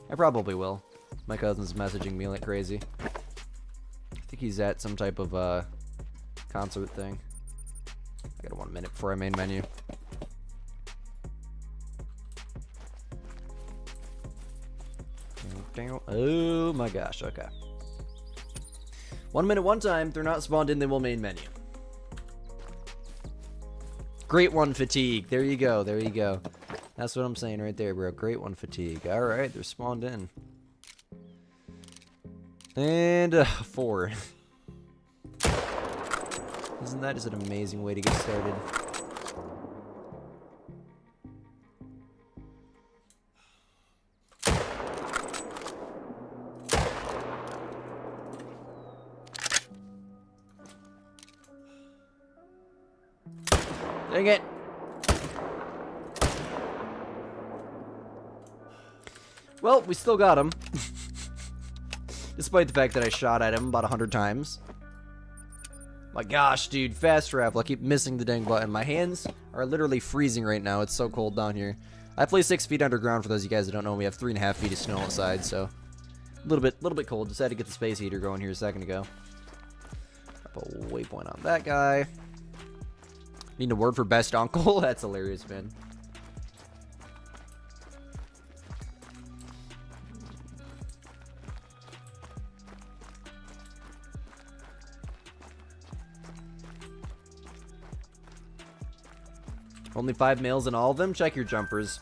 I probably will. My cousin's messaging me like crazy. I think he's at some type of concert thing. I got 1 minute before our main menu. Oh my gosh, okay. 1 minute, one time. They're not spawned in, they will main menu. Great one, fatigue. There you go, there you go. That's what I'm saying right there, bro. Great one, fatigue. Alright, they're spawned in. And 4. Isn't that just an amazing way to get started? Dang it. Well, we still got him. Despite the fact that I shot at him about 100 times. My gosh, dude. Fast travel. I keep missing the dang button. My hands are literally freezing right now. It's so cold down here. I play 6 feet underground for those of you guys that don't know. We have 3.5 feet of snow outside, so a little bit cold. Just had to get the space heater going here a second ago. Drop a waypoint on that guy. Need a word for best uncle? That's hilarious, man. Only 5 males in all of them? Check your jumpers.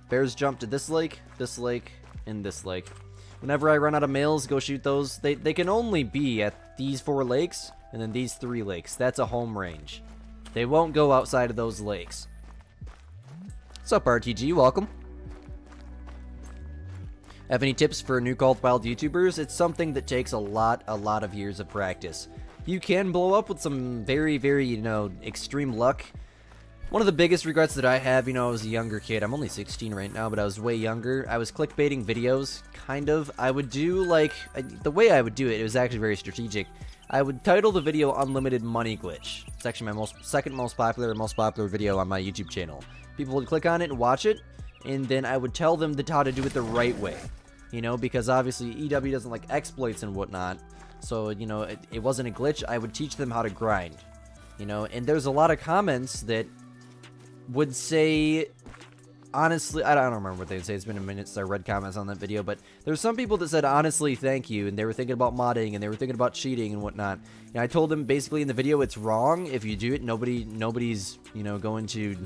Bears jump to this lake, and this lake. Whenever I run out of males, go shoot those. They can only be at these 4 lakes, and then these 3 lakes. That's a home range. They won't go outside of those lakes. What's up, RTG? Welcome. Have any tips for new Called Wild YouTubers? It's something that takes a lot of years of practice. You can blow up with some very, you know, extreme luck. One of the biggest regrets that I have, you know, I was a younger kid. I'm only 16 right now, but I was way younger. I was clickbaiting videos, kind of. I would do, like, the way I would do it, it was actually very strategic. I would title the video Unlimited Money Glitch. It's actually my second most popular video on my YouTube channel. People would click on it and watch it, and then I would tell them how to do it the right way. You know, because obviously EW doesn't like exploits and whatnot. So, you know, it wasn't a glitch. I would teach them how to grind, you know, and there's a lot of comments that would say, honestly, I don't remember what they would say. It's been a minute since I read comments on that video, but there's some people that said, honestly, thank you, and they were thinking about modding, and they were thinking about cheating and whatnot. And I told them basically in the video, it's wrong. If you do it, nobody's, you know, going to,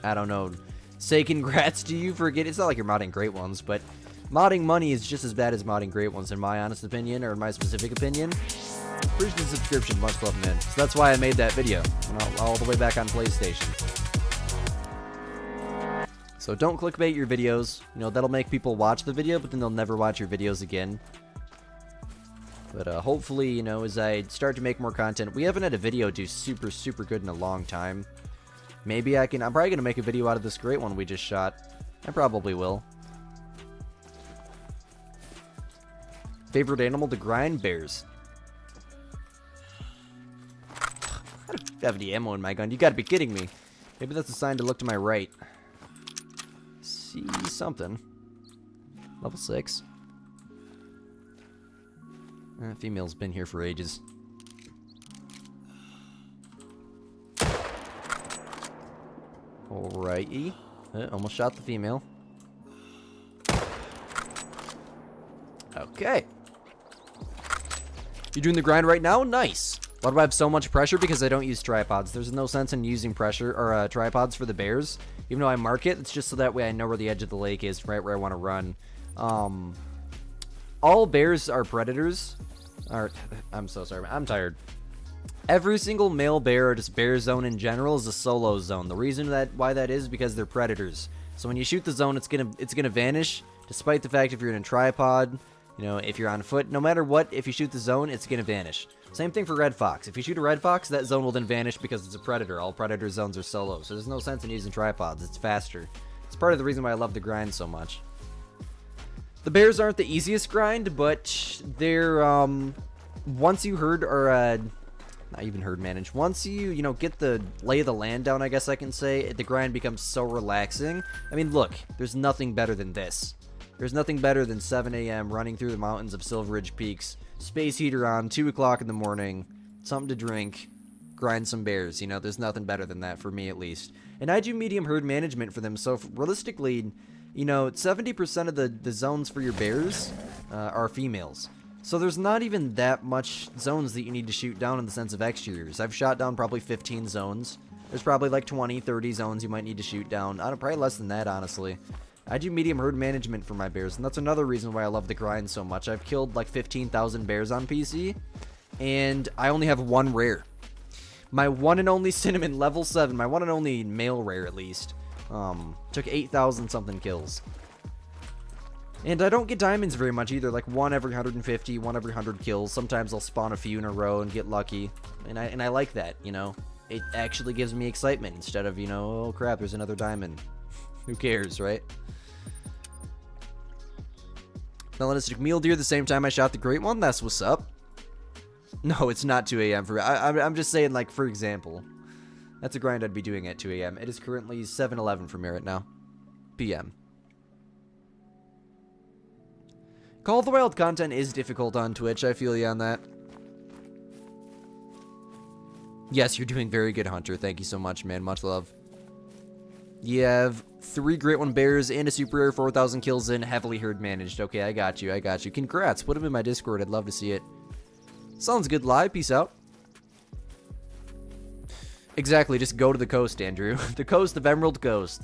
I don't know, say congrats to you for getting, it's not like you're modding great ones, but modding money is just as bad as modding great ones, in my honest opinion, or in my specific opinion. Appreciate the subscription, much love, man. So that's why I made that video, all the way back on PlayStation. So don't clickbait your videos. You know, that'll make people watch the video, but then they'll never watch your videos again. But hopefully, you know, as I start to make more content, we haven't had a video do super good in a long time. Maybe I'm probably going to make a video out of this great one we just shot. I probably will. Favorite animal to grind? Bears. I don't have any ammo in my gun. You gotta be kidding me. Maybe that's a sign to look to my right. See something. Level 6. Female's been here for ages. Alrighty. Almost shot the female. Okay. You're doing the grind right now? Nice. Why do I have so much pressure? Because I don't use tripods. There's no sense in using pressure or tripods for the bears. Even though I mark it, it's just so that way I know where the edge of the lake is, right where I want to run. All bears are predators. I'm so sorry. I'm tired. Every single male bear or just bear zone in general is a solo zone. The reason why that is because they're predators. So when you shoot the zone, it's gonna vanish, despite the fact if you're in a tripod. You know, if you're on foot, no matter what, if you shoot the zone, it's going to vanish. Same thing for red fox. If you shoot a red fox, that zone will then vanish because it's a predator. All predator zones are solo, so there's no sense in using tripods. It's faster. It's part of the reason why I love the grind so much. The bears aren't the easiest grind, but they're, once you herd, or, not even herd manage, once you know, get the lay of the land down, I guess I can say, the grind becomes so relaxing. I mean, look, there's nothing better than this. There's nothing better than 7 a.m. running through the mountains of Silver Ridge Peaks, space heater on, 2 o'clock in the morning, something to drink, grind some bears. You know, there's nothing better than that for me, at least. And I do medium herd management for them, so realistically, you know, 70% of the zones for your bears are females. So there's not even that much zones that you need to shoot down in the sense of exteriors. I've shot down probably 15 zones. There's probably like 20, 30 zones you might need to shoot down. Probably less than that, honestly. I do medium herd management for my bears, and that's another reason why I love the grind so much. I've killed like 15,000 bears on PC, and I only have 1 rare. My one and only Cinnamon, level 7, my one and only male rare at least, took 8,000 something kills. And I don't get diamonds very much either, like 1 every 150, 1 every 100 kills. Sometimes I'll spawn a few in a row and get lucky, and I like that, you know. it actually gives me excitement instead of, you know, oh crap, there's another diamond. Who cares, right? Melanistic Meal Deer the same time I shot the great one? That's what's up. No, it's not 2 a.m. for I'm just saying, like, for example. That's a grind I'd be doing at 2 a.m. It is currently 7:11 for me right now. PM. Call of the Wild content is difficult on Twitch. I feel you on that. Yes, you're doing very good, Hunter. Thank you so much, man. Much love. You have 3 Great One Bears and a Super Rare 4,000 kills in, heavily herd managed. Okay, I got you. I got you. Congrats. Put them in my Discord. I'd love to see it. Sounds good live. Peace out. Exactly. Just go to the coast, Andrew. The coast of Emerald Coast.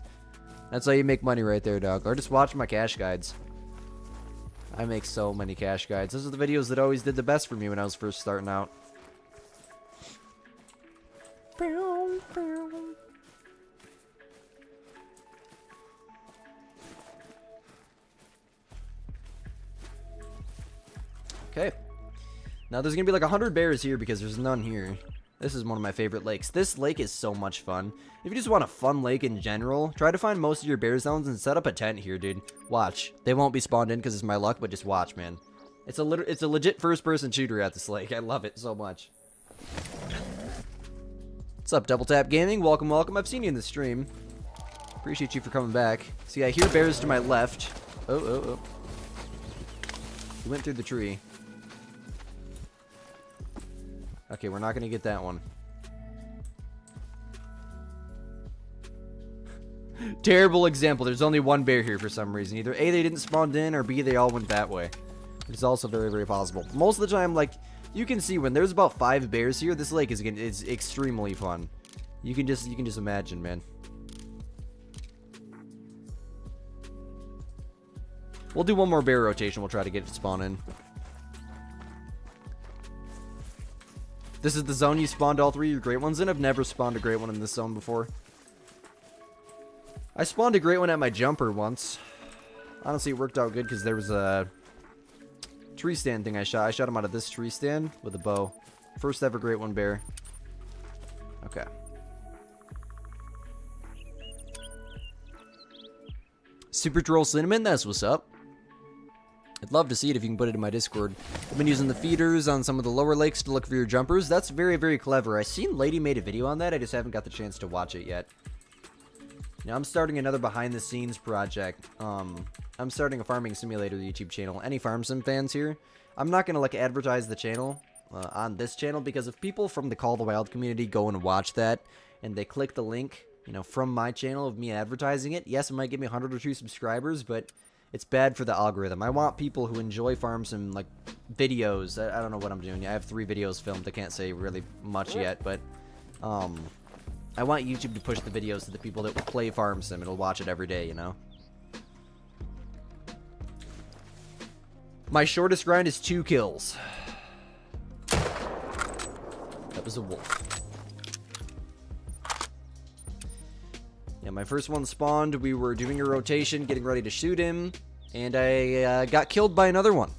That's how you make money right there, dog. Or just watch my cash guides. I make so many cash guides. Those are the videos that always did the best for me when I was first starting out. Okay. Now there's going to be like 100 bears here because there's none here. This is one of my favorite lakes. This lake is so much fun. If you just want a fun lake in general, try to find most of your bear zones and set up a tent here, dude. Watch. They won't be spawned in because it's my luck, but just watch, man. It's a legit first-person shooter at this lake. I love it so much. What's up, Double Tap Gaming? Welcome, welcome. I've seen you in the stream. Appreciate you for coming back. See, I hear bears to my left. Oh. He went through the tree. Okay, we're not going to get that one. Terrible example. There's only one bear here for some reason. Either A, they didn't spawn in, or B, they all went that way. It's also very, very possible. Most of the time, like, you can see when there's about 5 bears here, this lake is extremely fun. You can just imagine, man. We'll do one more bear rotation. We'll try to get it to spawn in. This is the zone you spawned all 3 of your great ones in? I've never spawned a great one in this zone before. I spawned a great one at my jumper once. Honestly, it worked out good because there was a tree stand thing I shot. I shot him out of this tree stand with a bow. First ever great one bear. Okay. Super Troll Cinnamon, that's what's up. I'd love to see it if you can put it in my Discord. I've been using the feeders on some of the lower lakes to look for your jumpers. That's very, very clever. I seen Lady made a video on that. I just haven't got the chance to watch it yet. Now, I'm starting another behind-the-scenes project. I'm starting a farming simulator YouTube channel. Any farm sim fans here? I'm not going to, like, advertise the channel on this channel because if people from the Call of the Wild community go and watch that and they click the link, you know, from my channel of me advertising it, yes, it might give me 100 or 2 subscribers, but it's bad for the algorithm. I want people who enjoy farm sim, like, videos. I don't know what I'm doing. I have 3 videos filmed. I can't say really much yet, but I want YouTube to push the videos to the people that will play farm sim and will watch it every day, you know? My shortest grind is 2 kills. That was a wolf. Yeah, my first one spawned. We were doing a rotation, getting ready to shoot him, and I got killed by another one.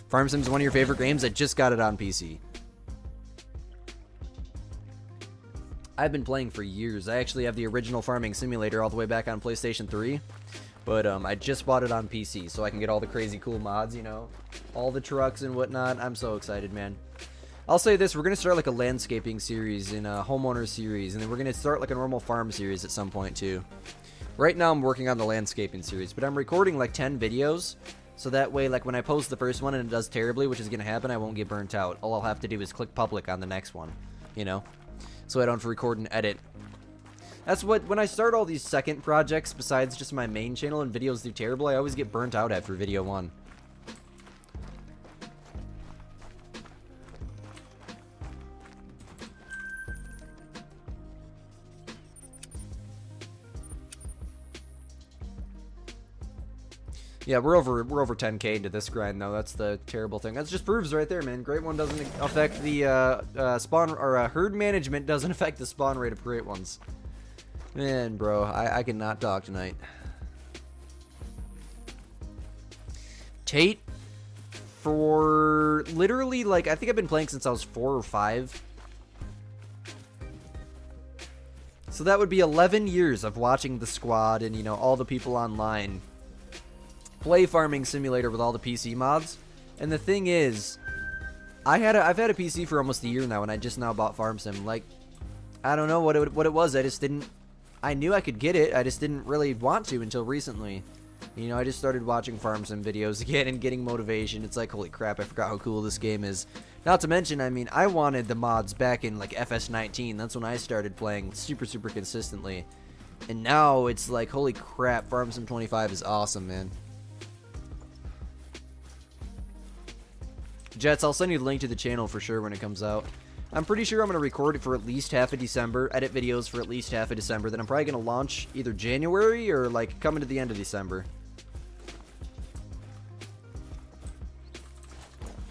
Farm Sim's one of your favorite games. I just got it on PC. I've been playing for years. I actually have the original farming simulator all the way back on PlayStation 3. But I just bought it on PC, so I can get all the crazy cool mods, you know. All the trucks and whatnot. I'm so excited, man. I'll say this, we're going to start like a landscaping series and a homeowner series, and then we're going to start like a normal farm series at some point too. Right now I'm working on the landscaping series, but I'm recording like 10 videos, so that way like when I post the first one and it does terribly, which is going to happen, I won't get burnt out. All I'll have to do is click public on the next one, you know, so I don't have to record and edit. That's what, when I start all these second projects besides just my main channel and videos do terrible, I always get burnt out after video 1. Yeah, we're over 10k into this grind though. That's the terrible thing. That's just proves right there, man. Great one doesn't affect the spawn or herd management doesn't affect the spawn rate of great ones. Man, bro, I cannot talk tonight. Tate, for literally like I think I've been playing since I was 4 or 5. So that would be 11 years of watching the squad and, you know, all the people online play Farming Simulator with all the PC mods. And the thing is, I've had a PC for almost a year now, and I just now bought Farm Sim. Like, I don't know what it was. I knew I could get it. I just didn't really want to until recently. You know, I just started watching Farm Sim videos again and getting motivation. It's like, holy crap, I forgot how cool this game is. Not to mention, I mean, I wanted the mods back in, like, FS19. That's when I started playing super, super consistently. And now it's like, holy crap, Farm Sim 25 is awesome, man. Jets, I'll send you the link to the channel for sure when it comes out. I'm pretty sure I'm going to record it for at least half of December, edit videos for at least half of December, then I'm probably going to launch either January or, like, coming to the end of December.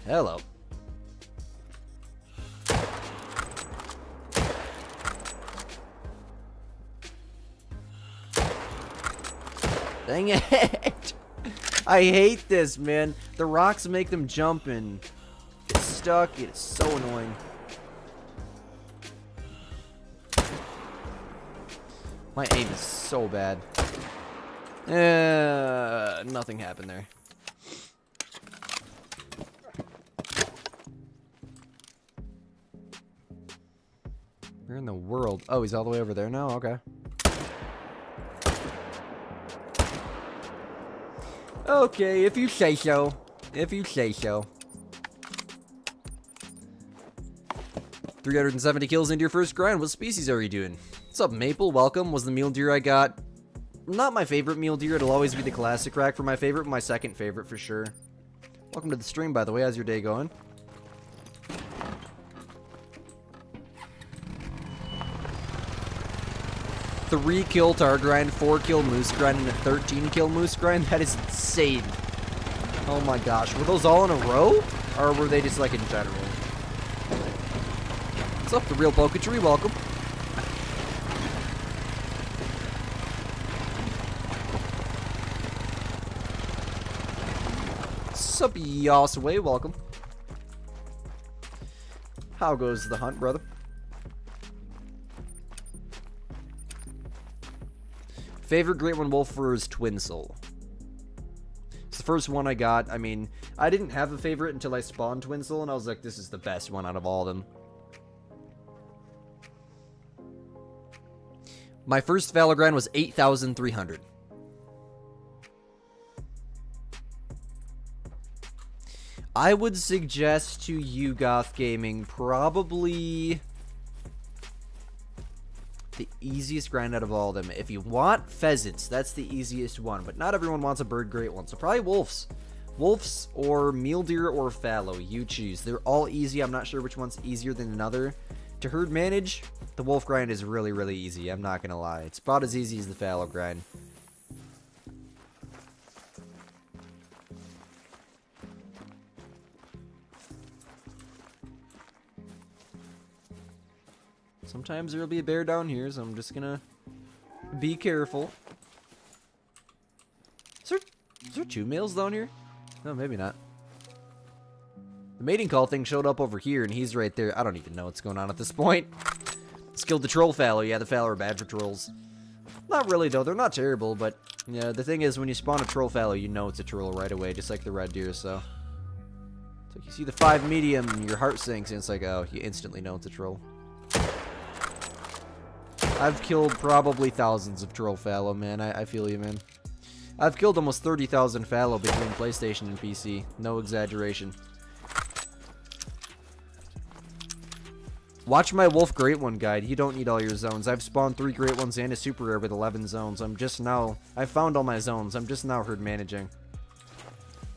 Hello. Dang it! I hate this, man. The rocks make them jump and get stuck. It is so annoying. My aim is so bad. Nothing happened there. Where in the world? Oh, he's all the way over there now? Okay. Okay, if you say so. If you say so. 370 kills into your first grind. What species are you doing? What's up, Maple? Welcome. Was the mule deer I got not my favorite mule deer. It'll always be the classic rack for my favorite, but my second favorite for sure. Welcome to the stream, by the way. How's your day going? Three kill tar grind, 4 kill moose grind, and a 13 kill moose grind. That is insane. Oh my gosh. Were those all in a row? Or were they just like in general? What's up, the real Poketree? Welcome. Sup, Yosway? Welcome. How goes the hunt, brother? Favorite Great One Wolfer is Twin Soul. It's the first one I got. I mean, I didn't have a favorite until I spawned Twin Soul, and I was like, this is the best one out of all of them. My first Valorant was 8,300. I would suggest to you, Goth Gaming, probably the easiest grind out of all of them. If you want pheasants, that's the easiest one, but not everyone wants a bird great one, so probably wolves. Wolves or mule deer or fallow, you choose. They're all easy. I'm not sure which one's easier than another. To herd manage, the wolf grind is really, really easy. I'm not gonna lie. It's about as easy as the fallow grind. Sometimes there'll be a bear down here, so I'm just gonna be careful. Is there two males down here? No, maybe not. The mating call thing showed up over here, and he's right there. I don't even know what's going on at this point. Skilled the troll fallow. Yeah, the fallow are bad for trolls. Not really, though. They're not terrible, but yeah, the thing is, when you spawn a troll fallow, you know it's a troll right away, just like the red deer, so. It's like you see the 5 medium, and your heart sinks, and it's like, oh, you instantly know it's a troll. I've killed probably thousands of troll fallow, man. I feel you, man. I've killed almost 30,000 fallow between PlayStation and PC. No exaggeration. Watch my Wolf Great One guide. You don't need all your zones. I've spawned 3 Great Ones and a Super Rare with 11 zones. I found all my zones. I'm just now herd managing.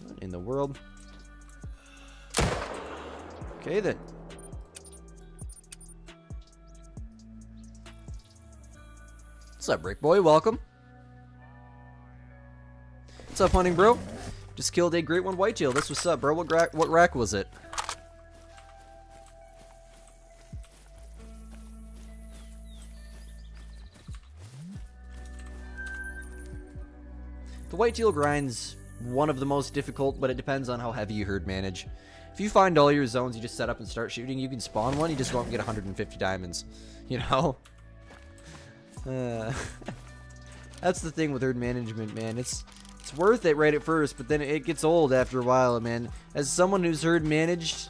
What in the world? Okay, then. What's up, Brick Boy? Welcome. What's up, hunting bro? Just killed a Great One Whitetail. This was up, bro. What rack was it? The Whitetail grind's one of the most difficult, but it depends on how heavy you herd manage. If you find all your zones, you just set up and start shooting, you can spawn one, you just won't get 150 diamonds. You know? Uh, that's the thing with herd management, man. It's worth it right at first, but then it gets old after a while, man. As someone who's herd managed,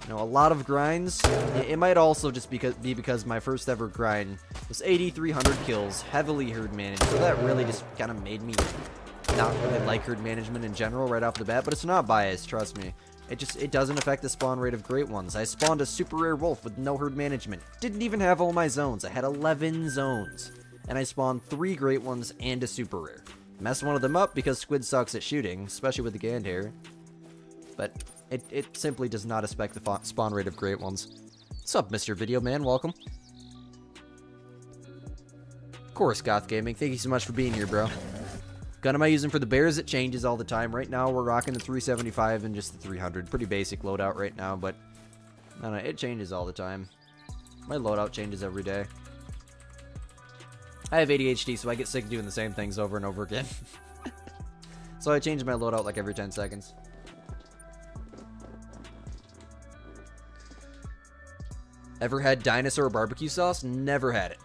you know, a lot of grinds, it might also just be because my first ever grind was 8,300 kills, heavily herd managed. So that really just kind of made me not really like herd management in general right off the bat, but it's not biased, trust me. It doesn't affect the spawn rate of great ones. I spawned a super rare wolf with no herd management. Didn't even have all my zones. I had 11 zones. And I spawned 3 great ones and a super rare. Messed one of them up because Squid sucks at shooting, especially with the Gand hair. But it simply does not affect the spawn rate of great ones. What's up, Mr. Video Man? Welcome. Of course, Goth Gaming. Thank you so much for being here, bro. Gun am I using for the bears? It changes all the time. Right now, we're rocking the 375 and just the 300. Pretty basic loadout right now, but I don't know, it changes all the time. My loadout changes every day. I have ADHD, so I get sick of doing the same things over and over again. So I change my loadout like every 10 seconds. Ever had dinosaur barbecue sauce? Never had it.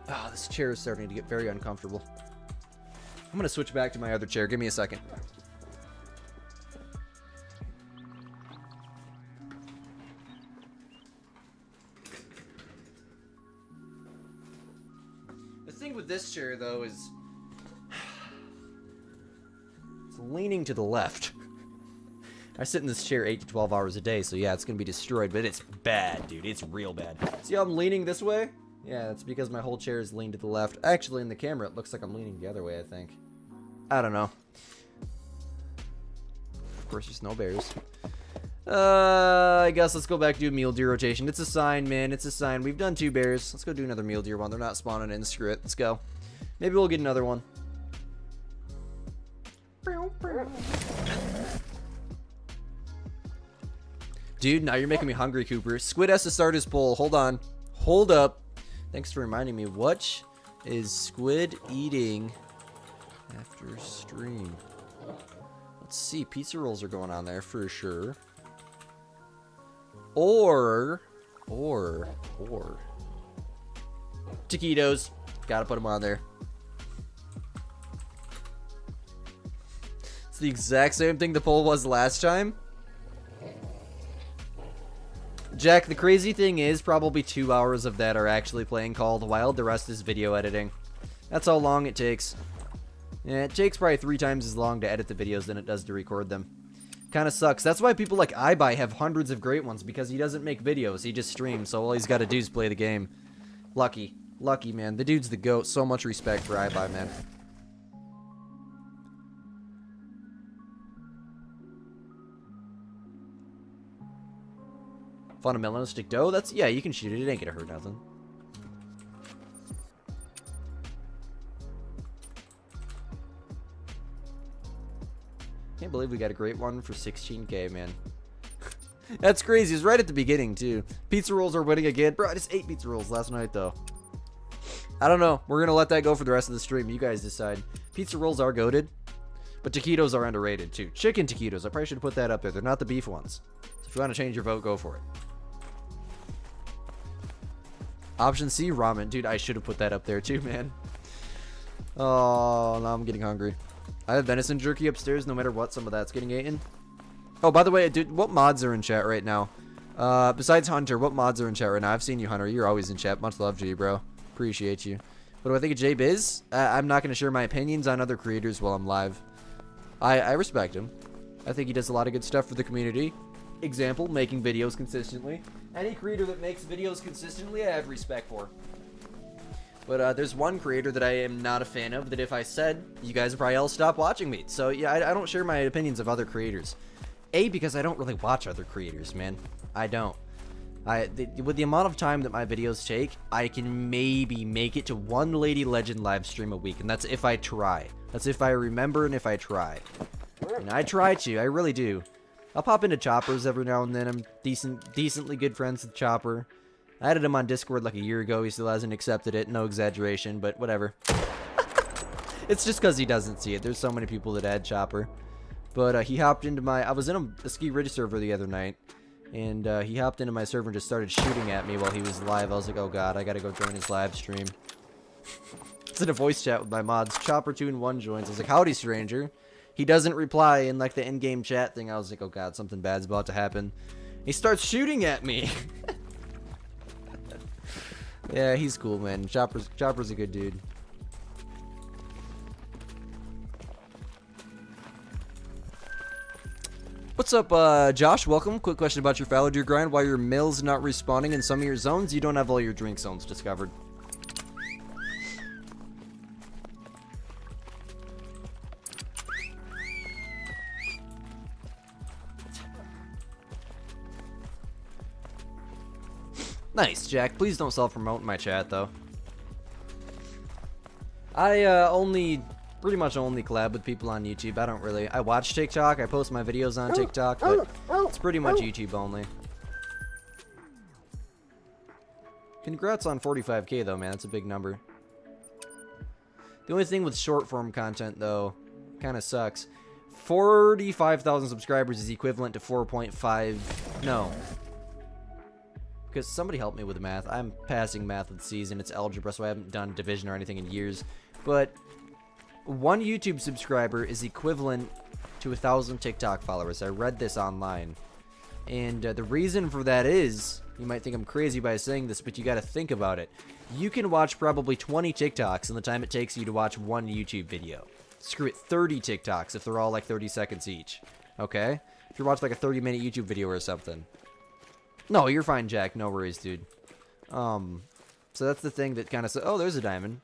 Oh, this chair is starting to get very uncomfortable. I'm going to switch back to my other chair. Give me a second. The thing with this chair, though, is it's leaning to the left. I sit in this chair 8 to 12 hours a day, so yeah, it's going to be destroyed, but it's bad, dude. It's real bad. See how I'm leaning this way? Yeah, it's because my whole chair is leaned to the left. Actually, in the camera, it looks like I'm leaning the other way, I think. I don't know. Of course, there's no bears. I guess let's go back to do mule deer rotation. It's a sign, man. It's a sign. We've done 2 bears. Let's go do another mule deer one. They're not spawning in. Screw it. Let's go. Maybe we'll get another one. Dude, now you're making me hungry, Cooper. Squid has to start his poll. Hold on. Hold up. Thanks for reminding me. What is Squid eating after stream? Let's see. Pizza rolls are going on there for sure. Or taquitos. Gotta put them on there. It's the exact same thing the poll was last time. Jack, the crazy thing is probably 2 hours of that are actually playing Call of the Wild. The rest is video editing. That's how long it takes. Yeah, it takes probably 3 times as long to edit the videos than it does to record them. Kind of sucks. That's why people like iBuy have hundreds of great ones, because he doesn't make videos. He just streams, so all he's got to do is play the game. Lucky. Lucky, man. The dude's the GOAT. So much respect for iBuy, man. Fundamentalistic dough? That's, yeah, you can shoot it. It ain't gonna hurt nothing. Can't believe we got a great one for 16k, man. That's crazy. It's right at the beginning, too. Pizza rolls are winning again. Bro, I just ate pizza rolls last night, though. I don't know. We're gonna let that go for the rest of the stream. You guys decide. Pizza rolls are goated, but taquitos are underrated, too. Chicken taquitos. I probably should have put that up there. They're not the beef ones. So if you want to change your vote, go for it. Option C, ramen. Dude, I should have put that up there, too, man. Oh, now I'm getting hungry. I have venison jerky upstairs. No matter what, some of that's getting eaten. Oh, by the way, dude, what mods are in chat right now? Besides Hunter, what mods are in chat right now? I've seen you, Hunter. You're always in chat. Much love to you, bro. Appreciate you. What do I think of J-Biz? I'm not going to share my opinions on other creators while I'm live. I respect him. I think he does a lot of good stuff for the community. Example, making videos consistently. Any creator that makes videos consistently, I have respect for. But there's one creator that I am not a fan of, that if I said, you guys would probably all stop watching me. So yeah, I don't share my opinions of other creators. A, because I don't really watch other creators, man. I don't. With the amount of time that my videos take, I can maybe make it to one Lady Legend live stream a week, and that's if I try. That's if I remember and if I try. And I try to, I really do. I'll pop into Choppers every now and then. I'm decently good friends with Chopper. I added him on Discord like a year ago. He still hasn't accepted it. No exaggeration, but whatever. It's just because he doesn't see it. There's so many people that add Chopper. But he hopped into my... I was in a Ski Ridge server the other night. And he hopped into my server and just started shooting at me while he was live. I was like, oh god, I gotta go join his live stream. It's in a voice chat with my mods. Chopper21 joins. I was like, howdy, stranger. He doesn't reply in like the in-game chat thing. I was like, oh god, something bad's about to happen. He starts shooting at me. Yeah, he's cool, man. Chopper's a good dude. What's up, Josh? Welcome. Quick question about your fallow deer grind. Why your mill's not respawning in some of your zones? You don't have all your drink zones discovered. Nice, Jack. Please don't self-promote in my chat, though. I pretty much only collab with people on YouTube. I watch TikTok. I post my videos on TikTok, but it's pretty much YouTube only. Congrats on 45K, though, man. That's a big number. The only thing with short-form content, though, kind of sucks. 45,000 subscribers is equivalent to 4.5... No. Because somebody help me with the math. I'm passing math with season. It's algebra, so I haven't done division or anything in years. But one YouTube subscriber is equivalent to 1,000 TikTok followers. I read this online. And the reason for that is, you might think I'm crazy by saying this, but you got to think about it. You can watch probably 20 TikToks in the time it takes you to watch one YouTube video. Screw it, 30 TikToks if they're all like 30 seconds each. Okay? If you're watching like a 30-minute YouTube video or something. No, you're fine, Jack. No worries, dude. So that's the thing that kind of... Oh, there's a diamond.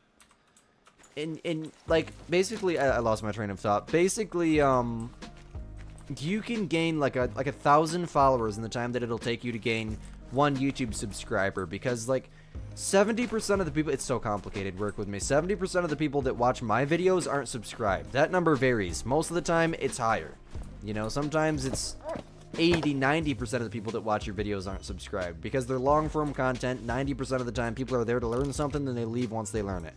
And like, basically... I lost my train of thought. Basically, you can gain like 1,000 followers in the time that it'll take you to gain one YouTube subscriber. Because, like, 70% of the people... It's so complicated. Work with me. 70% of the people that watch my videos aren't subscribed. That number varies. Most of the time, it's higher. You know, sometimes it's... 80-90% of the people that watch your videos aren't subscribed because they're long form content. 90% of the time people are there to learn something, then they leave once they learn it.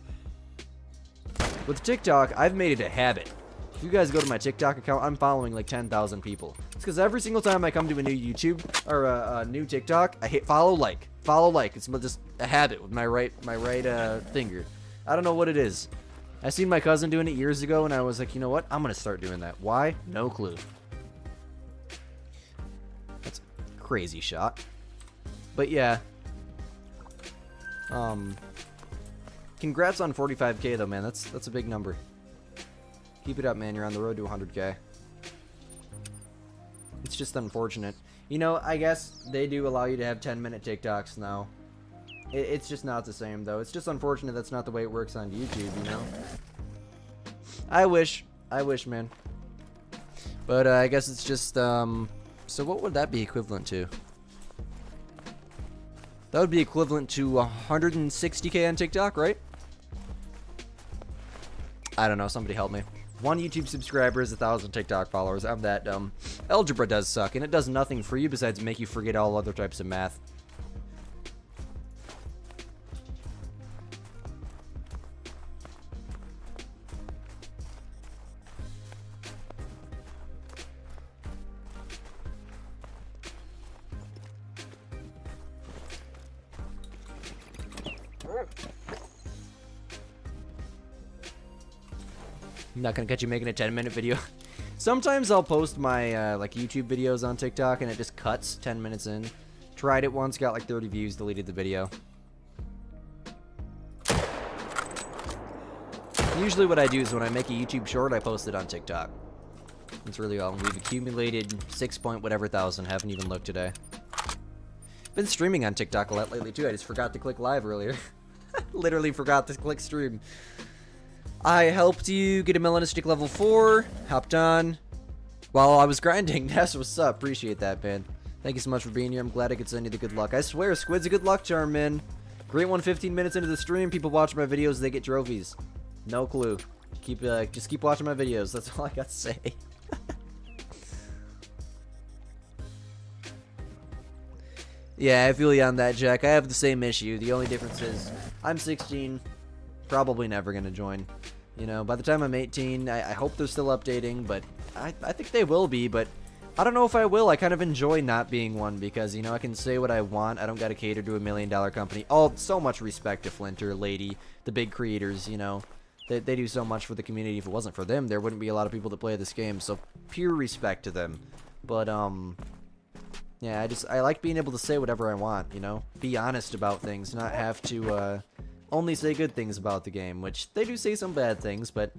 With TikTok, I've made it a habit. If you guys go to my TikTok account, I'm following like 10,000 people. It's because every single time I come to a new YouTube or a new TikTok, I hit follow like. It's just a habit with my right finger. I don't know what it is. I seen my cousin doing it years ago and I was like, you know what? I'm gonna start doing that. Why? No clue. Crazy shot. But yeah. Congrats on 45K though, man. That's a big number. Keep it up, man. You're on the road to 100K. It's just unfortunate. You know, I guess they do allow you to have 10-minute TikToks now. It's just not the same though. It's just unfortunate that's not the way it works on YouTube, you know? I wish, man. But I guess it's just so what would that be equivalent to? That would be equivalent to 160K on TikTok, right? I don't know. Somebody help me. One YouTube subscriber is 1,000 TikTok followers. I'm that dumb. Algebra does suck, and it does nothing for you besides make you forget all other types of math. I'm not gonna catch you making a 10-minute video. Sometimes I'll post my like YouTube videos on TikTok and it just cuts 10 minutes in. Tried it once, got like 30 views, deleted the video. Usually what I do is when I make a YouTube short, I post it on TikTok. That's really all. We've accumulated 6 point whatever thousand. Haven't even looked today. Been streaming on TikTok a lot lately too. I just forgot to click live earlier. Literally forgot to click stream. I helped you get a melanistic level 4. Hopped on while I was grinding. That's what's up. Appreciate that, man. Thank you so much for being here. I'm glad I could send you the good luck. I swear, Squid's a good luck charm, man. Great one 15 minutes into the stream. People watch my videos, they get trophies. No clue. Just keep watching my videos. That's all I got to say. Yeah, I feel you on that, Jack. I have the same issue. The only difference is I'm 16. Probably never going to join. You know, by the time I'm 18, I hope they're still updating, but I think they will be, but I don't know if I will. I kind of enjoy not being one because, you know, I can say what I want. I don't got to cater to $1 million company. Oh, so much respect to Flinter, Lady, the big creators, you know. They do so much for the community. If it wasn't for them, there wouldn't be a lot of people that play this game. So, pure respect to them. But, yeah, I like being able to say whatever I want, you know. Be honest about things, not have to, only say good things about the game. Which, they do say some bad things, but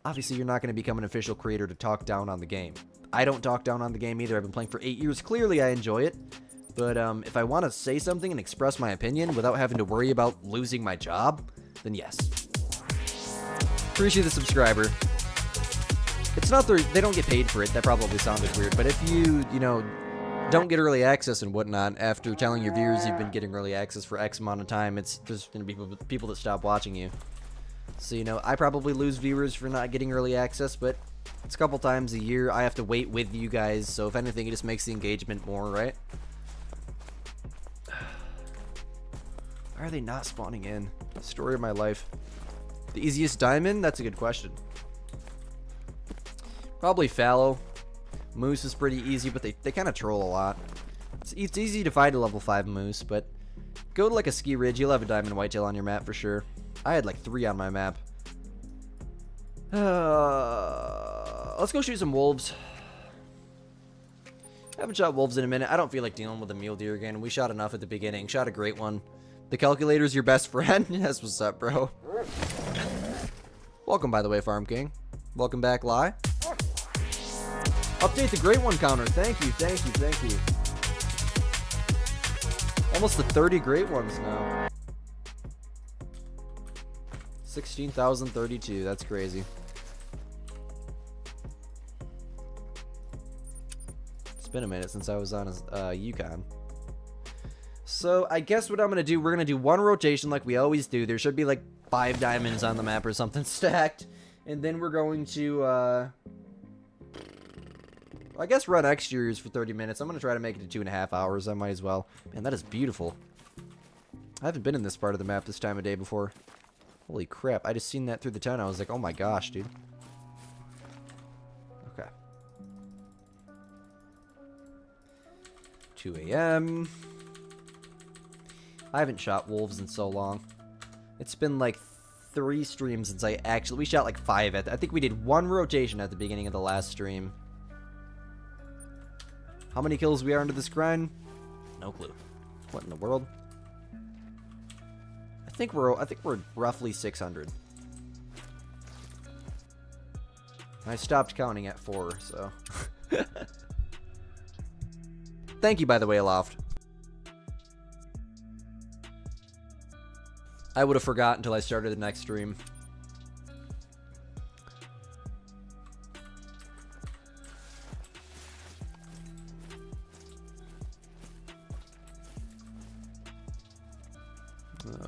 obviously you're not going to become an official creator to talk down on the game. I don't talk down on the game either. I've been playing for 8 years. Clearly, I enjoy it. But if I want to say something and express my opinion without having to worry about losing my job, then yes. Appreciate the subscriber. It's not they don't get paid for it. That probably sounded weird. But if you know, don't get early access and whatnot after telling your viewers you've been getting early access for X amount of time, there's going to be people that stop watching you. So, you know, I probably lose viewers for not getting early access, but it's a couple times a year. I have to wait with you guys, so if anything, it just makes the engagement more, right? Why are they not spawning in? Story of my life. The easiest diamond? That's a good question. Probably fallow. Moose is pretty easy, but they kind of troll a lot. It's easy to find a level 5 moose, but go to like a ski ridge, you'll have a diamond whitetail on your map for sure. I had like 3 on my map. Let's go shoot some wolves. I haven't shot wolves in a minute. I don't feel like dealing with a mule deer again. We shot enough at the beginning. Shot a great one. The calculator's your best friend? Yes, what's up, bro? Welcome, by the way, Farm King. Welcome back, Lie. Update the great one counter. Thank you, thank you, thank you. Almost to 30 great ones now. 16,032. That's crazy. It's been a minute since I was on a Yukon. So I guess what I'm gonna do, we're gonna do one rotation like we always do. There should be like 5 diamonds on the map or something stacked, and then we're going to I guess run exteriors for 30 minutes. I'm gonna try to make it to 2.5 hours. I might as well. Man, that is beautiful. I haven't been in this part of the map this time of day before. Holy crap, I just seen that through the tent. I was like, oh my gosh, dude. Okay. 2 a.m. I haven't shot wolves in so long. It's been like 3 streams since we shot like 5 I think we did 1 rotation at the beginning of the last stream. How many kills we are into this grind? No clue. What in the world? I think we're roughly 600. I stopped counting at 4, so. Thank you, by the way, Aloft. I would have forgot until I started the next stream.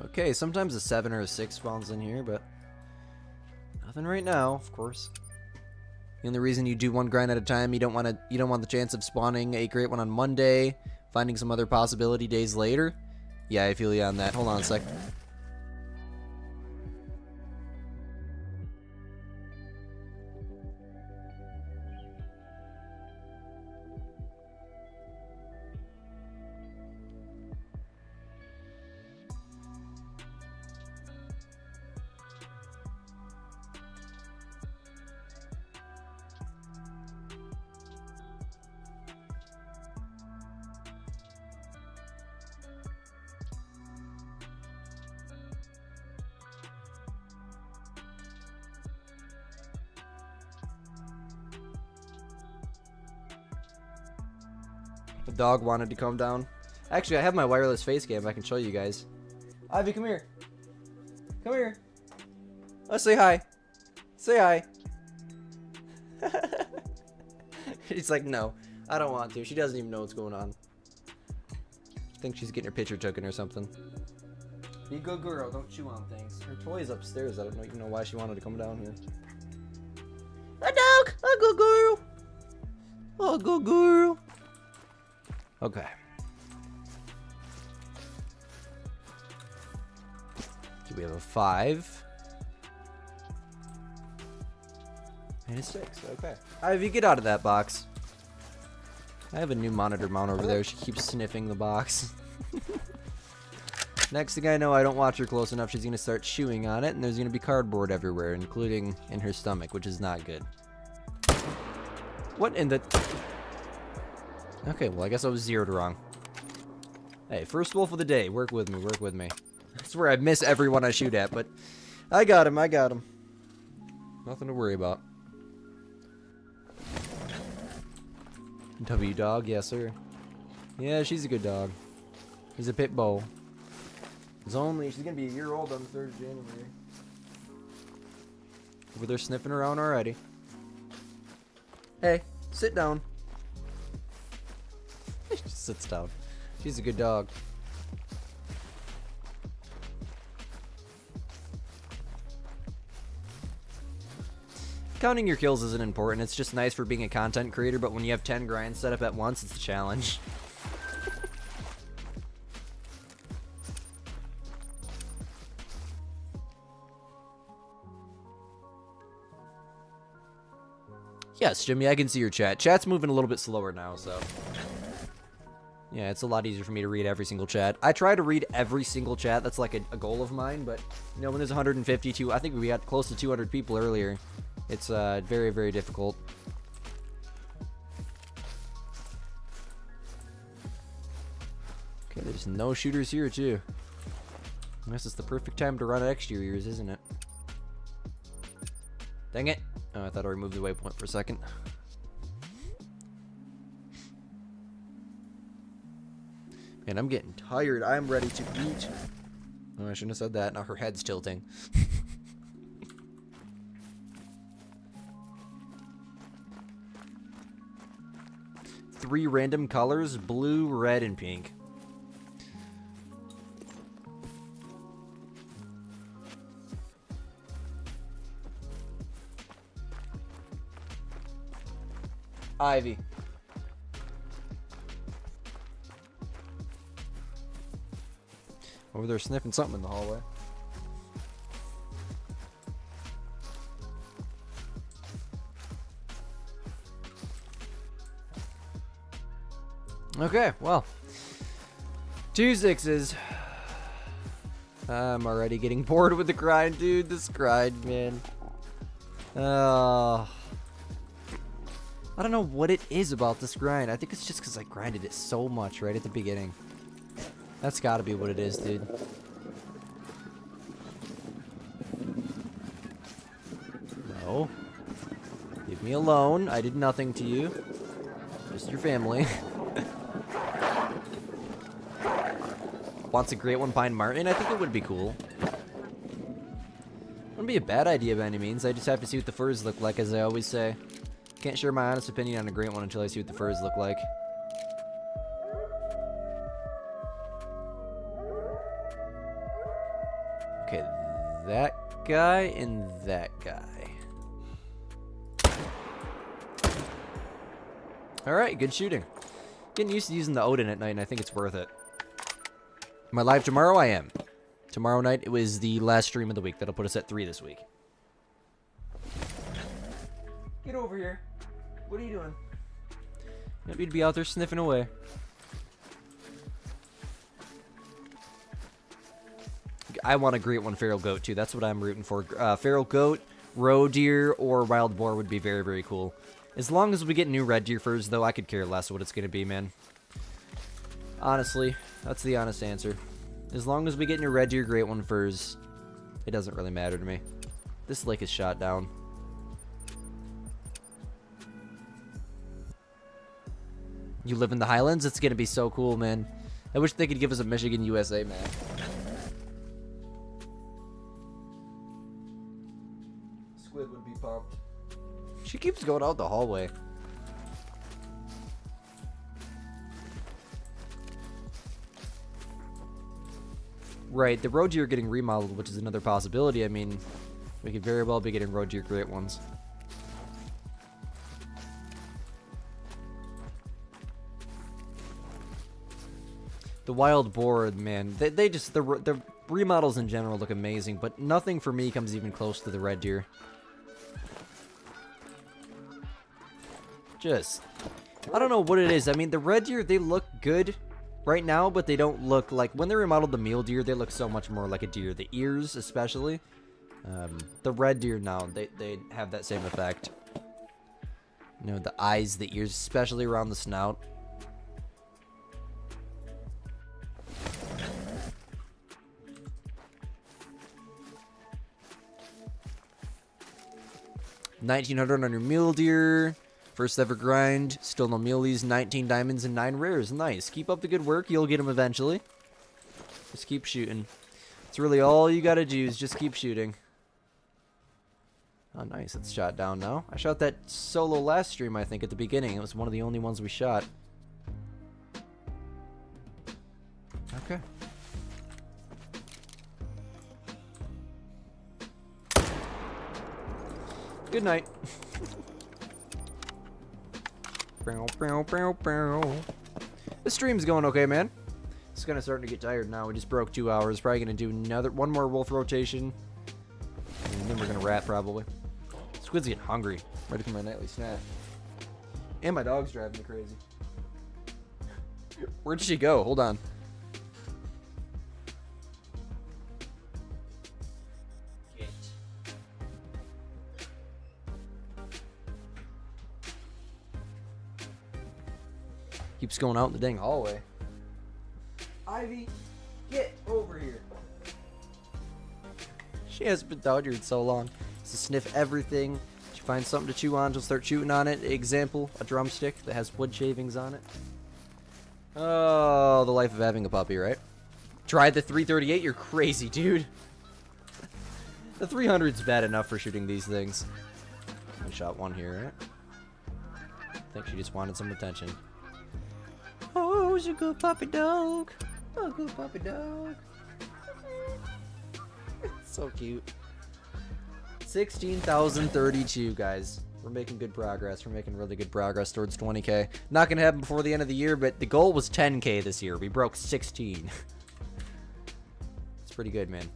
Okay, sometimes a 7 or a 6 spawns in here, but nothing right now, of course. The only reason you do one grind at a time, you don't want the chance of spawning a great one on Monday, finding some other possibility days later. Yeah, I feel you on that. Hold on a sec. The dog wanted to come down. Actually, I have my wireless face cam. I can show you guys. Ivy, come here. Come here. Let's say hi. Say hi. She's like, no, I don't want to. She doesn't even know what's going on. I think she's getting her picture taken or something. Be a good girl. Don't chew on things. Her toy's upstairs. I don't even know why she wanted to come down here. A dog. A good girl. A good girl. Okay. So we have a 5. And a 6. Okay. Ivy, get out of that box. I have a new monitor mount over there. She keeps sniffing the box. Next thing I know, I don't watch her close enough. She's going to start chewing on it, and there's going to be cardboard everywhere, including in her stomach, which is not good. What in the... Okay, well, I guess I was zeroed wrong. Hey, first wolf of the day. Work with me, work with me. I swear I miss everyone I shoot at, but I got him, I got him. Nothing to worry about. W dog, yes sir. Yeah, she's a good dog. He's a pit bull. She's gonna be a year old on the 3rd of January. Over there sniffing around already. Hey, sit down. She just sits down. She's a good dog. Counting your kills isn't important. It's just nice for being a content creator, but when you have 10 grinds set up at once, it's a challenge. Yes, Jimmy, I can see your chat. Chat's moving a little bit slower now, so... Yeah, it's a lot easier for me to read every single chat. I try to read every single chat. That's like a goal of mine, but, you know, when there's 152... I think we got close to 200 people earlier. It's very, very difficult. Okay, there's no shooters here, too. I guess it's the perfect time to run exteriors, isn't it? Dang it. Oh, I thought I removed the waypoint for a second. Man, I'm getting tired. I'm ready to eat. Oh, I shouldn't have said that. Now her head's tilting. Three random colors: blue, red, and pink. Ivy. Over there sniffing something in the hallway. Okay, well. 2 6s. I'm already getting bored with the grind, dude. This grind, man. I don't know what it is about this grind. I think it's just because I grinded it so much right at the beginning. That's gotta be what it is, dude. No. Leave me alone. I did nothing to you. Just your family. Wants a great one, Pine Martin? I think it would be cool. Wouldn't be a bad idea by any means. I just have to see what the furs look like, as I always say. Can't share my honest opinion on a great one until I see what the furs look like. Okay, that guy and that guy. Alright, good shooting. Getting used to using the Odin at night, and I think it's worth it. Am I live tomorrow? I am. Tomorrow night, it was the last stream of the week. That'll put us at 3 this week. Get over here. What are you doing? You need to be out there sniffing away. I want a great one feral goat, too. That's what I'm rooting for. Feral goat, roe deer, or wild boar would be very, very cool. As long as we get new red deer furs, though, I could care less what it's going to be, man. Honestly, that's the honest answer. As long as we get new red deer great one furs, it doesn't really matter to me. This lake is shot down. You live in the Highlands? It's gonna be so cool, man. I wish they could give us a Michigan, USA map. Squid would be pumped. She keeps going out the hallway. Right, the road deer are getting remodeled, which is another possibility. I mean, we could very well be getting road deer great ones. The wild boar, man, they just, the remodels in general look amazing, but nothing for me comes even close to the red deer. Just I don't know what it is. I mean, the red deer, they look good right now, but they don't look like... When they remodeled the mule deer, they look so much more like a deer. The ears, especially. The red deer now, they have that same effect. You know, the eyes, the ears, especially around the snout. $1,900 on your mule deer. First ever grind. Still no muleys. 19 diamonds and 9 rares. Nice. Keep up the good work. You'll get them eventually. Just keep shooting. It's really all you gotta do is just keep shooting. Oh, nice. It's shot down now. I shot that solo last stream, I think, at the beginning. It was one of the only ones we shot. Okay. Good night. This stream's going okay, man. It's kind of starting to get tired now. We just broke 2 hours. Probably going to do one more wolf rotation. And then we're going to wrap, probably. Squid's getting hungry. Ready for my nightly snack. And my dog's driving me crazy. Where did she go? Hold on. Keeps going out in the dang hallway. Ivy, get over here. She hasn't been down here in so long. To sniff everything. She finds something to chew on, she'll start chewing on it. Example, a drumstick that has wood shavings on it. Oh, the life of having a puppy, right? Try the 338, you're crazy, dude. The 300's bad enough for shooting these things. I shot one here, right? I think she just wanted some attention. Oh, who's a good puppy dog? Oh, good puppy dog. So cute. 16,032, guys. We're making good progress. We're making really good progress towards 20k. Not gonna happen before the end of the year, but the goal was 10k this year. We broke 16. It's pretty good, man.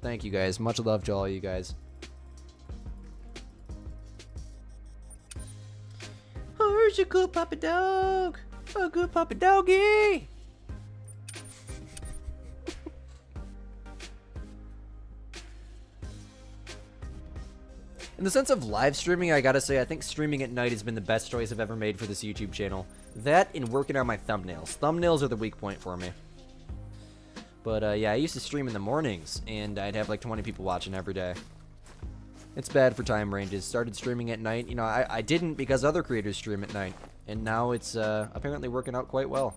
Thank you, guys. Much love to all you guys. Oh, where's your good puppy dog? Oh, good puppy doggy! In the sense of live streaming, I gotta say, I think streaming at night has been the best choice I've ever made for this YouTube channel. That and working on my thumbnails. Thumbnails are the weak point for me. But, yeah, I used to stream in the mornings, and I'd have like 20 people watching every day. It's bad for time ranges. Started streaming at night. You know, I didn't because other creators stream at night. And now it's apparently working out quite well.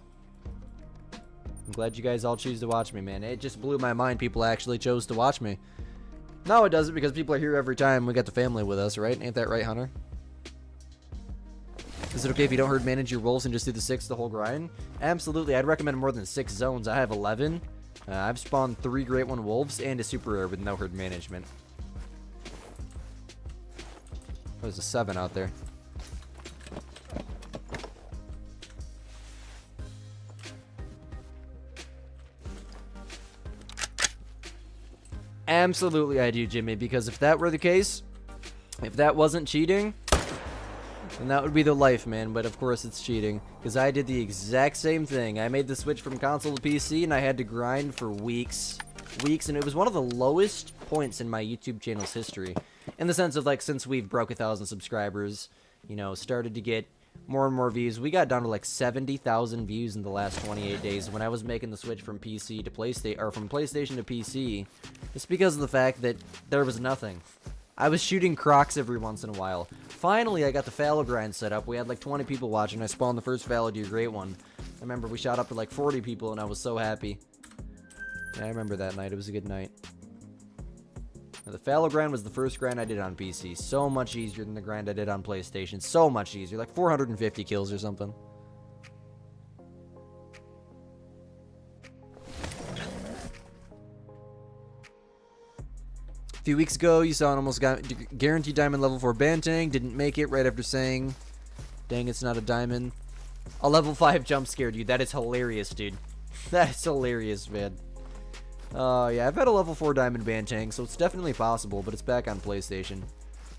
I'm glad you guys all choose to watch me, man. It just blew my mind people actually chose to watch me. No, it doesn't, because people are here every time. We got the family with us, right? Ain't that right, Hunter? Is it okay if you don't herd manage your wolves and just do the 6 the whole grind? Absolutely. I'd recommend more than 6 zones. I have 11. I've spawned 3 Great One Wolves and a Super Rare with no herd management. There's a 7 out there. Absolutely I do, Jimmy, because if that were the case, if that wasn't cheating, then that would be the life, man. But of course it's cheating, because I did the exact same thing. I made the switch from console to PC, and I had to grind for weeks, and it was one of the lowest points in my YouTube channel's history, in the sense of, like, since we've broke 1,000 subscribers, you know, started to get more and more views. We got down to like 70,000 views in the last 28 days when I was making the switch from PC to PlayStation, or from PlayStation to PC. It's because of the fact that there was nothing. I was shooting crocs every once in a while. Finally, I got the fallow grind set up. We had like 20 people watching. I spawned the first fallow deer Great One. I remember we shot up to like 40 people and I was so happy. Yeah, I remember that night. It was a good night. Now, the fallow grind was the first grind I did on PC. So much easier than the grind I did on PlayStation. So much easier. Like 450 kills or something. A few weeks ago, you saw an almost guaranteed diamond level 4 Bantang. Didn't make it right after saying, dang, it's not a diamond. A level 5 jump scare, dude. That is hilarious, dude. That is hilarious, man. Yeah, I've had a level 4 diamond Bantang, so it's definitely possible, but it's back on PlayStation.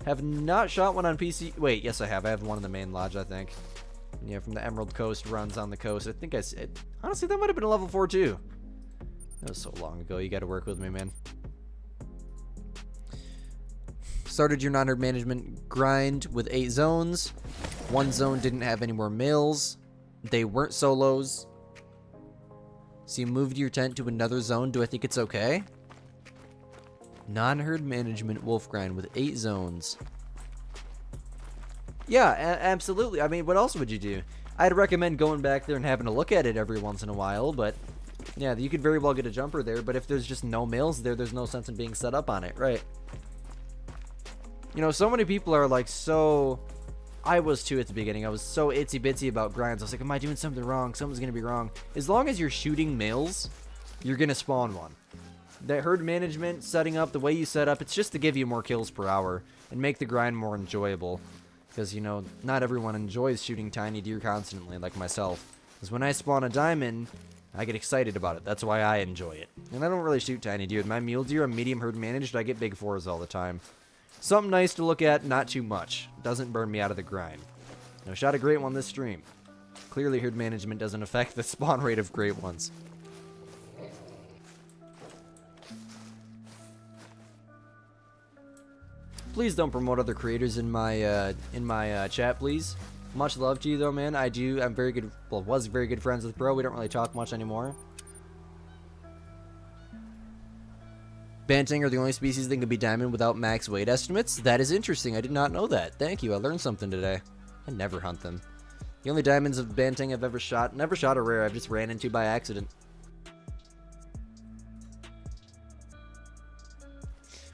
Have not shot one on PC. Wait, yes I have. I have one in the main lodge, I think. Yeah, from the Emerald Coast runs on the coast. I think I said, honestly, that might have been a level 4 too. That was so long ago. You got to work with me, man. Started your non-herd management grind with 8 zones. 1 zone didn't have any more males. They weren't solos. So you moved your tent to another zone. Do I think it's okay? Non-herd management wolf grind with 8 zones. Yeah, absolutely. I mean, what else would you do? I'd recommend going back there and having a look at it every once in a while, but yeah, you could very well get a jumper there, but if there's just no males there, there's no sense in being set up on it, right? You know, so many people are like I was too at the beginning. I was so itsy bitsy about grinds. I was like, am I doing something wrong? Something's going to be wrong. As long as you're shooting males, you're going to spawn one. That herd management, setting up the way you set up, it's just to give you more kills per hour and make the grind more enjoyable. Because, you know, not everyone enjoys shooting tiny deer constantly, like myself. Because when I spawn a diamond, I get excited about it. That's why I enjoy it. And I don't really shoot tiny deer. With my mule deer, I'm medium herd managed. I get big 4s all the time. Something nice to look at, not too much. Doesn't burn me out of the grind. Now, shot a great one this stream. Clearly, herd management doesn't affect the spawn rate of great ones. Please don't promote other creators in my chat, please. Much love to you, though, man. I'm very good. Well, was very good friends with Bro. We don't really talk much anymore. Banting are the only species that can be diamond without max weight estimates. That is interesting. I did not know that. Thank you. I learned something today. I never hunt them. The only diamonds of Banting I've ever shot, never shot a rare. I've just ran into by accident.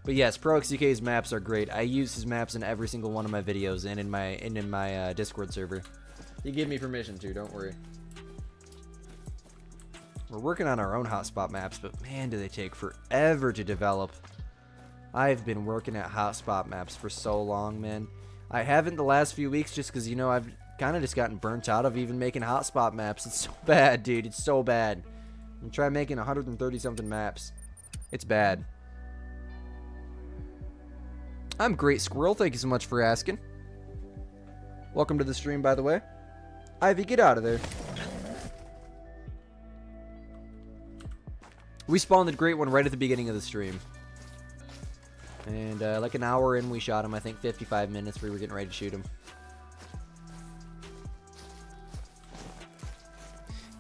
But yes, ProXDK's maps are great. I use his maps in every single one of my videos and in my Discord server. He gave me permission to, don't worry. We're working on our own hotspot maps, but man, do they take forever to develop. I've been working at hotspot maps for so long, man. I haven't the last few weeks just because, you know, I've kind of just gotten burnt out of even making hotspot maps. It's so bad, dude. It's so bad. I'm trying making 130-something maps. It's bad. I'm Great Squirrel. Thank you so much for asking. Welcome to the stream, by the way. Ivy, get out of there. We spawned the great one right at the beginning of the stream. And like an hour in, we shot him. I think 55 minutes we were getting ready to shoot him.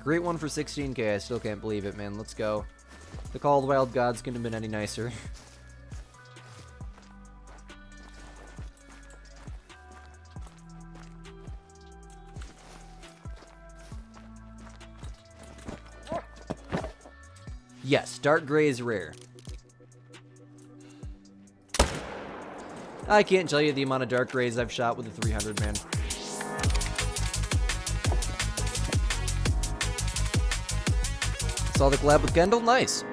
Great one for 16k. I still can't believe it, man. Let's go. The Call of the Wild Gods couldn't have been any nicer. Yes, dark gray is rare. I can't tell you the amount of dark grays I've shot with the 300, man. Saw the collab with Kendall? Nice.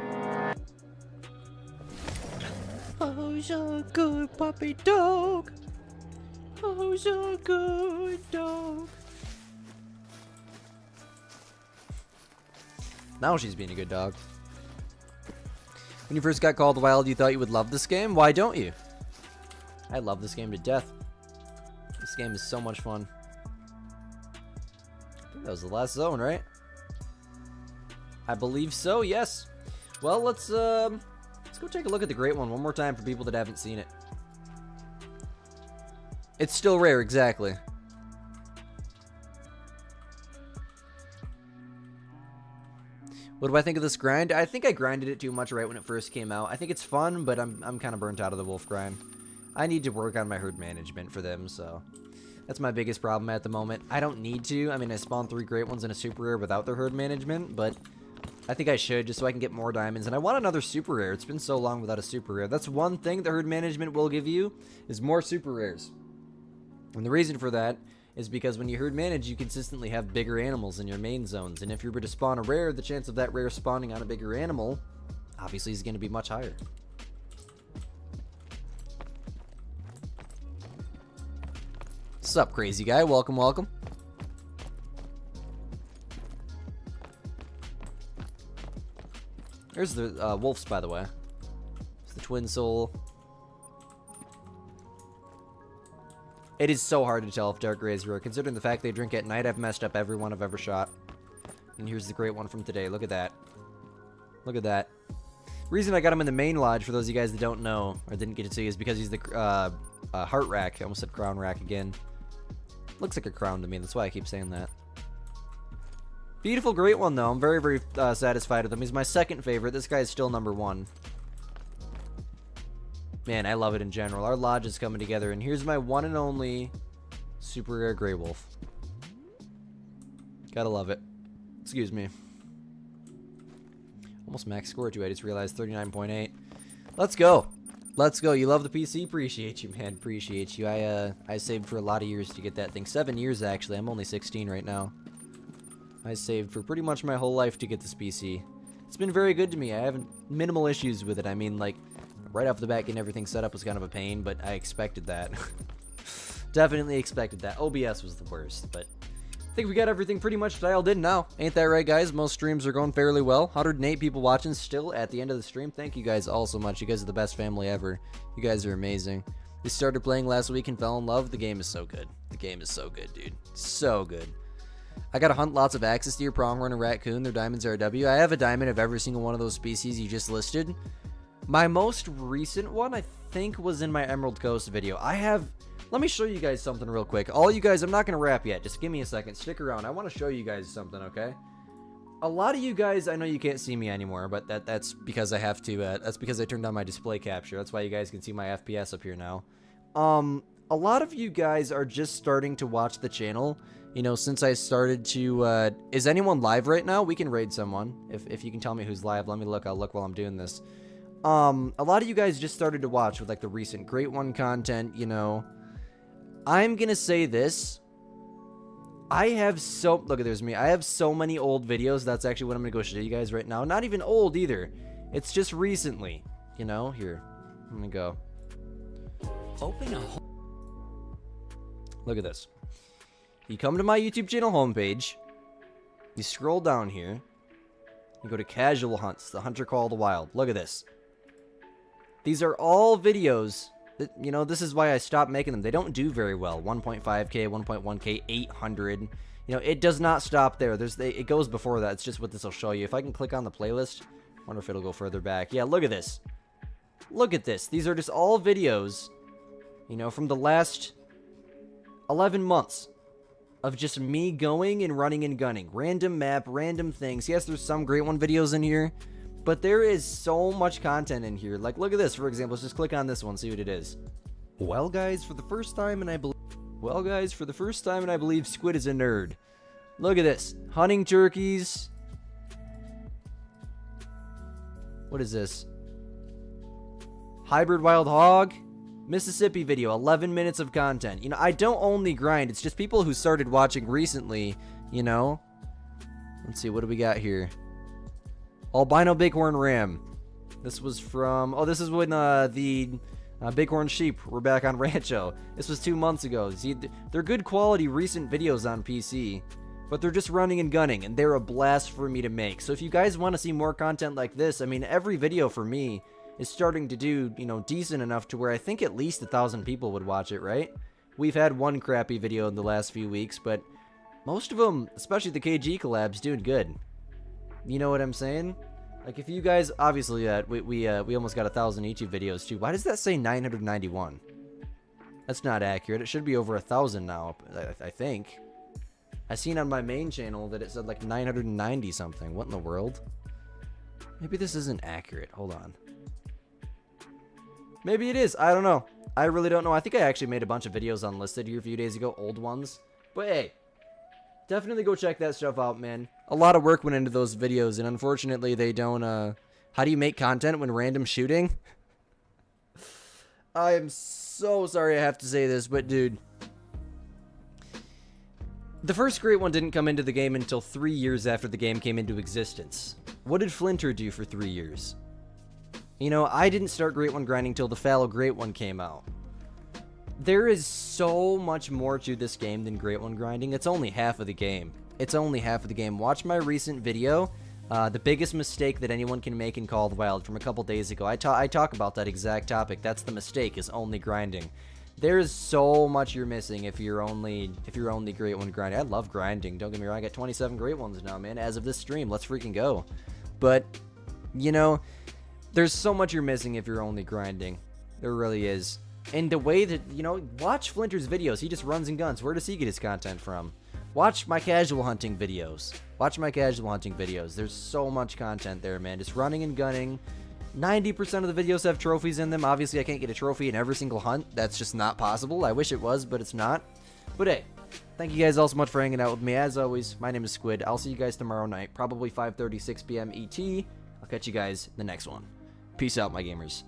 Oh, so good, puppy dog. Oh, so good, dog. Now she's being a good dog. When you first got Call of the Wild, you thought you would love this game? Why don't you? I love this game to death. This game is so much fun. I think that was the last zone, right? I believe so, yes. Well, let's go take a look at the great one more time for people that haven't seen it. It's still rare, exactly. What do I think of this grind? I think I grinded it too much right when it first came out. I think it's fun, but I'm kind of burnt out of the wolf grind. I need to work on my herd management for them, so that's my biggest problem at the moment. I don't need to. I mean, I spawned 3 great ones in a super rare without their herd management, but I think I should just so I can get more diamonds. And I want another super rare. It's been so long without a super rare. That's one thing the herd management will give you is more super rares. And the reason for that is because when you herd manage, you consistently have bigger animals in your main zones. And if you were to spawn a rare, the chance of that rare spawning on a bigger animal obviously is going to be much higher. What's up, crazy guy? Welcome, welcome. There's the wolves, by the way. It's the twin soul. It is so hard to tell if dark gray is rare. Considering the fact they drink at night, I've messed up every one I've ever shot. And here's the great one from today. Look at that. Look at that. Reason I got him in the main lodge, for those of you guys that don't know, or didn't get to see, is because he's the heart rack. I almost said crown rack again. Looks like a crown to me. That's why I keep saying that. Beautiful, great one, though. I'm very, very satisfied with him. He's my second favorite. This guy is still number 1. Man, I love it in general. Our lodge is coming together, and here's my one and only super rare gray wolf. Gotta love it. Excuse me. Almost max score too. I just realized 39.8. Let's go. Let's go. You love the PC? Appreciate you, man. Appreciate you. I saved for a lot of years to get that thing. 7 years, actually. I'm only 16 right now. I saved for pretty much my whole life to get this PC. It's been very good to me. I have minimal issues with it. I mean, like, right off the bat, getting everything set up was kind of a pain, but I expected that. Definitely expected that. OBS was the worst, but I think we got everything pretty much dialed in now. Ain't that right, guys? Most streams are going fairly well. 108 people watching still at the end of the stream. Thank you guys all so much. You guys are the best family ever. You guys are amazing. We started playing last week and fell in love. The game is so good. The game is so good, dude. So good. I gotta hunt lots of axis deer, pronghorn, and raccoon. Their diamonds are RW. I have a diamond of every single one of those species you just listed. My most recent one, I think, was in my Emerald Coast video. Let me show you guys something real quick. All you guys, I'm not going to wrap yet. Just give me a second. Stick around. I want to show you guys something, okay? A lot of you guys, I know you can't see me anymore, but that's because I have to, that's because I turned on my display capture. That's why you guys can see my FPS up here now. A lot of you guys are just starting to watch the channel, you know, since I started to, is anyone live right now? We can raid someone. If you can tell me who's live, let me look. I'll look while I'm doing this. A lot of you guys just started to watch with, like, the recent Great One content, you know. I'm gonna say this. I have look at there's me. I have so many old videos. That's actually what I'm gonna go show you guys right now. Not even old either. It's just recently, you know. Here, I'm gonna go. Open a. Look at this. You come to my YouTube channel homepage. You scroll down here. You go to Casual Hunts, the Hunter Call of the Wild. Look at this. These are all videos. You know, this is why I stopped making them. They don't do very well. 1.5K, 1.1K, 800. You know, it does not stop there. It goes before that. It's just what this will show you. If I can click on the playlist, I wonder if it'll go further back. Yeah, look at this. Look at this. These are just all videos, you know, from the last 11 months of just me going and running and gunning. Random map, random things. Yes, there's some Great One videos in here, but there is so much content in here. Like, look at this, for example. Let's just click on this one, see what it is. Well, guys, for the first time, and I believe Squid is a nerd. Look at this. Hunting turkeys. What is this? Hybrid wild hog. Mississippi video. 11 minutes of content. You know, I don't only grind. It's just people who started watching recently, you know. Let's see, what do we got here? Albino bighorn ram. This was from, oh, this is when the bighorn sheep were back on Rancho. This was 2 months ago. See, they're good quality recent videos on PC, but they're just running and gunning, and they're a blast for me to make. So if you guys want to see more content like this, I mean, every video for me is starting to do, you know, decent enough to where I think at least 1,000 people would watch it, right? We've had one crappy video in the last few weeks, but most of them, especially the KG collabs, doing good. You know what I'm saying? Like, if you guys, obviously, we almost got 1,000 YouTube videos, too. Why does that say 991? That's not accurate. It should be over 1,000 now, I think. I seen on my main channel that it said, like, 990 something. What in the world? Maybe this isn't accurate. Hold on. Maybe it is. I don't know. I really don't know. I think I actually made a bunch of videos unlisted here a few days ago. Old ones. But, hey. Definitely go check that stuff out, man. A lot of work went into those videos, and unfortunately they don't, how do you make content when random shooting? I am so sorry I have to say this, but dude. The first Great One didn't come into the game until 3 years after the game came into existence. What did Flinter do for 3 years? You know, I didn't start Great One grinding till the Fallow Great One came out. There is so much more to this game than Great One grinding. It's only half of the game. It's only half of the game. Watch my recent video, the biggest mistake that anyone can make in Call of the Wild, from a couple days ago. I talk about that exact topic. That's the mistake, is only grinding. There's so much you're missing if you're only great one grinding. I love grinding. Don't get me wrong. I got 27 great ones now, man. As of this stream, let's freaking go. But you know, there's so much you're missing if you're only grinding. There really is. And the way that, you know, watch Flinter's videos. He just runs and guns. Where does he get his content from? Watch my casual hunting videos. Watch my casual hunting videos. There's so much content there, man. Just running and gunning. 90% of the videos have trophies in them. Obviously, I can't get a trophy in every single hunt. That's just not possible. I wish it was, but it's not. But hey, thank you guys all so much for hanging out with me. As always, my name is Squid. I'll see you guys tomorrow night, probably 5:30, 6 p.m. ET. I'll catch you guys in the next one. Peace out, my gamers.